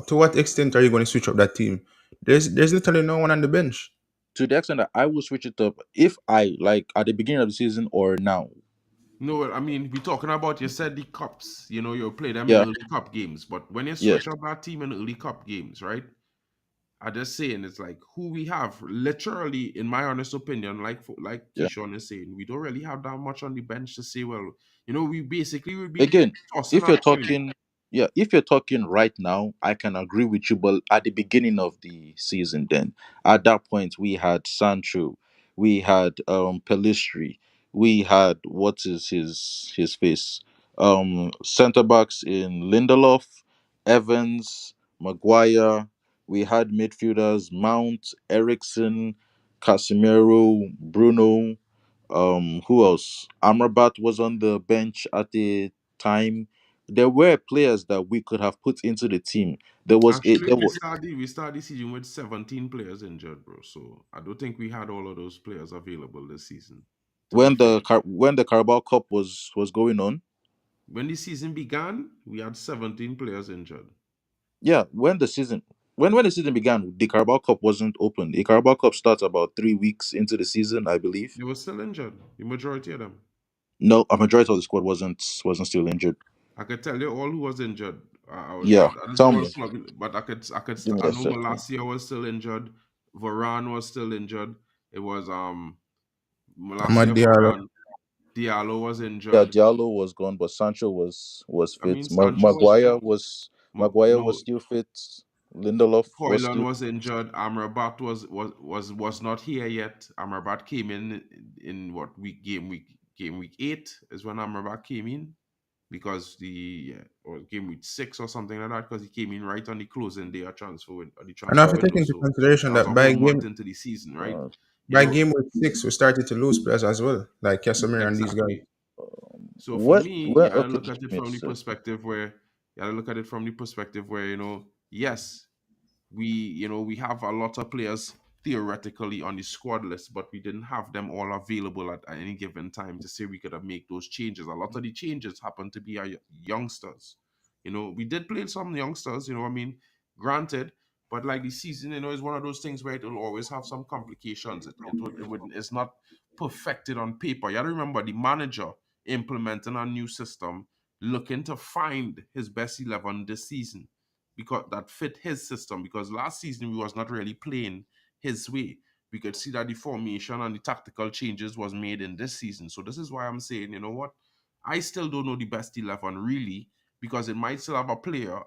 Speaker 5: to what extent are you going to switch up that team? There's literally no one on the bench.
Speaker 3: To the extent that I will switch it up if I like at the beginning of the season or now.
Speaker 1: No, I mean, we're talking about, you said the cups, you play them in
Speaker 3: Yeah.
Speaker 1: early cup games, but when you
Speaker 3: Yes.
Speaker 1: switch up that team in early cup games, right? I just saying it's like who we have. Literally, in my honest opinion, like
Speaker 3: Yeah.
Speaker 1: Keyshawn is saying, we don't really have that much on the bench to say, well, we basically would be
Speaker 3: Again,
Speaker 1: tossing
Speaker 3: if
Speaker 1: a
Speaker 3: you're
Speaker 1: coin.
Speaker 3: talking, yeah, if you're talking right now, I can agree with you. But at the beginning of the season, then at that point, we had Sancho, we had Pelistri, we had what is his face, centre backs in Lindelof, Evans, Maguire. We had midfielders Mount, Ericsson, Casemiro, Bruno. Who else? Amrabat was on the bench at the time. There were players that we could have put into the team. There was it.
Speaker 1: Actually,
Speaker 3: There
Speaker 1: we
Speaker 3: was
Speaker 1: started we started the season with 17 players injured, bro. So I don't think we had all of those players available this season. To be fair,
Speaker 3: when the Carabao Cup was going on.
Speaker 1: when the season began, we had 17 players injured.
Speaker 3: Yeah, when the season when the season began, the Carabao Cup wasn't open. The Carabao Cup starts about 3 weeks into the season, I believe.
Speaker 1: They were still injured. The majority of them.
Speaker 3: No, a majority of the squad wasn't still injured.
Speaker 1: I could tell you all who was injured.
Speaker 3: Yeah,
Speaker 1: This
Speaker 3: tell
Speaker 1: all
Speaker 3: me.
Speaker 1: club, but
Speaker 3: Give me
Speaker 1: I
Speaker 3: a
Speaker 1: know
Speaker 3: second.
Speaker 1: Malacia was still injured. Varane was still injured. It was
Speaker 5: Amad
Speaker 1: Malacia,
Speaker 5: Diallo.
Speaker 1: Varane, Diallo was
Speaker 3: Yeah,
Speaker 1: injured.
Speaker 3: Diallo was gone, but Sancho was
Speaker 1: I mean,
Speaker 3: fit.
Speaker 1: Sancho was fit.
Speaker 3: Maguire was
Speaker 1: No,
Speaker 3: still fit. Lindelof was
Speaker 1: Hoyland
Speaker 3: still
Speaker 1: was injured. Amrabat was not here yet. Amrabat came in what week game week 8 is when Amrabat came in because or game week 6 or something like that because he came in right on the closing day of the
Speaker 5: And I
Speaker 1: transfer
Speaker 5: have to take
Speaker 1: window.
Speaker 5: into
Speaker 1: So
Speaker 5: consideration
Speaker 1: that was
Speaker 5: that
Speaker 1: a whole month into the season, right?
Speaker 3: uh,
Speaker 1: You
Speaker 5: by
Speaker 1: know
Speaker 5: game week 6 we started to lose players as well, like Casemiro and these guys.
Speaker 1: exactly. So for
Speaker 3: what
Speaker 1: me, you
Speaker 3: what
Speaker 1: gotta
Speaker 3: okay,
Speaker 1: look
Speaker 3: just
Speaker 1: at
Speaker 3: give
Speaker 1: it
Speaker 3: me a
Speaker 1: from the
Speaker 3: second.
Speaker 1: perspective where yes, we have a lot of players theoretically on the squad list, but we didn't have them all available at any given time to say we could have make those changes. A lot of the changes happen to be our youngsters. We did play some youngsters, I mean, granted, but like the season, is one of those things where it will always have some complications. It's not perfected on paper. You gotta remember the manager implementing a new system, looking to find his best 11 this season because that fit his system. Because last season we was not really playing his way. We could see that the formation and the tactical changes was made in this season. So this is why I'm saying, you know what? I still don't know the best 11 really because it might still have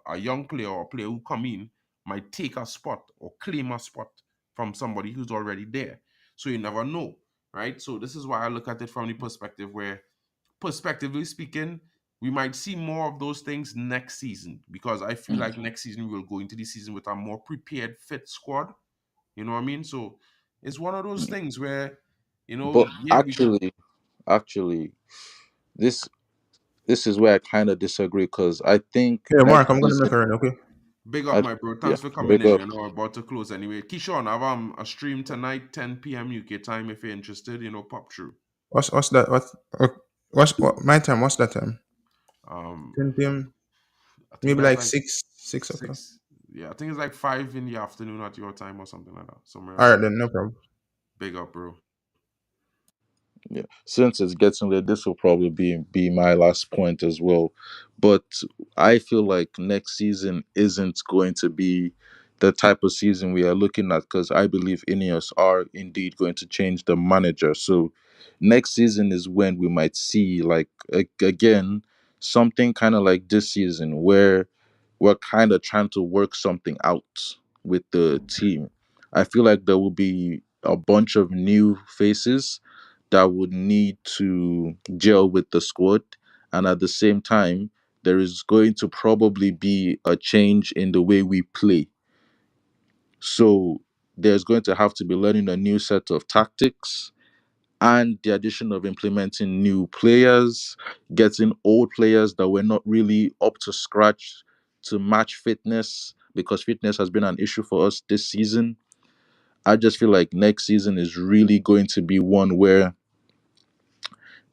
Speaker 1: a young player or a player who come in might take a spot or claim a spot from somebody who's already there. So you never know, right? So this is why I look at it from the perspective where, perspectively speaking, we might see more of those things next season because I feel like next season we will go into the season with a more prepared, fit squad. You know what I mean? So it's one of those things where,
Speaker 3: But
Speaker 1: yeah, we could
Speaker 3: actually, this this is where I kind of disagree because I think
Speaker 5: Yeah,
Speaker 3: next
Speaker 5: Mark, I'm gonna
Speaker 3: season,
Speaker 5: make a run, okay?
Speaker 1: big up,
Speaker 3: I,
Speaker 1: my bro.
Speaker 3: yeah,
Speaker 1: Thanks for coming
Speaker 3: big
Speaker 1: in.
Speaker 3: up.
Speaker 1: About to close anyway. Keyshawn, I have a stream tonight, 10 p.m. UK time. If you're interested, pop through.
Speaker 5: What's that? What my time? What's that time?
Speaker 1: Um,
Speaker 5: 10 p.m.
Speaker 1: I think
Speaker 5: Maybe
Speaker 1: that's
Speaker 5: like
Speaker 1: like
Speaker 5: 6 o'clock.
Speaker 1: 6. Yeah, I think it's like 5 in the afternoon at your time or something like that. Somewhere
Speaker 5: All right
Speaker 1: around
Speaker 5: then,
Speaker 1: there.
Speaker 5: no problem.
Speaker 1: Big up, bro.
Speaker 3: Yeah, since it's getting late, this will probably be my last point as well. But I feel like next season isn't going to be the type of season we are looking at because I believe INEOS are indeed going to change the manager. So next season is when we might see like again something kind of like this season where we're kind of trying to work something out with the team. I feel like there will be a bunch of new faces that would need to gel with the squad. And at the same time, there is going to probably be a change in the way we play. So there's going to have to be learning a new set of tactics and the addition of implementing new players, getting old players that were not really up to scratch to match fitness because fitness has been an issue for us this season. I just feel like next season is really going to be one where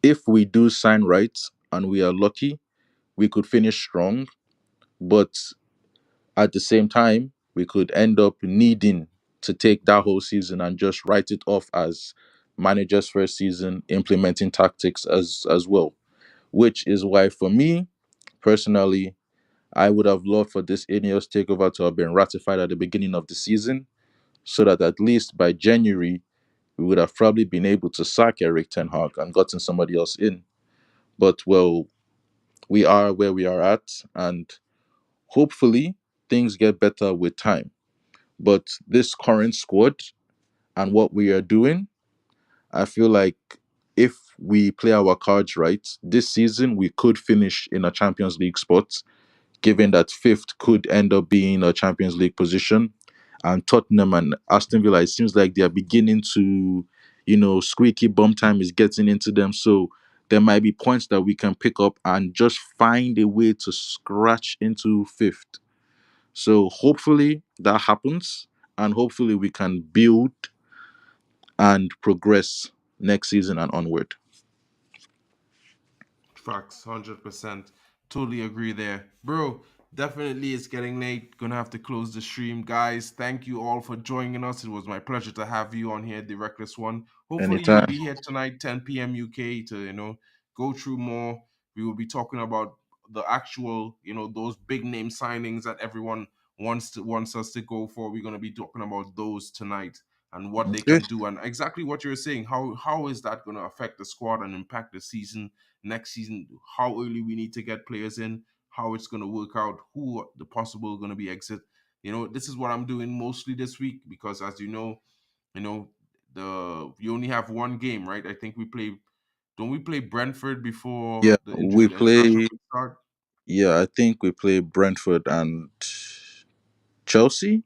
Speaker 3: if we do sign right and we are lucky, we could finish strong. But at the same time, we could end up needing to take that whole season and just write it off as manager's first season implementing tactics as well. Which is why for me, personally, I would have loved for this INEOS takeover to have been ratified at the beginning of the season so that at least by January we would have probably been able to sack Eric Ten Hag and gotten somebody else in. But well, we are where we are at, and hopefully things get better with time. But this current squad and what we are doing, I feel like if we play our cards right, this season we could finish in a Champions League spot, given that fifth could end up being a Champions League position. And Tottenham and Aston Villa, it seems like they are beginning to, squeaky bum time is getting into them. So there might be points that we can pick up and just find a way to scratch into fifth. So hopefully that happens, and hopefully we can build and progress next season and onward.
Speaker 1: Facts, 100%. Totally agree there, bro. Definitely, it's getting late. Gonna have to close the stream, guys. Thank you all for joining us. It was my pleasure to have you on here, the Reckless One. Hopefully, you'll
Speaker 3: Anytime.
Speaker 1: be here tonight, 10 p.m. UK, to go through more. We will be talking about the actual, those big name signings that everyone wants us to go for. We're gonna be talking about those tonight and what they
Speaker 3: Okay.
Speaker 1: can do, and exactly what you're saying. How is that gonna affect the squad and impact the season next season? How early we need to get players in, how it's going to work out, who the possible going to be exit. This is what I'm doing mostly this week because, as you know, we only have one game, right? I think we play. Don't we play Brentford before
Speaker 3: Yeah,
Speaker 1: the
Speaker 3: we
Speaker 1: international
Speaker 3: play.
Speaker 1: start?
Speaker 3: Yeah, I think we play Brentford and Chelsea.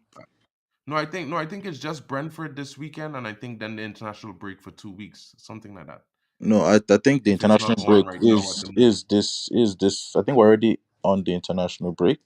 Speaker 1: No, I think it's just Brentford this weekend, and I think then the international break for 2 weeks, something like that.
Speaker 3: No, I think the
Speaker 1: If it's not
Speaker 3: international
Speaker 1: on
Speaker 3: break
Speaker 1: right now at
Speaker 3: is
Speaker 1: the moment.
Speaker 3: is this is this. I think we're already on the international break.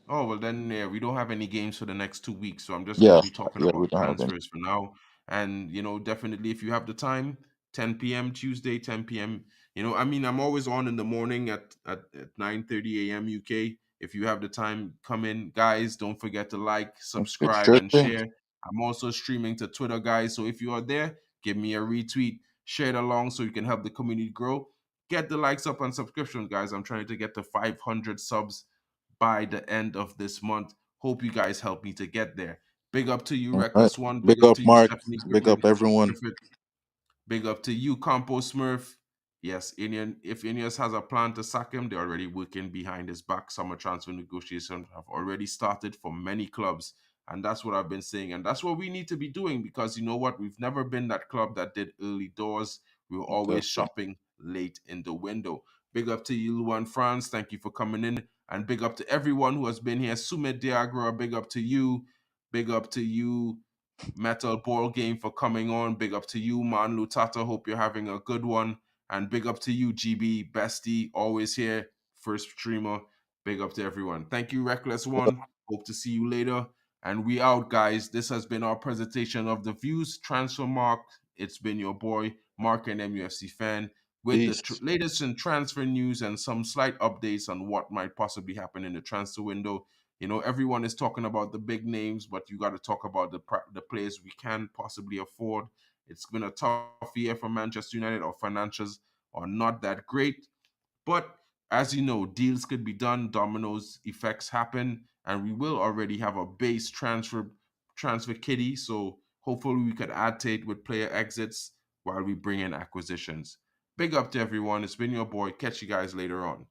Speaker 1: Oh, well, then, yeah, we don't have any games for the next 2 weeks. So I'm just going to
Speaker 3: Yeah,
Speaker 1: be talking
Speaker 3: yeah, we
Speaker 1: about
Speaker 3: don't have any.
Speaker 1: transfers for now. And, definitely if you have the time, 10 p.m. Tuesday, 10 p.m. I mean, I'm always on in the morning at 9:30 a.m. UK. If you have the time, come in. Guys, don't forget to like,
Speaker 3: Okay,
Speaker 1: subscribe,
Speaker 3: sure
Speaker 1: and
Speaker 3: thing.
Speaker 1: share. I'm also streaming to Twitter, guys. So if you are there, give me a retweet, share it along so you can help the community grow. Get the likes up and subscriptions, guys. I'm trying to get to 500 subs by the end of this month. Hope you guys help me to get there. Big up to you,
Speaker 3: All right.
Speaker 1: Reckless One. Big
Speaker 3: Big
Speaker 1: up
Speaker 3: up,
Speaker 1: to you,
Speaker 3: Mark.
Speaker 1: Stephanie
Speaker 3: Big up, everyone.
Speaker 1: Griffith. Big up to you, Compo Smurf. Yes, if INEOS has a plan to sack him, they're already working behind his back. Summer transfer negotiations have already started for many clubs. And that's what I've been saying. And that's what we need to be doing because you know what? We've never been that club that did early doors. We were always
Speaker 3: Exactly.
Speaker 1: shopping late in the window. Big up to you, Luan France. Thank you for coming in. And big up to everyone who has been here. Sumit Diagra, big up to you. Big up to you, Metal Ball Game, for coming on. Big up to you, Man Lutata. Hope you're having a good one. And big up to you, GB Bestie, always here, first streamer. Big up to everyone. Thank you, Reckless
Speaker 3: Big up.
Speaker 1: One. Hope to see you later. And we out, guys. This has been our presentation of the views transfer mark. It's been your boy, MarkN MUFC fan, with the
Speaker 3: Peace.
Speaker 1: latest in transfer news and some slight updates on what might possibly happen in the transfer window. Everyone is talking about the big names, but you got to talk about the players we can possibly afford. It's been a tough year for Manchester United. Our financials are not that great, but as you know, deals could be done, dominoes effects happen, and we will already have a base transfer kitty. So hopefully we could add to it with player exits while we bring in acquisitions. Big up to everyone. It's been your boy. Catch you guys later on.